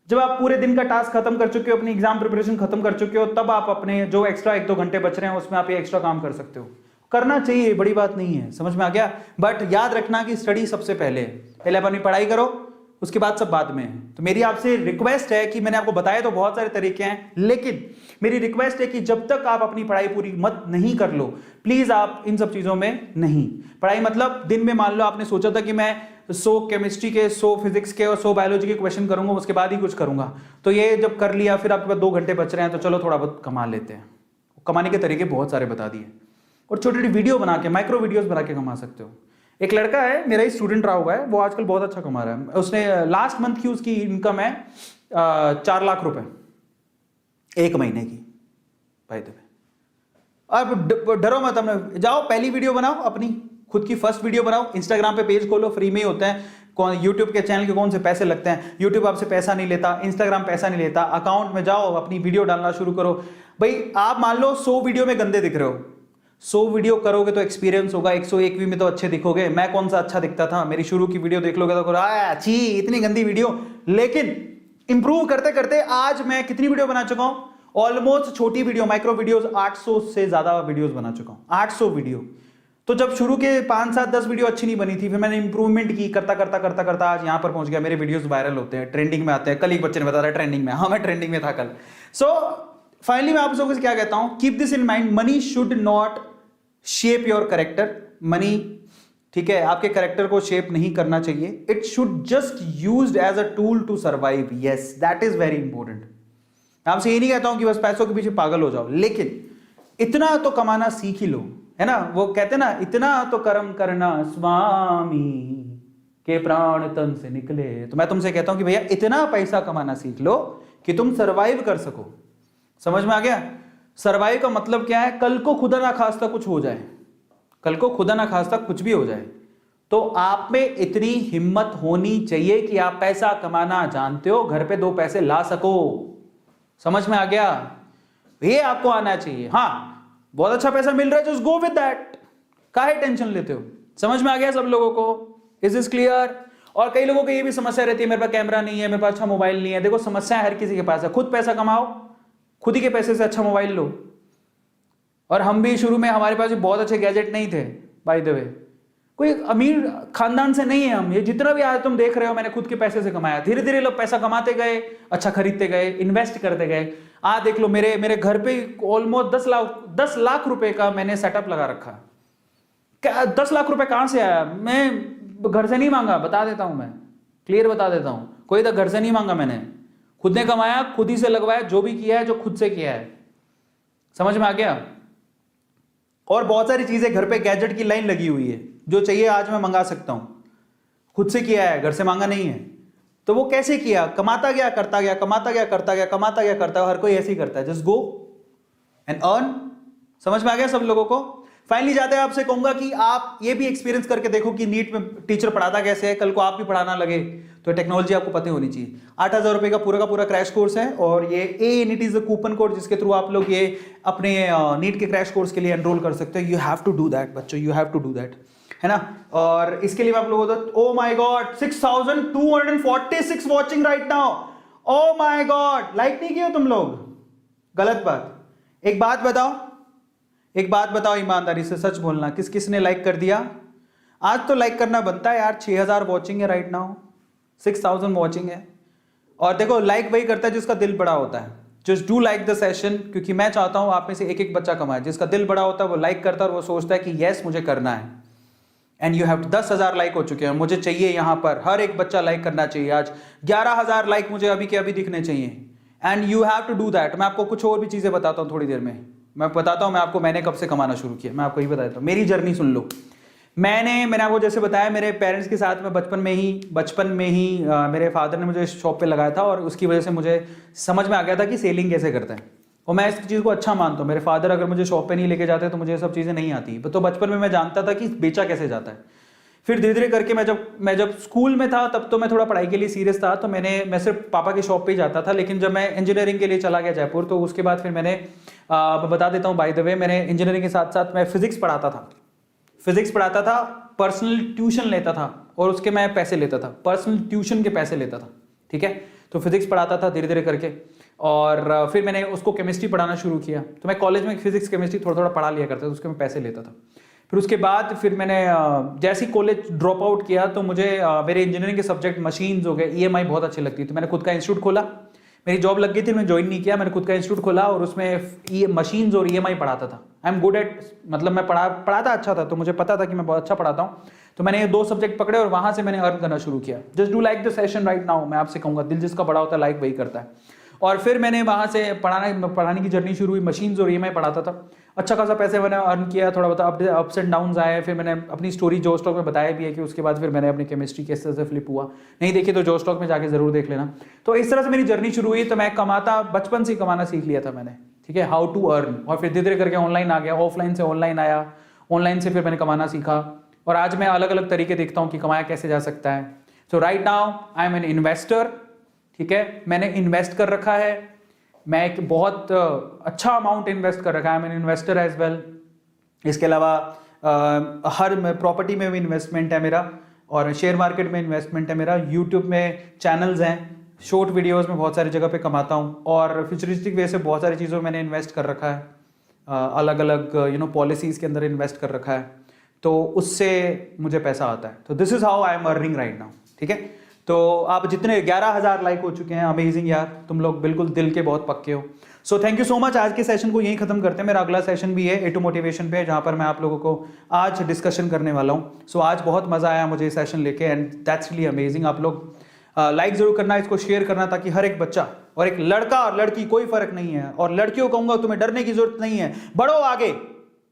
जब आप पूरे दिन का टास्क खत्म कर चुके हो, अपनी एग्जाम प्रिपरेशन खत्म कर चुके हो, तब आप अपने जो एक्स्ट्रा 1-2 घंटे बच रहे हैं उसमें आप ये एक्स्ट्रा काम कर सकते हो। करना चाहिए, बड़ी बात नहीं है। समझ में आ गया? बट याद रखना कि स्टडी सबसे पहले है। पहले अपनी पढ़ाई करो, उसके बाद सब बाद में है। तो मेरी आपसे रिक्वेस्ट है कि मैंने आपको बताया तो बहुत सारे तरीके हैं, लेकिन मेरी रिक्वेस्ट है कि जब तक आप अपनी पढ़ाई पूरी मत नहीं कर लो, प्लीज आप इन सब चीजों में नहीं। पढ़ाई मतलब दिन में मान लो आपने सोचा था कि मैं 100 केमिस्ट्री के, 100 फिजिक्स के और 100 बायोलॉजी के क्वेश्चन करूंगा, उसके बाद ही कुछ करूंगा। तो ये जब कर लिया, फिर आपके पास 2 घंटे बच रहे हैं, तो चलो थोड़ा बहुत कमा लेते हैं। कमाने के तरीके बहुत सारे बता दिए, और छोटी छोटी वीडियो बना के, माइक्रो वीडियोस बना के कमा सकते हो। एक लड़का है, मेरा ही स्टूडेंट रहा हुआ है, वो आजकल बहुत अच्छा कमा रहा है। उसने लास्ट मंथ की उसकी इनकम है 4 लाख रुपए 1 महीने की। भाई द वे, अब डरो मत, हमने जाओ पहली वीडियो बनाओ, अपनी खुद की फर्स्ट वीडियो बनाओ, इंस्टाग्राम पे पेज खोलो, फ्री में ही होता है। कौन यूट्यूब के चैनल के कौन से पैसे लगते हैं? यूट्यूब आपसे पैसा नहीं लेता, इंस्टाग्राम पैसा नहीं लेता। अकाउंट में जाओ, अपनी वीडियो डालना शुरू करो। भाई आप मान लो 100 वीडियो में गंदे दिख रहे हो, 100 वीडियो करोगे तो एक्सपीरियंस होगा, 101वीं में तो अच्छे दिखोगे। मैं कौन सा अच्छा दिखता था? मेरी शुरू की वीडियो देख लोगे तो अच्छी, इतनी गंदी वीडियो। लेकिन इंप्रूव करते करते आज मैं कितनी वीडियो बना चुका हूं? ऑलमोस्ट छोटी वीडियो, माइक्रो वीडियोस 800 से ज्यादा वीडियोस बना चुका हूं, 800 वीडियो। तो जब शुरू के 5, 7, 10 वीडियो अच्छी नहीं बनी थी, फिर मैंने इंप्रूवमेंट की, करता करता करता करता आज यहां पर पहुंच गया। मेरे वीडियोस वायरल होते हैं, ट्रेंडिंग में आते हैं। कल एक बच्चे ने बताया ट्रेंडिंग में, हाँ मैं ट्रेंडिंग में था कल। सो फाइनली मैं आप लोगों से क्या कहता हूं, keep this in mind, money should not shape your character. Money, ठीक है, आपके कैरेक्टर को शेप नहीं करना चाहिए। It should just used as a tool to survive. Yes, that is very important. आपसे ये नहीं कहता हूं कि बस पैसों के पीछे पागल हो जाओ, लेकिन इतना तो कमाना सीख ही लो, है ना। वो कहते ना, इतना तो कर्म करना स्वामी के प्राण तन से निकले। तो मैं तुमसे कहता हूं कि भैया इतना पैसा कमाना सीख लो कि तुम सर्वाइव कर सको। समझ में आ गया? सर्वाइव का मतलब क्या है? कल को खुदा ना खास्ता कुछ हो जाए, कल को खुदा ना खास्ता कुछ भी हो जाए, तो आप में इतनी हिम्मत होनी चाहिए कि आप पैसा कमाना जानते हो, घर पे 2 पैसे ला सको। समझ में आ गया? ये आपको आना चाहिए। हाँ, बहुत अच्छा पैसा मिल रहा है, जस्ट गो विद दैट, काहे टेंशन लेते हो? समझ में आ गया सब लोगों को? Is this clear? और कई लोगों को ये भी समस्या रहती है, मेरे पास कैमरा नहीं है, मेरे पास अच्छा मोबाइल नहीं है। देखो, समस्या हर किसी के पास है। खुद पैसा कमाओ, खुद ही के पैसे से अच्छा मोबाइल लो। और हम भी शुरू में, हमारे पास भी बहुत अच्छे गैजेट नहीं थे बाय द वे, कोई अमीर खानदान से नहीं है हम। ये जितना भी आज तुम देख रहे हो मैंने खुद के पैसे से कमाया। धीरे धीरे लोग पैसा कमाते गए, अच्छा खरीदते गए, इन्वेस्ट करते गए। आज देख लो मेरे घर पे ऑलमोस्ट 10 लाख रुपए का मैंने सेटअप लगा रखा। क्या 10 लाख रुपए कहां से आया? मैं घर से नहीं मांगा, बता देता हूं, मैं क्लियर बता देता हूं। कोई तो घर से नहीं मांगा, मैंने खुद ने कमाया, खुद ही से लगवाया, जो भी किया है जो खुद से किया है। समझ में आ गया? और बहुत सारी चीजें घर पे गैजेट की लाइन लगी हुई है, जो चाहिए आज मैं मंगा सकता हूं, खुद से किया है, घर से मांगा नहीं है। तो वो कैसे किया? कमाता गया, करता गया, कमाता गया, करता गया, कमाता गया, करता गया। हर कोई ऐसे ही करता है, जस्ट गो एंड अर्न। समझ में आ गया सब लोगों को? फाइनली जाते हैं आपसे कहूंगा कि आप ये भी एक्सपीरियंस करके देखो कि नीट में टीचर पढ़ाता कैसे है। कल को आप भी पढ़ाना लगे तो टेक्नोलॉजी आपको पता होनी चाहिए। 8,000 रुपए का पूरा क्रैश कोर्स है, और ये ANET is a coupon code जिसके थ्रू आप लोग ये अपने नीट के क्रैश कोर्स के लिए एनरोल कर सकते हो। You have to do that बच्चों, you have to do that, है ना। और इसके लिए आप लोगों को, oh my god 6,246 watching right now. Oh my god, like नहीं किया तुम लोग? गलत बात। एक बात बताओ ईमानदारी से, सच बोलना, किस किस ने लाइक कर दिया? आज तो लाइक करना बनता है यार। 6,000 वॉचिंग है राइट नाउ, 6,000 वॉचिंग है। और देखो लाइक वही करता है जिसका दिल बड़ा होता है। Just do like the session, क्योंकि मैं चाहता हूं आप में से एक बच्चा कमाए। जिसका दिल बड़ा होता है वो लाइक करता है और वो सोचता है कि यस मुझे करना है। एंड यू हैव 10,000 लाइक हो चुके हैं, मुझे चाहिए यहां पर हर एक बच्चा लाइक करना चाहिए। आज 11,000 लाइक मुझे अभी के अभी दिखने चाहिए। And you have to do that. मैं आपको कुछ और भी चीजें बताता हूं थोड़ी देर में। मैं बताता हूं मैंने कब से कमाना शुरू किया, मैं आपको ये बता देता हूं। मेरी जर्नी सुन लो। मैंने आपको जैसे बताया, मेरे पेरेंट्स के साथ में बचपन में ही मेरे फादर ने मुझे शॉप पे लगाया था, और उसकी वजह से मुझे समझ में आ गया था कि सेलिंग कैसे करते हैं। और मैं इस चीज़ को अच्छा मानता हूँ। मेरे फादर अगर मुझे शॉप पे नहीं लेके जाते तो मुझे ये सब चीज़ें नहीं आती। तो बचपन में मैं जानता था कि बेचा कैसे जाता है। फिर धीरे धीरे करके मैं जब स्कूल में था तब तो मैं थोड़ा पढ़ाई के लिए सीरियस था, तो मैं सिर्फ पापा की शॉप पे ही जाता था। लेकिन जब मैं इंजीनियरिंग के लिए चला गया जयपुर, तो उसके बाद फिर मैंने बता देता हूँ बाय द वे, मैंने इंजीनियरिंग के साथ साथ मैं फिजिक्स पढ़ाता था, पर्सनल ट्यूशन लेता था, और उसके मैं पैसे लेता था, पर्सनल ट्यूशन के पैसे लेता था। ठीक है, तो फिजिक्स पढ़ाता था धीरे धीरे करके। और फिर मैंने उसको केमिस्ट्री पढ़ाना शुरू किया। तो मैं कॉलेज में फिजिक्स केमिस्ट्री थोड़ा पढ़ा लिया करता था, उसके मैं पैसे लेता था। फिर उसके बाद फिर मैंने जैसे ही कॉलेज ड्रॉप आउट किया तो मुझे मेरे इंजीनियरिंग के सब्जेक्ट मशीन्स हो गए, EMI बहुत अच्छी लगती थी। मैंने खुद का इंस्टीट्यूट खोला, मेरी जॉब लग गई थी, मैं ज्वाइन नहीं किया, मैंने खुद का इंस्टीट्यूट खोला और उसमें मशीन्स और EMI पढ़ाता था। आई एम गुड एट, मतलब मैं पढ़ाता अच्छा था, तो मुझे पता था कि मैं बहुत अच्छा पढ़ाता हूँ। तो मैंने ये 2 सब्जेक्ट पकड़े और वहां से मैंने अर्न करना शुरू किया। Just do like the session right now. मैं आपसे कहूँगा, दिल जिसका बड़ा होता है लाइक वही करता है। और फिर मैंने वहाँ से पढ़ाने की जर्नी शुरू हुई, मशीन्स और EMI पढ़ाता था। अच्छा खासा पैसे मैंने अर्न किया, थोड़ा बहुत अप्स एंड डाउन्स आए। फिर मैंने अपनी स्टोरी जो स्टॉक में बताया भी है कि उसके बाद फिर मैंने अपनी केमिस्ट्री किस तरह से फ्लिप हुआ। नहीं देखी तो जो स्टॉक में जाके जरूर देख लेना। तो इस तरह से मेरी जर्नी शुरू हुई। तो मैं बचपन से कमाना सीख लिया था मैंने, ठीक है, हाउ टू अर्न। और फिर धीरे धीरे करके ऑनलाइन आ गया, ऑफलाइन से ऑनलाइन आया, ऑनलाइन से फिर मैंने कमाना सीखा। और आज मैं अलग अलग तरीके देखता हूँ कि कमाया कैसे जा सकता है। So right now I am an investor, ठीक है, मैंने इन्वेस्ट कर रखा है। मैं एक बहुत अच्छा अमाउंट इन्वेस्ट कर रखा है, I am an investor as well. इसके अलावा हर प्रॉपर्टी में भी इन्वेस्टमेंट है मेरा, और शेयर मार्केट में इन्वेस्टमेंट है मेरा। यूट्यूब में चैनल्स हैं, शॉर्ट वीडियोस में बहुत सारी जगह पे कमाता हूँ, और फ्यूचरिस्टिक वे से बहुत सारी चीज़ों में मैंने इन्वेस्ट कर रखा है। अलग अलग पॉलिसीज़ के अंदर इन्वेस्ट कर रखा है, तो उससे मुझे पैसा आता है। तो this is how I am earning right now, ठीक है। तो आप जितने 11,000 लाइक हो चुके हैं, अमेजिंग यार, तुम लोग बिल्कुल दिल के बहुत पक्के हो। So thank you so much. आज के सेशन को यहीं खत्म करते हैं। मेरा अगला सेशन भी है A2 मोटिवेशन पे, जहां पर मैं आप लोगों को आज डिस्कशन करने वाला हूं। सो आज बहुत मजा आया मुझे सेशन लेके, एंड दैट्स रियली अमेजिंग। आप लोग लाइक जरूर करना, इसको शेयर करना, ताकि हर एक बच्चा, और एक लड़का और लड़की कोई फर्क नहीं है, और लड़कियों कहूंगा तुम्हें डरने की जरूरत नहीं है, बढ़ो आगे।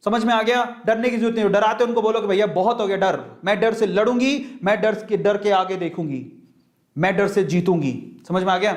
समझ में आ गया? डरने की जरूरत नहीं। डराते उनको बोलो कि भैया बहुत हो गया डर, मैं डर से लड़ूंगी, मैं डर के आगे देखूंगी, मैं डर से जीतूंगी। समझ में आ गया?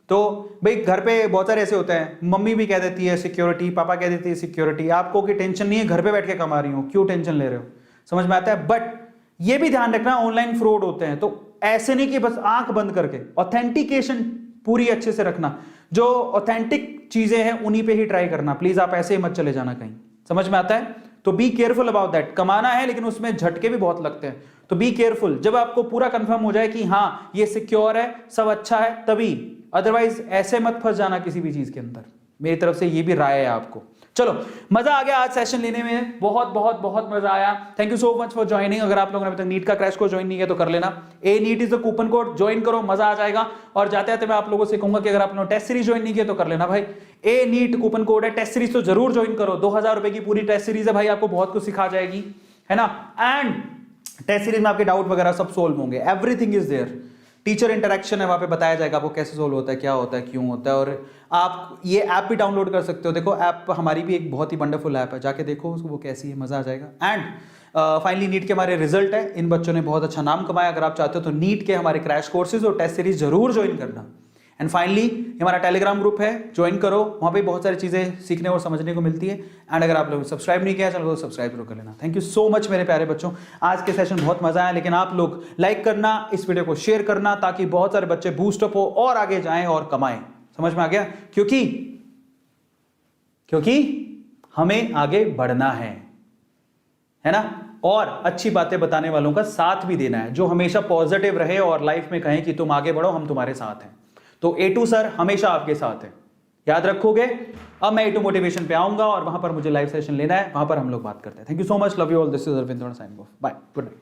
तो भाई घर पे बहुत सारे ऐसे होते हैं, मम्मी भी कह देती है सिक्योरिटी, पापा कह देती है सिक्योरिटी, आपको की टेंशन नहीं है, घर पे बैठ के कमा रही हो, क्यों टेंशन ले रहे हो? समझ में आता है? बट ये भी ध्यान रखना, ऑनलाइन फ्रॉड होते हैं, तो ऐसे नहीं कि बस आंख बंद करके, ऑथेंटिकेशन पूरी अच्छे से रखना। जो ऑथेंटिक चीजें हैं उन्हीं पे ही ट्राई करना, प्लीज आप ऐसे ही मत चले जाना कहीं। समझ में आता है? तो बी केयरफुल अबाउट दैट। कमाना है लेकिन उसमें झटके भी बहुत लगते हैं, तो बी केयरफुल। जब आपको पूरा कंफर्म हो जाए कि हाँ ये सिक्योर है, सब अच्छा है, तभी। अदरवाइज ऐसे मत फंस जाना किसी भी चीज के अंदर। मेरी तरफ से ये भी राय है आपको। चलो, मजा आ गया आज सेशन लेने में, बहुत बहुत बहुत मजा आया। Thank you so much for joining. अगर आप लोगों ने अभी तक नीट का क्रैश कोर्स ज्वाइन नहीं किया तो कर लेना। A NEET is the coupon code, join करो, मजा आ जाएगा। और जाते आते मैं आप लोगों से कहूंगा कि अगर आप लोगों ने टेस्ट सीरीज ज्वाइन नहीं किया तो कर लेना भाई। ए नीट कूपन कोड है, टेस्ट सीरीज तो जरूर ज्वाइन करो। 2000 रुपए की पूरी टेस्ट सीरीज है भाई, आपको बहुत कुछ सिखा जाएगी, है ना। एंड टेस्ट सीरीज में आपके डाउट वगैरह सब सोल्व होंगे, everything is there. Teacher interaction है, वहां पे बताया जाएगा आपको कैसे सोल्व होता है, क्या होता है, क्यों होता है। और आप ये ऐप भी डाउनलोड कर सकते हो। देखो ऐप हमारी भी एक बहुत ही वंडरफुल ऐप है, जाके देखो उसको, वो कैसी है, मजा आ जाएगा। एंड फाइनली नीट के हमारे रिजल्ट है, इन बच्चों ने बहुत अच्छा नाम कमाया। अगर आप चाहते हो तो नीट के हमारे क्रैश कोर्सेज और टेस्ट सीरीज जरूर ज्वाइन करना। एंड फाइनली हमारा टेलीग्राम ग्रुप है, ज्वाइन करो, वहाँ पे बहुत सारी चीज़ें सीखने और समझने को मिलती है। एंड अगर आप लोग सब्सक्राइब नहीं किया चैनल को सब्सक्राइब जरूर कर लेना। थैंक यू सो मच मेरे प्यारे बच्चों, आज के सेशन बहुत मजा आया। लेकिन आप लोग लाइक करना, इस वीडियो को शेयर करना, ताकि बहुत सारे बच्चे बूस्टअप हो और आगे जाएं और कमाएं। समझ में आ गया? क्योंकि हमें आगे बढ़ना है ना। और अच्छी बातें बताने वालों का साथ भी देना है, जो हमेशा पॉजिटिव रहे और लाइफ में कहें कि तुम आगे बढ़ो, हम तुम्हारे साथ हैं। तो A2 सर हमेशा आपके साथ है, याद रखोगे। अब मैं A2 मोटिवेशन पे आऊंगा और वहां पर मुझे लाइव सेशन लेना है, वहां पर हम लोग बात करते हैं। Thank you so much, love you all, this is Arvind sign off, bye, good night.